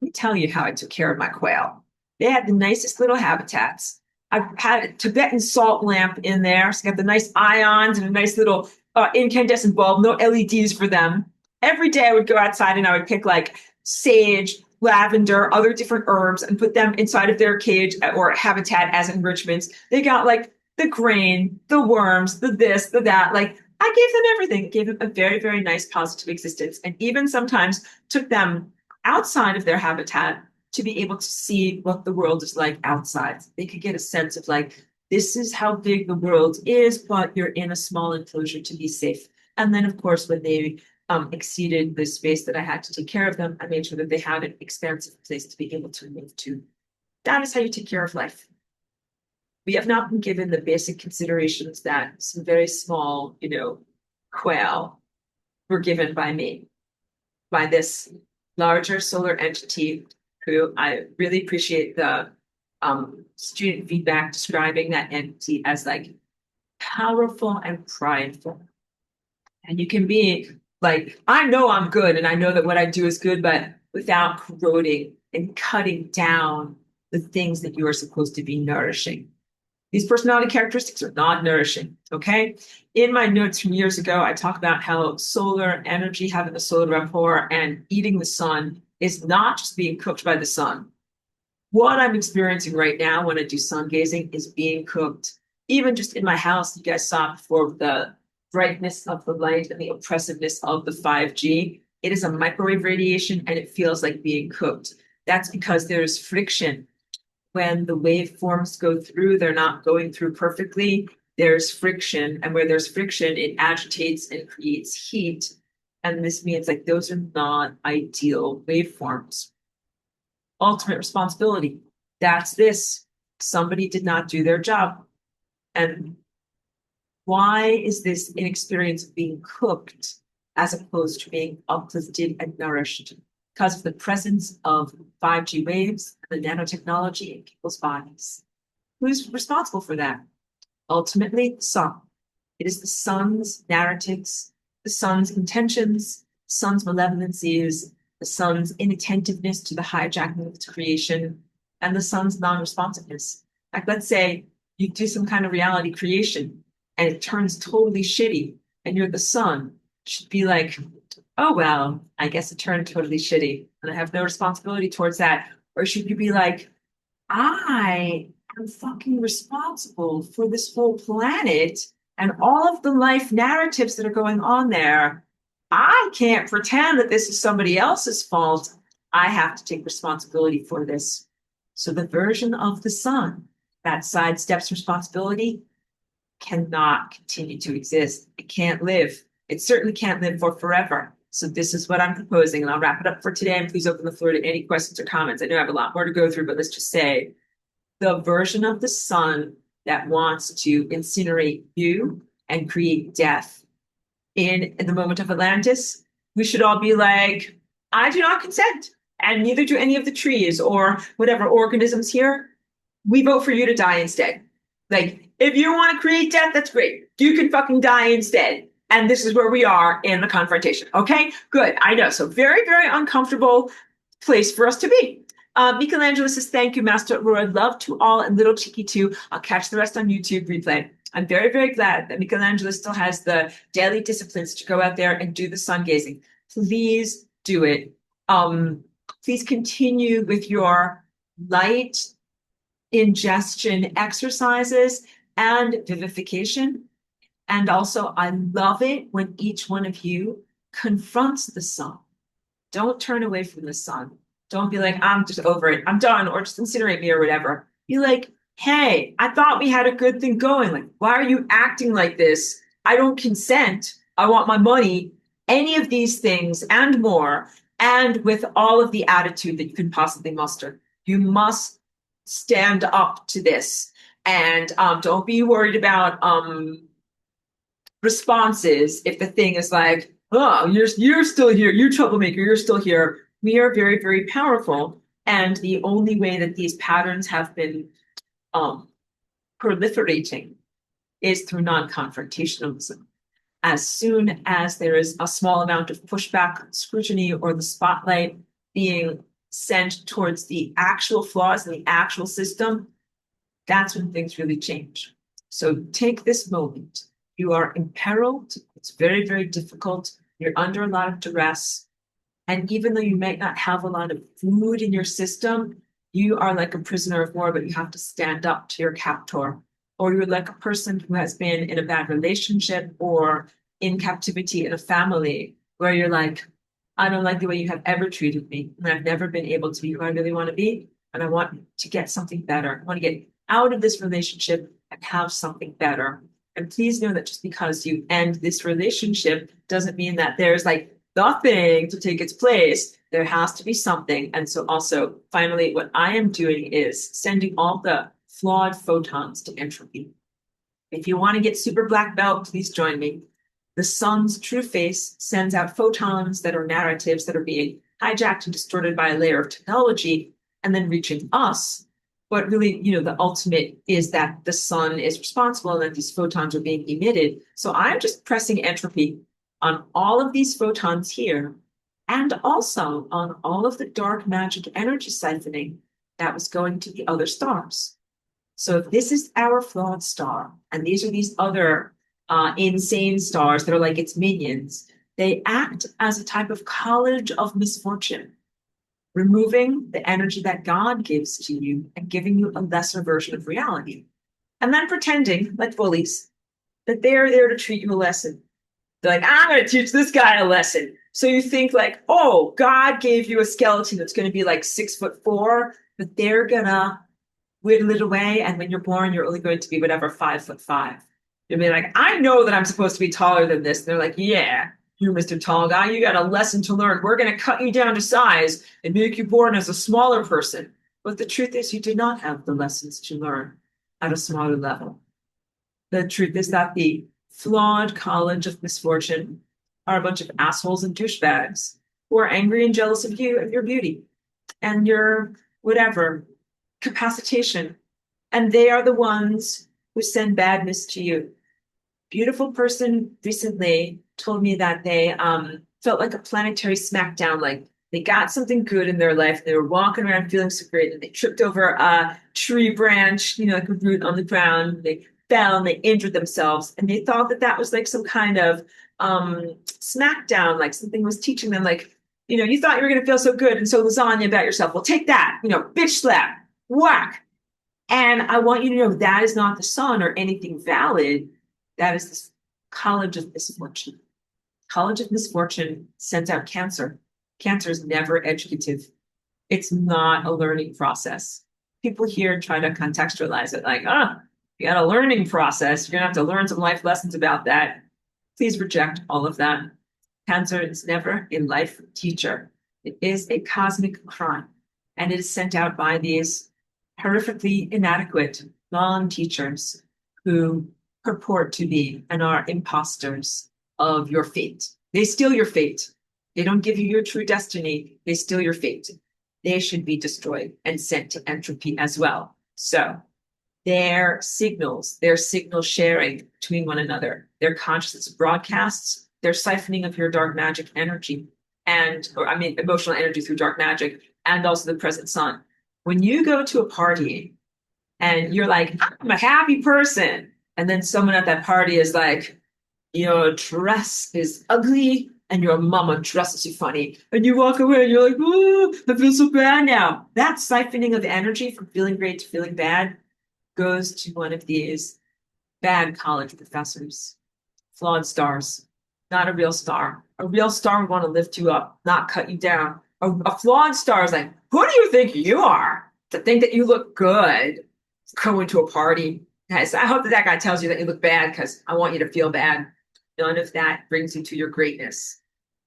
Let me tell you how I took care of my quail. They had the nicest little habitats. I had a Tibetan salt lamp in there. So got the nice ions and a nice little incandescent bulb, no LEDs for them. Every day I would go outside and I would pick like sage, lavender, other different herbs, and put them inside of their cage or habitat as enrichments. They got like the grain, the worms, the this, the that. Like I gave them everything, gave them a very, very nice positive existence, and even sometimes took them outside of their habitat to be able to see what the world is like outside. They could get a sense of like, this is how big the world is, but you're in a small enclosure to be safe. And then, of course, when they exceeded the space that I had to take care of them, I made sure that they had an expansive place to be able to move to. That is how you take care of life. We have not been given the basic considerations that some very small, quail were given by me, by this larger solar entity who I really appreciate the student feedback describing that entity as like powerful and prideful. And you can be like, I know I'm good and I know that what I do is good, but without corroding and cutting down the things that you are supposed to be nourishing. These personality characteristics are not nourishing, okay? In my notes from years ago, I talk about how solar energy, having a solar rapport and eating the sun is not just being cooked by the sun. What I'm experiencing right now when I do sun gazing is being cooked. Even just in my house, you guys saw before the brightness of the light and the oppressiveness of the 5G. It is a microwave radiation and it feels like being cooked. That's because there's friction. When the waveforms go through, they're not going through perfectly. There's friction. And where there's friction, it agitates and creates heat. And this means like those are not ideal waveforms. Ultimate responsibility. That's this. Somebody did not do their job. And why is this an experience of being cooked as opposed to being uplifted and nourished? Because of the presence of 5G waves and the nanotechnology in people's bodies. Who's responsible for that? Ultimately, the sun. It is the sun's narratives, the sun's intentions, the sun's malevolencies, the sun's inattentiveness to the hijacking of its creation, and the sun's non-responsiveness. Like, let's say you do some kind of reality creation and it turns totally shitty, and you're the sun. It should be like, oh, well, I guess it turned totally shitty, and I have no responsibility towards that. Or should you be like, I am fucking responsible for this whole planet and all of the life narratives that are going on there. I can't pretend that this is somebody else's fault. I have to take responsibility for this. So the version of the sun that sidesteps responsibility cannot continue to exist. It can't live. It certainly can't live for forever. So this is what I'm proposing, and I'll wrap it up for today. And please open the floor to any questions or comments. I know I have a lot more to go through, but let's just say the version of the sun that wants to incinerate you and create death in the moment of Atlantis, we should all be like, I do not consent, and neither do any of the trees or whatever organisms here. We vote for you to die instead. Like, if you want to create death, that's great. You can fucking die instead. And this is where we are in the confrontation. Okay, good. I know. So very, very uncomfortable place for us to be. Michelangelo says, thank you, Master Aurora. Love to all and Little Cheeky too. I'll catch the rest on YouTube replay. I'm very, very glad that Michelangelo still has the daily disciplines to go out there and do the sun gazing. Please do it. Please continue with your light ingestion exercises and vivification. And also, I love it when each one of you confronts the sun. Don't turn away from the sun. Don't be like, I'm just over it. I'm done, or just incinerate me or whatever. Be like, hey, I thought we had a good thing going. Like, why are you acting like this? I don't consent. I want my money. Any of these things and more, and with all of the attitude that you can possibly muster. You must stand up to this. And don't be worried about responses if the thing is like, oh, you're still here, you troublemaker, you're still here. We are very, very powerful. And the only way that these patterns have been proliferating is through non-confrontationalism. As soon as there is a small amount of pushback, scrutiny, or the spotlight being sent towards the actual flaws in the actual system, that's when things really change. So take this moment. You are imperiled. It's very, very difficult. You're under a lot of duress. And even though you might not have a lot of food in your system, you are like a prisoner of war, but you have to stand up to your captor. Or you're like a person who has been in a bad relationship or in captivity in a family where you're like, I don't like the way you have ever treated me. And I've never been able to be who I really want to be. And I want to get something better. I want to get out of this relationship and have something better. And please know that just because you end this relationship doesn't mean that there's like nothing to take its place. There has to be something. And so also, finally, what I am doing is sending all the flawed photons to entropy. If you want to get super black belt, please join me. The sun's true face sends out photons that are narratives that are being hijacked and distorted by a layer of technology and then reaching us. But really, the ultimate is that the sun is responsible and that these photons are being emitted. So I'm just pressing entropy on all of these photons here and also on all of the dark magic energy siphoning that was going to the other stars. So if this is our flawed star, and these are these other insane stars that are like its minions, they act as a type of college of misfortune, removing the energy that God gives to you and giving you a lesser version of reality. And then pretending, like bullies, that they're there to treat you a lesson. They're like, I'm going to teach this guy a lesson. So you think like, oh, God gave you a skeleton that's going to be like 6'4", but they're going to whittle it away. And when you're born, you're only going to be whatever, 5'5". You'll be like, I know that I'm supposed to be taller than this. And they're like, yeah, you, Mr. Tall Guy, you got a lesson to learn. We're going to cut you down to size and make you born as a smaller person. But the truth is, you did not have the lessons to learn at a smaller level. The truth is that the flawed college of misfortune are a bunch of assholes and douchebags who are angry and jealous of you and your beauty and your whatever capacitation. And they are the ones who send badness to you. Beautiful person recently told me that they felt like a planetary smackdown, like they got something good in their life. They were walking around feeling so great, and they tripped over a tree branch, like a root on the ground. They fell and they injured themselves, and they thought that that was like some kind of smackdown, like something was teaching them, like, you thought you were going to feel so good and so lasagna about yourself. Well, take that, bitch slap, whack. And I want you to know that is not the sun or anything valid. That is this college of misfortune. College of misfortune sends out cancer. Cancer is never educative. It's not a learning process. People here try to contextualize it like, you got a learning process. You're going to have to learn some life lessons about that. Please reject all of that. Cancer is never a life teacher. It is a cosmic crime. And it is sent out by these horrifically inadequate non-teachers who purport to be and are imposters of your fate. They steal your fate. They don't give you your true destiny. They steal your fate. They should be destroyed and sent to entropy as well. So their signal sharing between one another, their consciousness broadcasts, their siphoning of your dark magic energy emotional energy through dark magic, and also the present sun. When you go to a party and you're like, I'm a happy person, and then someone at that party is like, your dress is ugly and your mama dresses you funny, and you walk away and you're like, oh, I feel so bad now. That siphoning of energy from feeling great to feeling bad goes to one of these bad college professors, flawed stars, not a real star. A real star would want to lift you up, not cut you down. A flawed star is like, who do you think you are to think that you look good going to a party? Guys, I hope that guy tells you that you look bad because I want you to feel bad. None of that brings you to your greatness.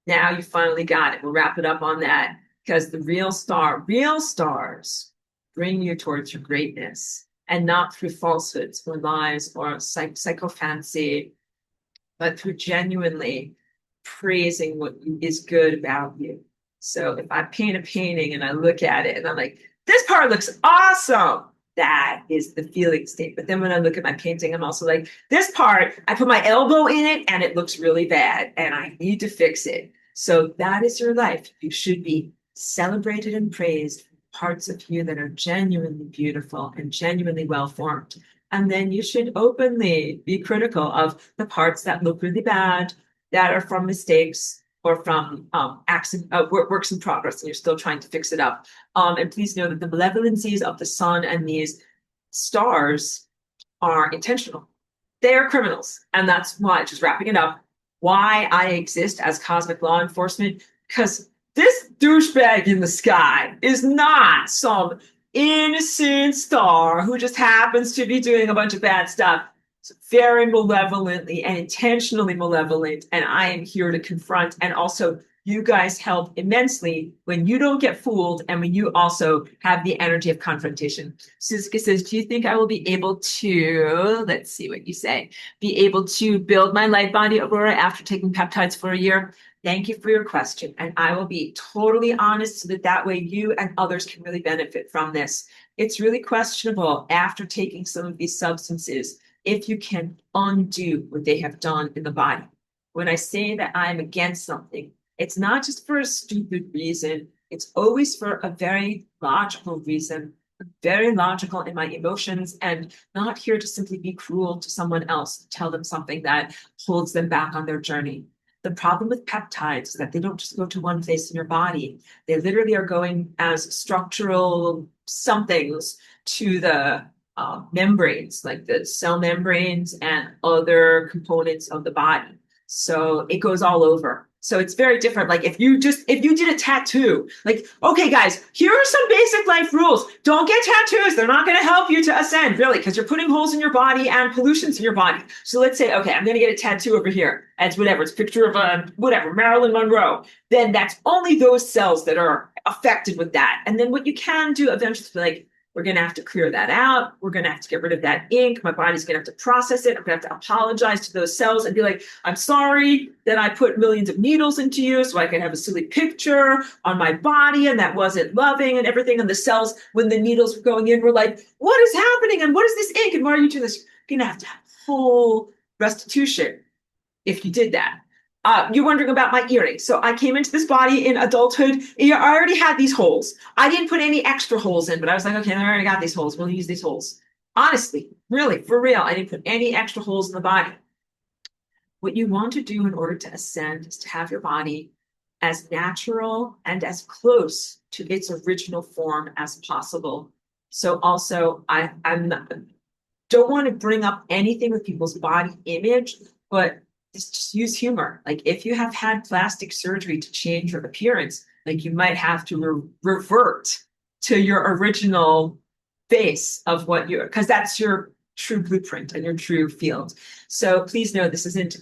Now you finally got it. We'll wrap it up on that because the real stars bring you towards your greatness, and not through falsehoods or lies or psychophancy, but through genuinely praising what is good about you. So if I paint a painting and I look at it and I'm like, this part looks awesome, that is the feeling state. But then when I look at my painting, I'm also like, this part, I put my elbow in it and it looks really bad and I need to fix it. So that is your life. You should be celebrated and praised for parts of you that are genuinely beautiful and genuinely well-formed. And then you should openly be critical of the parts that look really bad, that are from mistakes, or from accident, works in progress, and you're still trying to fix it up. And please know that the malevolencies of the sun and these stars are intentional. They are criminals. And that's why, just wrapping it up, why I exist as cosmic law enforcement, because this douchebag in the sky is not some innocent star who just happens to be doing a bunch of bad stuff. It's very malevolently and intentionally malevolent. And I am here to confront. And also, you guys help immensely when you don't get fooled and when you also have the energy of confrontation. Suzuka says, do you think I will be able to, let's see what you say, be able to build my light body, Aurora, after taking peptides for a year? Thank you for your question. And I will be totally honest so that that way you and others can really benefit from this. It's really questionable after taking some of these substances if you can undo what they have done in the body. When I say that I'm against something, it's not just for a stupid reason. It's always for a very logical reason, very logical in my emotions, and not here to simply be cruel to someone else, tell them something that holds them back on their journey. The problem with peptides is that they don't just go to one place in your body. They literally are going as structural somethings to the membranes, like the cell membranes and other components of the body. So it goes all over. So it's very different. Like if you did a tattoo, like, okay, guys, here are some basic life rules. Don't get tattoos. They're not going to help you to ascend, really, because you're putting holes in your body and pollutions in your body. So let's say, okay, I'm going to get a tattoo over here. It's whatever. It's a picture of whatever, Marilyn Monroe. Then that's only those cells that are affected with that. And then what you can do eventually is be like, we're going to have to clear that out. We're going to have to get rid of that ink. My body's going to have to process it. I'm going to have to apologize to those cells and be like, I'm sorry that I put millions of needles into you so I can have a silly picture on my body and that wasn't loving and everything. And the cells, when the needles were going in, were like, what is happening? And what is this ink? And why are you doing this? You're going to have full restitution if you did that. You're wondering about my earrings. So I came into this body in adulthood. I already had these holes. I didn't put any extra holes in, but I was like, okay, I already got these holes. We'll use these holes. Honestly, really, for real, I didn't put any extra holes in the body. What you want to do in order to ascend is to have your body as natural and as close to its original form as possible. So also, don't want to bring up anything with people's body image, but just use humor. Like if you have had plastic surgery to change your appearance, like you might have to revert to your original face of what you're, because that's your true blueprint and your true field. So please know this isn't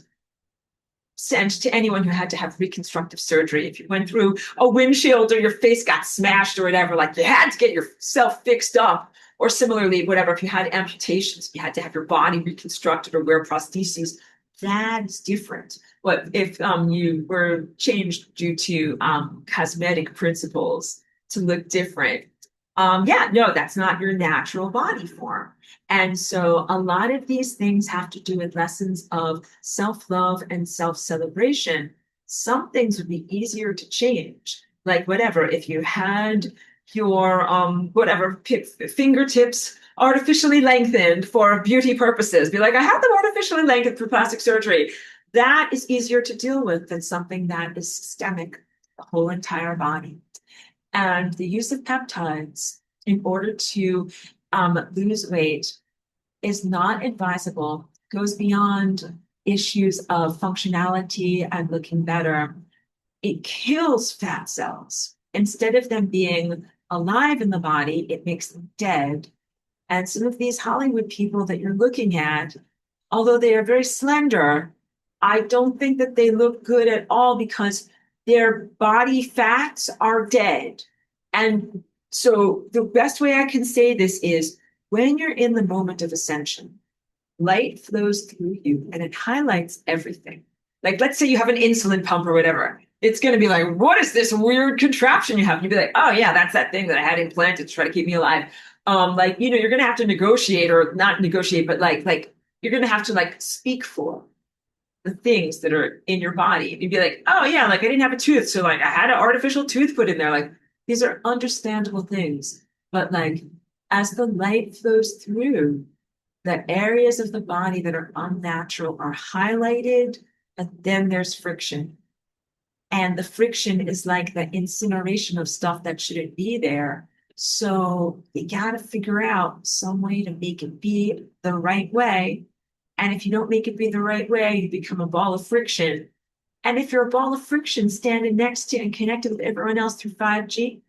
sent to anyone who had to have reconstructive surgery. If you went through a windshield or your face got smashed or whatever, like you had to get yourself fixed up. Or similarly, whatever, if you had amputations, you had to have your body reconstructed or wear prostheses. That's different. But if you were changed due to cosmetic principles to look different, no, that's not your natural body form. And so a lot of these things have to do with lessons of self-love and self-celebration. Some things would be easier to change. Like whatever, if you had your fingertips artificially lengthened for beauty purposes. Be like, I have them artificially lengthened through plastic surgery. That is easier to deal with than something that is systemic, the whole entire body. And the use of peptides in order to lose weight is not advisable, goes beyond issues of functionality and looking better. It kills fat cells. Instead of them being alive in the body, it makes them dead. And some of these Hollywood people that you're looking at, although they are very slender, I don't think that they look good at all because their body fats are dead. And so the best way I can say this is when you're in the moment of ascension, light flows through you and it highlights everything. Like, let's say you have an insulin pump or whatever. It's going to be like, what is this weird contraption you have? And you'd be like, oh, yeah, that's that thing that I had implanted to try to keep me alive. You're going to have to negotiate or not negotiate, but like you're going to have to like speak for the things that are in your body. You'd be like, oh, yeah, like I didn't have a tooth. So like I had an artificial tooth put in there. Like these are understandable things. But like as the light flows through, the areas of the body that are unnatural are highlighted, and then there's friction. And the friction is like the incineration of stuff that shouldn't be there. So you got to figure out some way to make it be the right way. And if you don't make it be the right way, you become a ball of friction. And if you're a ball of friction standing next to and connected with everyone else through 5G,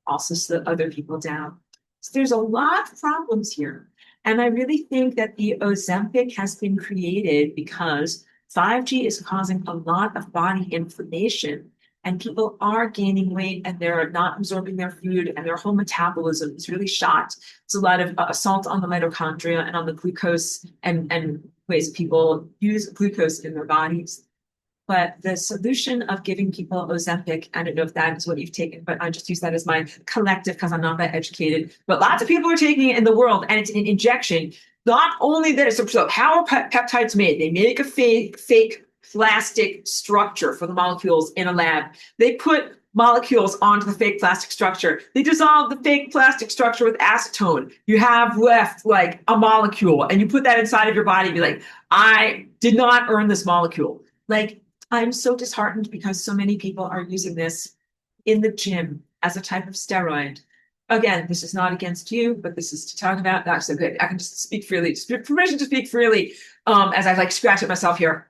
also slow other people down. So there's a lot of problems here. And I really think that the Ozempic has been created because 5G is causing a lot of body inflammation, and people are gaining weight and they're not absorbing their food, and their whole metabolism is really shot. It's a lot of assault on the mitochondria and on the glucose and ways people use glucose in their bodies. But the solution of giving people Ozempic, I don't know if that is what you've taken, but I just use that as my collective because I'm not that educated. But lots of people are taking it in the world, and it's an injection. Not only that, so how are peptides made? They make a fake plastic structure for the molecules in a lab. They put molecules onto the fake plastic structure. They dissolve the fake plastic structure with acetone. You have left like a molecule, and you put that inside of your body and be like, I did not earn this molecule. Like, I'm so disheartened because so many people are using this in the gym as a type of steroid. Again, this is not against you, but this is to talk about. That's so good. I can just speak freely, permission to speak freely, as I like scratch at myself here.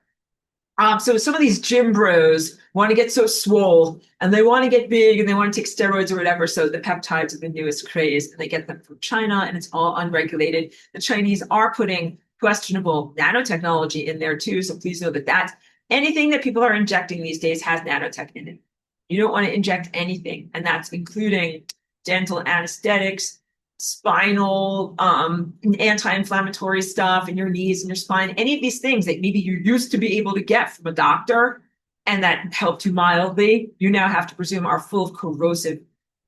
So some of these gym bros want to get so swole and they want to get big and they want to take steroids or whatever. So the peptides are the newest craze, and they get them from China, and it's all unregulated. The Chinese are putting questionable nanotechnology in there too. So please know that that's anything that people are injecting these days has nanotech in it. You don't want to inject anything, and that's including dental anesthetics, spinal, anti-inflammatory stuff in your knees and your spine, any of these things that maybe you used to be able to get from a doctor and that helped you mildly, you now have to presume are full of corrosive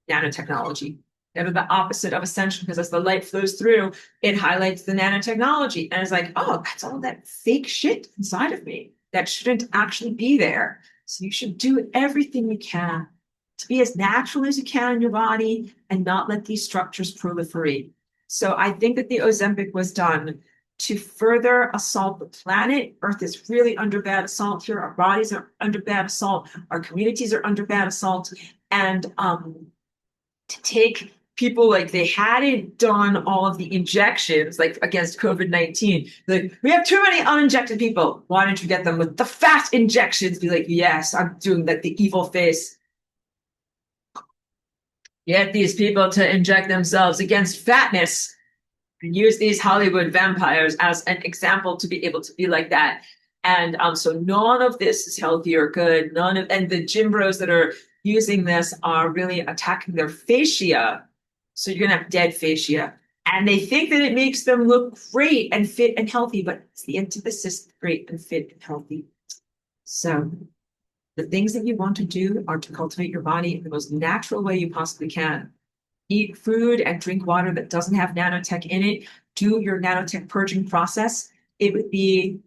nanotechnology. They're the opposite of essential, because as the light flows through, it highlights the nanotechnology. And it's like, oh, that's all that fake shit inside of me that shouldn't actually be there. So you should do everything you can to be as natural as you can in your body and not let these structures proliferate. So I think that the Ozempic was done to further assault the planet. Earth is really under bad assault here. Our bodies are under bad assault. Our communities are under bad assault. And to take people, like, they hadn't done all of the injections like against COVID-19. Like, we have too many uninjected people. Why don't you get them with the fat injections? Be like, yes, I'm doing like the evil face. Get these people to inject themselves against fatness and use these Hollywood vampires as an example to be able to be like that. And so none of this is healthy or good. And the gym bros that are using this are really attacking their fascia. So you're gonna have dead fascia. And they think that it makes them look great and fit and healthy, but it's the antithesis of great and fit and healthy. So the things that you want to do are to cultivate your body in the most natural way you possibly can. Eat food and drink water that doesn't have nanotech in it. Do your nanotech purging process. It would be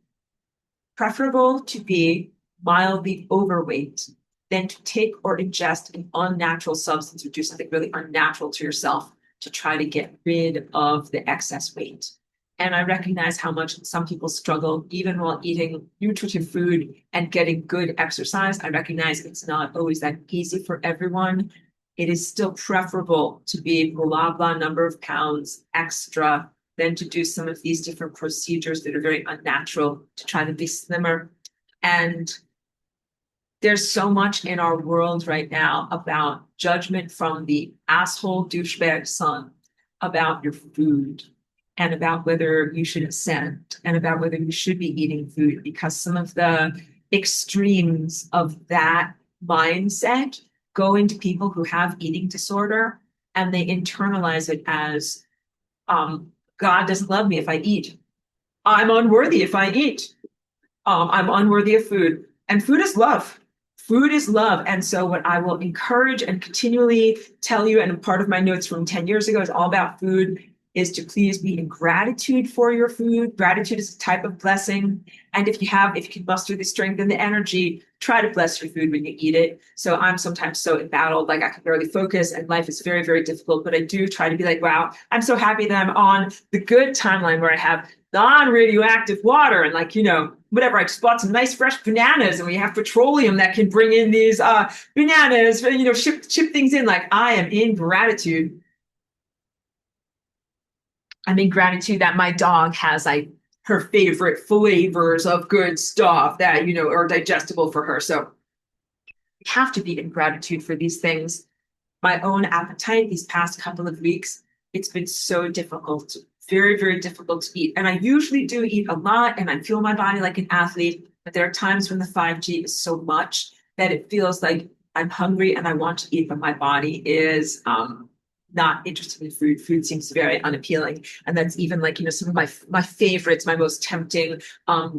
preferable to be mildly overweight than to take or ingest an unnatural substance or do something really unnatural to yourself to try to get rid of the excess weight. And I recognize how much some people struggle even while eating nutritive food and getting good exercise. I recognize it's not always that easy for everyone. It is still preferable to be blah, blah number of pounds extra than to do some of these different procedures that are very unnatural to try to be slimmer. And there's so much in our world right now about judgment from the asshole douchebag son about your food and about whether you should ascend and about whether you should be eating food, because some of the extremes of that mindset go into people who have eating disorder, and they internalize it as God doesn't love me if I eat. I'm unworthy if I eat. I'm unworthy of food. And food is love. Food is love. And so what I will encourage and continually tell you, and part of my notes from 10 years ago is all about food, is to please be in gratitude for your food. Gratitude is a type of blessing. And if you can muster the strength and the energy, try to bless your food when you eat it. So I'm sometimes so embattled, like I can barely focus and life is very, very difficult. But I do try to be like, wow, I'm so happy that I'm on the good timeline where I have non-radioactive water and, like, whatever. I just bought some nice fresh bananas, and we have petroleum that can bring in these bananas, ship things in. Like, I am in gratitude. I'm in gratitude that my dog has like her favorite flavors of good stuff that, are digestible for her. So we have to be in gratitude for these things. My own appetite these past couple of weeks, it's been so difficult, very, very difficult to eat. And I usually do eat a lot and I feel my body like an athlete, but there are times when the 5G is so much that it feels like I'm hungry and I want to eat, but my body is not interested in food. Food seems very unappealing. And that's even like, some of my favorites, my most tempting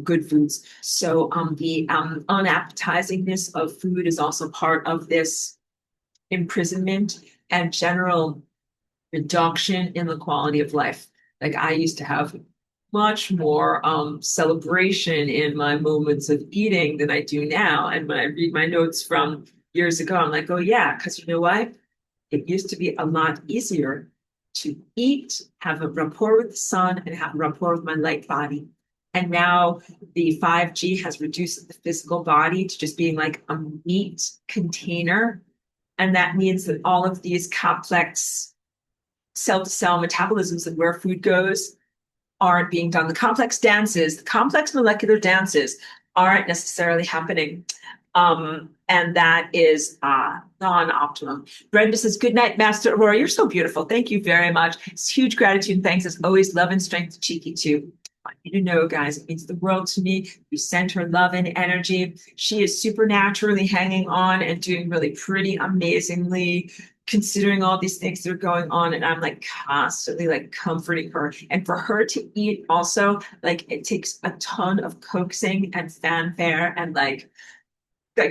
good foods. So the unappetizingness of food is also part of this imprisonment and general reduction in the quality of life. Like, I used to have much more celebration in my moments of eating than I do now. And when I read my notes from years ago, I'm like, oh yeah, because you know what? It used to be a lot easier to eat, have a rapport with the sun, and have a rapport with my light body. And now the 5G has reduced the physical body to just being like a meat container. And that means that all of these complex cell-to-cell metabolisms and where food goes aren't being done. The complex dances, the complex molecular dances aren't necessarily happening. And that is non-optimum. Brenda says, good night, Master Aurora. You're so beautiful. Thank you very much. It's huge gratitude and thanks as always. Love and strength to Cheeky too. I want you to know, guys, it means the world to me. You send her love and energy. She is supernaturally hanging on and doing really pretty amazingly, considering all these things that are going on. And I'm like constantly like comforting her. And for her to eat also, like, it takes a ton of coaxing and fanfare and like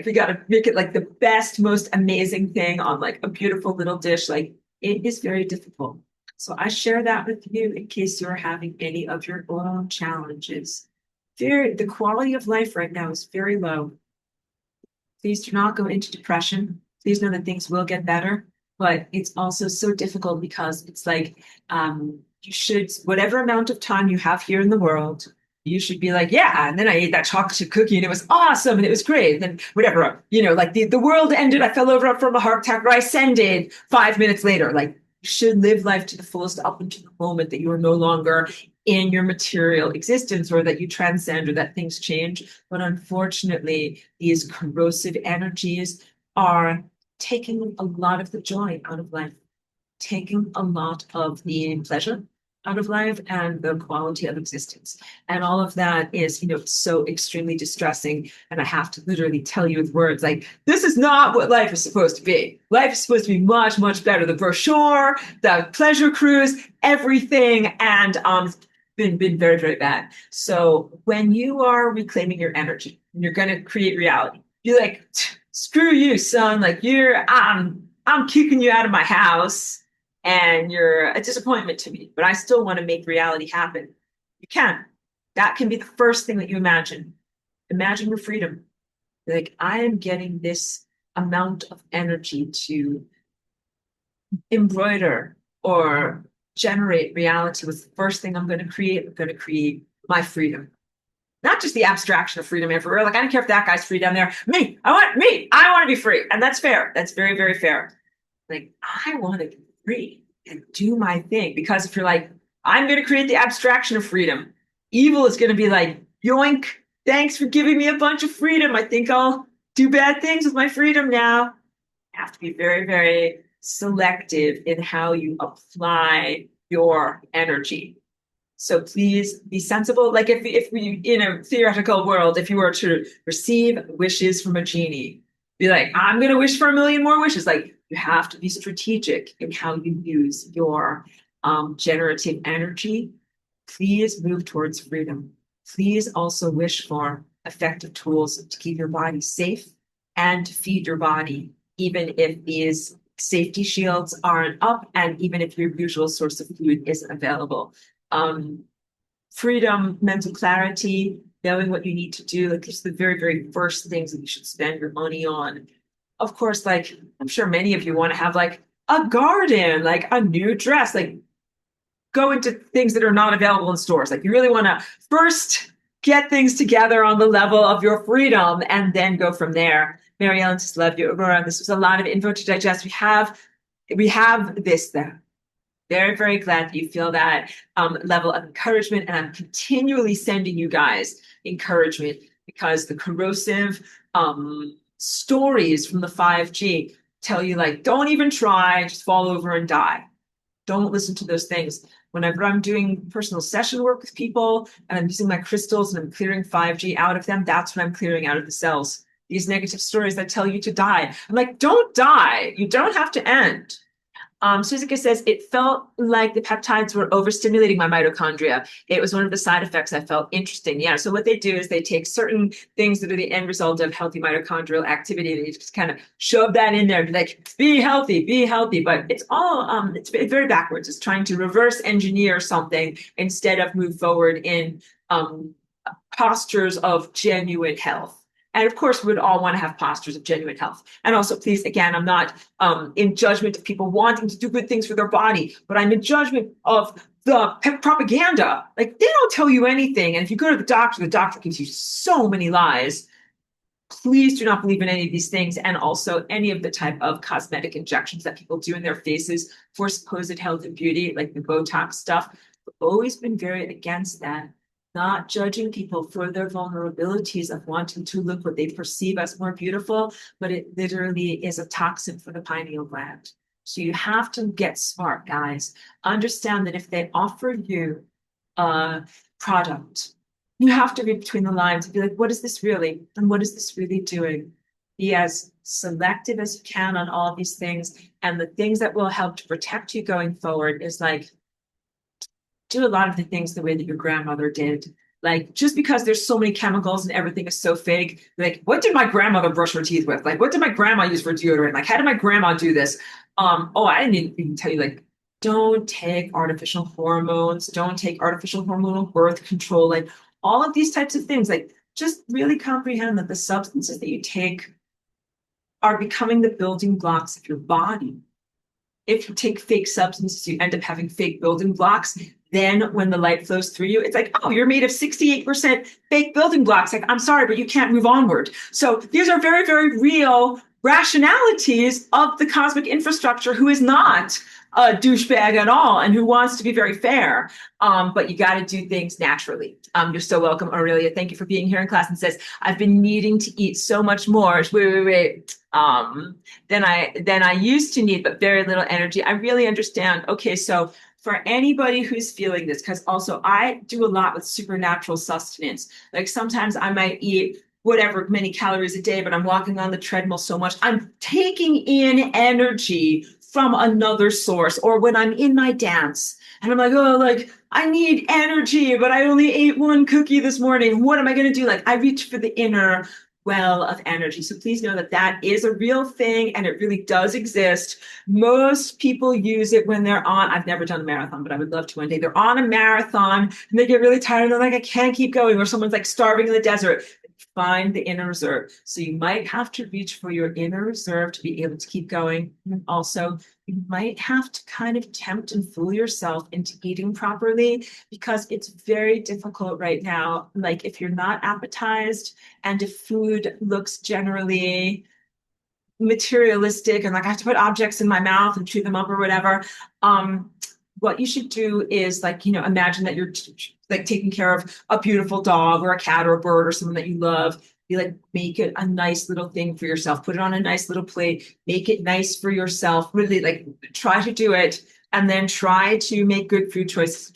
we got to make it like the best, most amazing thing on like a beautiful little dish. Like, it is very difficult. So I share that with you in case you're having any of your own challenges. The quality of life right now is very low. Please do not go into depression. Please know that things will get better, but it's also so difficult because it's like you should, whatever amount of time you have here in the world, you should be like, yeah. And then I ate that chocolate chip cookie and it was awesome and it was great. And then whatever, like the world ended. I fell over from a heart attack or I ascended 5 minutes later. Like, you should live life to the fullest up until the moment that you are no longer in your material existence or that you transcend or that things change. But unfortunately, these corrosive energies are taking a lot of the joy out of life, taking a lot of the pleasure out of life and the quality of existence. And all of that is, so extremely distressing. And I have to literally tell you with words like, this is not what life is supposed to be. Life is supposed to be much, much better. The brochure, the pleasure cruise, everything. And been very, very bad. So when you are reclaiming your energy, and you're going to create reality, you're like, screw you, son. Like, I'm kicking you out of my house. And you're a disappointment to me, but I still want to make reality happen. You can. That can be the first thing that you imagine. Imagine your freedom. Like, I am getting this amount of energy to embroider or generate reality. What's the first thing I'm going to create? I'm going to create my freedom. Not just the abstraction of freedom everywhere. Like, I don't care if that guy's free down there. I want to be free. And that's fair. That's very, very fair. Like, I want to be free and do my thing. Because if you're like, I'm going to create the abstraction of freedom, evil is going to be like, yoink, thanks for giving me a bunch of freedom. I think I'll do bad things with my freedom now. You have to be very, very selective in how you apply your energy. So please be sensible. Like, if we, in a theoretical world, if you were to receive wishes from a genie, be like, I'm going to wish for a million more wishes. Like, you have to be strategic in how you use your generative energy. Please move towards freedom. Please also wish for effective tools to keep your body safe and to feed your body, even if these safety shields aren't up and even if your usual source of food isn't available. Freedom, mental clarity, knowing what you need to do. Like, these are the very, very first things that you should spend your money on. Of course, like, I'm sure many of you want to have like a garden, like a new dress, like go into things that are not available in stores. Like, you really want to first get things together on the level of your freedom and then go from there. Mary Ellen, just love you. Aurora, this was a lot of info to digest. We have this there. Very, very glad that you feel that level of encouragement. And I'm continually sending you guys encouragement because the corrosive stories from the 5G tell you, like, don't even try, just fall over and die. Don't listen to those things. Whenever I'm doing personal session work with people and I'm using my crystals and I'm clearing 5G out of them, that's what I'm clearing out of the cells. These negative stories that tell you to die. I'm like, don't die. You don't have to end. Suzuka says, it felt like the peptides were overstimulating my mitochondria. It was one of the side effects I felt. Interesting. Yeah. So what they do is they take certain things that are the end result of healthy mitochondrial activity and they just kind of shove that in there, like, be healthy, be healthy. But it's all, it's very backwards. It's trying to reverse engineer something instead of move forward in postures of genuine health. And of course, we'd all want to have postures of genuine health. And also, please, again, I'm not in judgment of people wanting to do good things for their body, but I'm in judgment of the propaganda. Like, they don't tell you anything. And if you go to the doctor gives you so many lies. Please do not believe in any of these things. And also any of the type of cosmetic injections that people do in their faces for supposed health and beauty, like the Botox stuff. I've always been very against that. Not judging people for their vulnerabilities of wanting to look what they perceive as more beautiful, but it literally is a toxin for the pineal gland. So you have to get smart, guys. Understand that if they offer you a product, you have to read between the lines and be like, what is this really? And what is this really doing? Be as selective as you can on all these things. And the things that will help to protect you going forward is like, do a lot of the things the way that your grandmother did. Like, just because there's so many chemicals and everything is so fake, like, what did my grandmother brush her teeth with? Like, what did my grandma use for deodorant? Like, how did my grandma do this? I didn't even tell you, like, don't take artificial hormones, don't take artificial hormonal birth control, like all of these types of things. Like, just really comprehend that the substances that you take are becoming the building blocks of your body. If you take fake substances, you end up having fake building blocks. Then when the light flows through you, it's like, oh, you're made of 68% fake building blocks. Like, I'm sorry, but you can't move onward. So these are very, very real rationalities of the cosmic infrastructure who is not a douchebag at all and who wants to be very fair. But you got to do things naturally. You're so welcome, Aurelia. Thank you for being here in class. And says, I've been needing to eat so much more. Wait. Than I used to need, but very little energy. I really understand. Okay, so for anybody who's feeling this, because also I do a lot with supernatural sustenance. Like sometimes I might eat whatever many calories a day, but I'm walking on the treadmill so much, I'm taking in energy from another source. Or when I'm in my dance and I'm like, oh, like I need energy, but I only ate one cookie this morning. What am I going to do? Like I reach for the inner well of energy. So please know that that is a real thing and it really does exist. Most people use it when they're on, I've never done a marathon, but I would love to one day. They're on a marathon and they get really tired and they're like, I can't keep going. Or someone's like starving in the desert. Find the inner reserve. So you might have to reach for your inner reserve to be able to keep going. And also, you might have to kind of tempt and fool yourself into eating properly because it's very difficult right now. Like if you're not appetized and if food looks generally materialistic and like I have to put objects in my mouth and chew them up or whatever, what you should do is like, imagine that you're like taking care of a beautiful dog or a cat or a bird or someone that you love. Be like, make it a nice little thing for yourself. Put it on a nice little plate. Make it nice for yourself. Really, like, try to do it, and then try to make good food choices.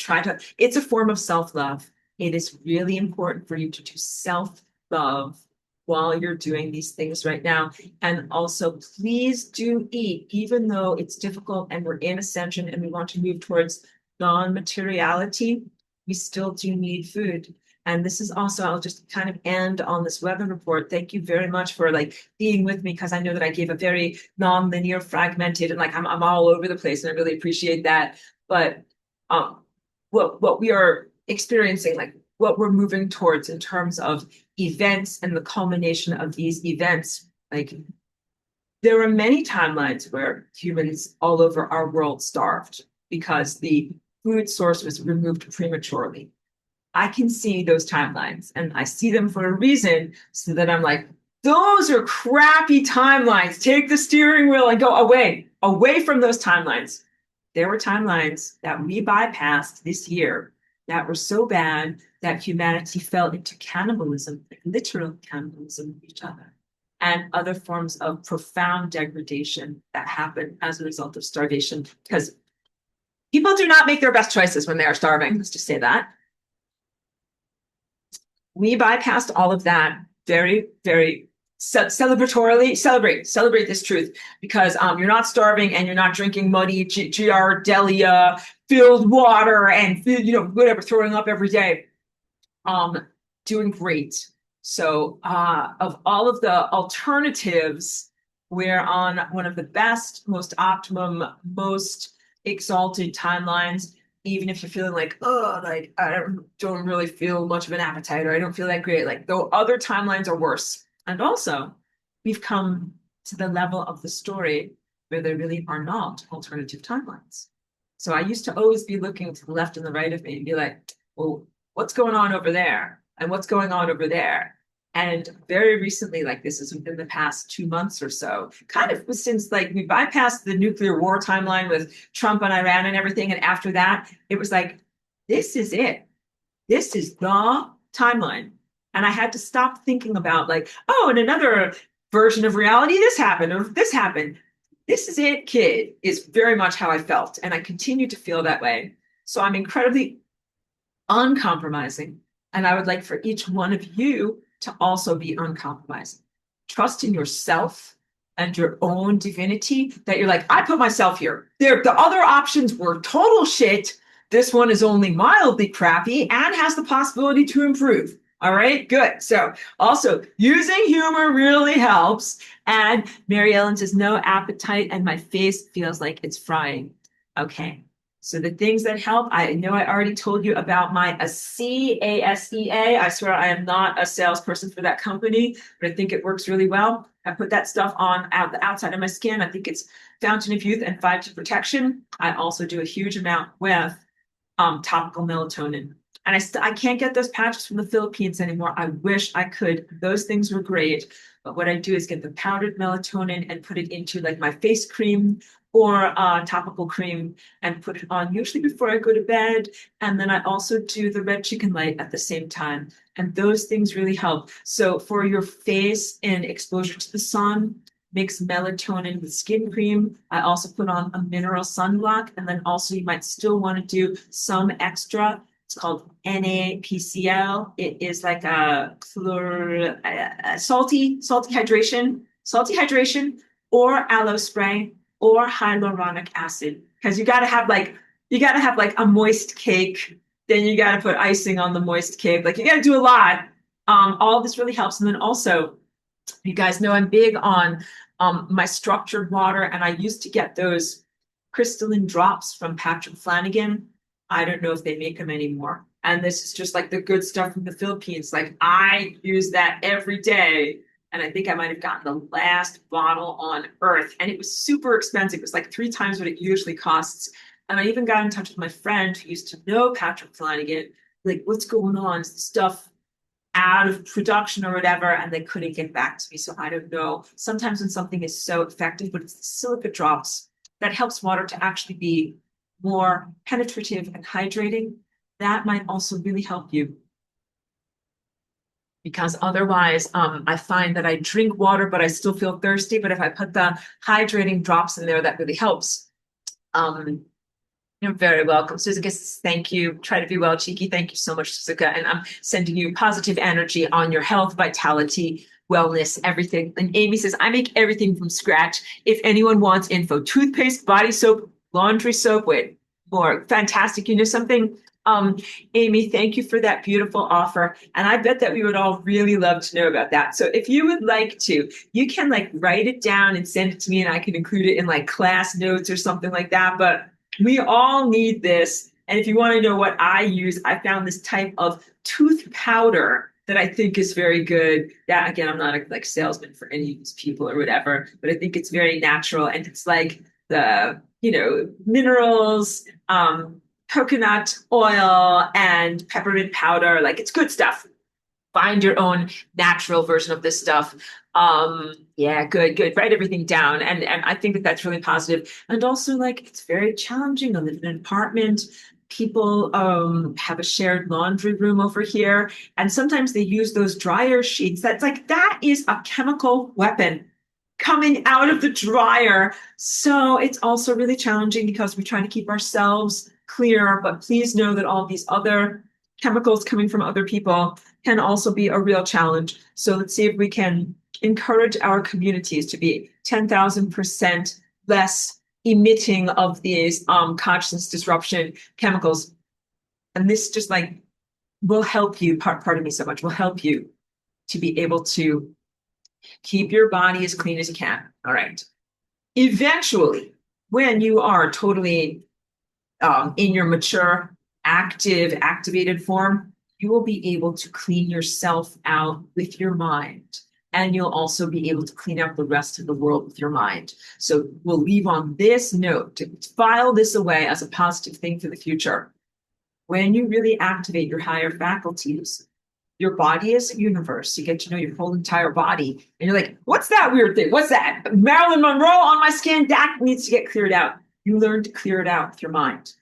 It's a form of self-love. It is really important for you to do self-love while you're doing these things right now. And also, please do eat, even though it's difficult and we're in ascension and we want to move towards non-materiality. We still do need food. And this is also, I'll just kind of end on this weather report. Thank you very much for like being with me, because I know that I gave a very non-linear, fragmented, and like I'm all over the place, and I really appreciate that. But what we are experiencing, like what we're moving towards in terms of events and the culmination of these events, like there are many timelines where humans all over our world starved because the food source was removed prematurely. I can see those timelines and I see them for a reason so that I'm like, those are crappy timelines. Take the steering wheel and go away from those timelines. There were timelines that we bypassed this year that were so bad that humanity fell into cannibalism, like literal cannibalism of each other, and other forms of profound degradation that happen as a result of starvation. Because people do not make their best choices when they are starving. Let's just say that. We bypassed all of that very, very celebratorily. Celebrate this truth because you're not starving and you're not drinking muddy Giardia filled water and whatever, throwing up every day. Doing great. So of all of the alternatives, we're on one of the best, most optimum, most exalted timelines. Even if you're feeling like, oh, like I don't really feel much of an appetite, or I don't feel that great, like though other timelines are worse. And also, we've come to the level of the story where there really are not alternative timelines. So I used to always be looking to the left and the right of me and be like, well, what's going on over there? And what's going on over there? And very recently, like this is within the past 2 months or so, kind of since like we bypassed the nuclear war timeline with Trump and Iran and everything. And after that, it was like, this is it. This is the timeline. And I had to stop thinking about like, oh, in another version of reality, this happened or this happened. This is it, kid, is very much how I felt. And I continue to feel that way. So I'm incredibly uncompromising. And I would like for each one of you to also be uncompromising. Trust in yourself and your own divinity that you're like, I put myself here. The other options were total shit. This one is only mildly crappy and has the possibility to improve. All right, good. So also using humor really helps. And Mary Ellen says, no appetite and my face feels like it's frying. Okay. So the things that help, I know I already told you about my CASEA. I swear I am not a salesperson for that company, but I think it works really well. I put that stuff on the outside of my skin. I think it's Fountain of Youth and 5G protection. I also do a huge amount with topical melatonin. And I can't get those patches from the Philippines anymore. I wish I could. Those things were great. But what I do is get the powdered melatonin and put it into like my face cream or topical cream and put it on usually before I go to bed. And then I also do the red chicken light at the same time. And those things really help. So for your face and exposure to the sun, mix melatonin with skin cream. I also put on a mineral sunblock. And then also you might still want to do some extra. It's called NaPCl. It is like a salty hydration, or aloe spray, or hyaluronic acid. Because you gotta have like a moist cake. Then you gotta put icing on the moist cake. Like you gotta do a lot. All of this really helps. And then also, you guys know I'm big on my structured water, and I used to get those crystalline drops from Patrick Flanagan. I don't know if they make them anymore. And this is just like the good stuff from the Philippines. Like I use that every day. And I think I might have gotten the last bottle on earth. And it was super expensive. It was like 3 times what it usually costs. And I even got in touch with my friend who used to know Patrick Flanagan. Like, what's going on? Is the stuff out of production or whatever? And they couldn't get back to me. So I don't know. Sometimes when something is so effective, but it's the silica drops that helps water to actually be more penetrative and hydrating, that might also really help you. Because otherwise, I find that I drink water, but I still feel thirsty. But if I put the hydrating drops in there, that really helps. You're very welcome. Suzuka says, thank you. Try to be well, Cheeky. Thank you so much, Suzuka. And I'm sending you positive energy on your health, vitality, wellness, everything. And Amy says, I make everything from scratch. If anyone wants info, toothpaste, body soap, laundry soap, wait, more fantastic. You know something? Amy, thank you for that beautiful offer. And I bet that we would all really love to know about that. So if you would like to, you can like write it down and send it to me and I can include it in like class notes or something like that. But we all need this. And if you want to know what I use, I found this type of tooth powder that I think is very good. That again, I'm not a like salesman for any of these people or whatever, but I think it's very natural and it's like the, minerals, coconut oil and peppermint powder. Like it's good stuff. Find your own natural version of this stuff. Yeah, good, good. Write everything down. And I think that that's really positive. And also like it's very challenging. I live in an apartment. People have a shared laundry room over here. And sometimes they use those dryer sheets. That's like that is a chemical weapon coming out of the dryer. So it's also really challenging because we're trying to keep ourselves clear. But please know that all these other chemicals coming from other people can also be a real challenge. So let's see if we can encourage our communities to be 10,000% less emitting of these consciousness disruption chemicals. And this just like will help you, pardon me so much, will help you to be able to keep your body as clean as you can. All right. Eventually, when you are totally in your mature, active, activated form, you will be able to clean yourself out with your mind. And you'll also be able to clean out the rest of the world with your mind. So we'll leave on this note to file this away as a positive thing for the future. When you really activate your higher faculties, your body is a universe. You get to know your whole entire body. And you're like, what's that weird thing? What's that? Marilyn Monroe on my skin? That needs to get cleared out. You learn to clear it out with your mind.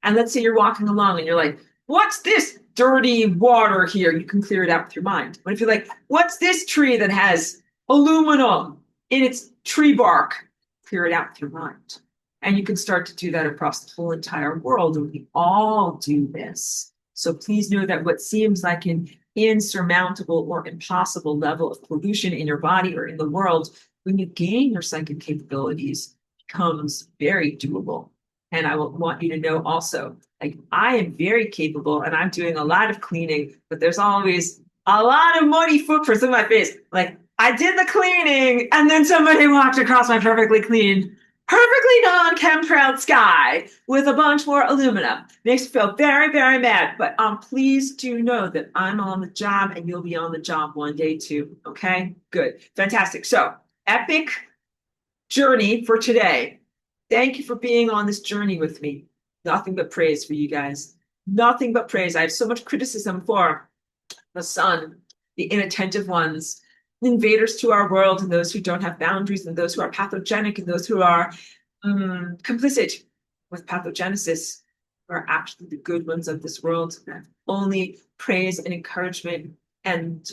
And let's say you're walking along and you're like, what's this dirty water here? You can clear it out with your mind. But if you're like, what's this tree that has aluminum in its tree bark? Clear it out with your mind. And you can start to do that across the whole entire world. And we all do this. So please know that what seems like an insurmountable or impossible level of pollution in your body or in the world, when you gain your psychic capabilities, becomes very doable. And I will want you to know also, like I am very capable and I'm doing a lot of cleaning, but there's always a lot of muddy footprints in my face. Like I did the cleaning and then somebody walked across my perfectly clean, perfectly non-chemtrailed sky with a bunch more aluminum. Makes me feel very, very mad. But please do know that I'm on the job and you'll be on the job one day too. Okay, good, fantastic. So epic journey for today. Thank you for being on this journey with me. Nothing but praise for you guys. Nothing but praise. I have so much criticism for the sun, the inattentive ones, invaders to our world, and those who don't have boundaries, and those who are pathogenic, and those who are complicit with pathogenesis, who are actually the good ones of this world. Only praise and encouragement and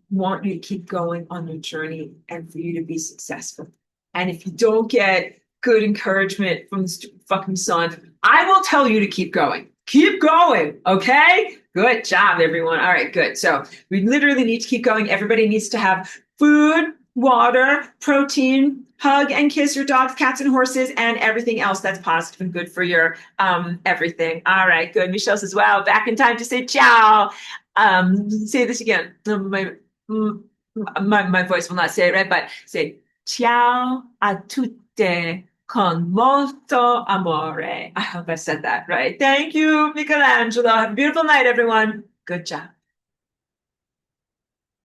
want you to keep going on your journey and for you to be successful. And if you don't get good encouragement from the stupid fucking sun, I will tell you to keep going. Keep going, okay? Good job, everyone. All right, good. So we literally need to keep going. Everybody needs to have food, water, protein, hug and kiss your dogs, cats, and horses, and everything else that's positive and good for your everything. All right, good. Michelle says, wow, back in time to say ciao. Say this again. My voice will not say it right, but say ciao a tutte con molto amore. I hope I said that right. Thank you, Michelangelo. Have a beautiful night, everyone. Good job.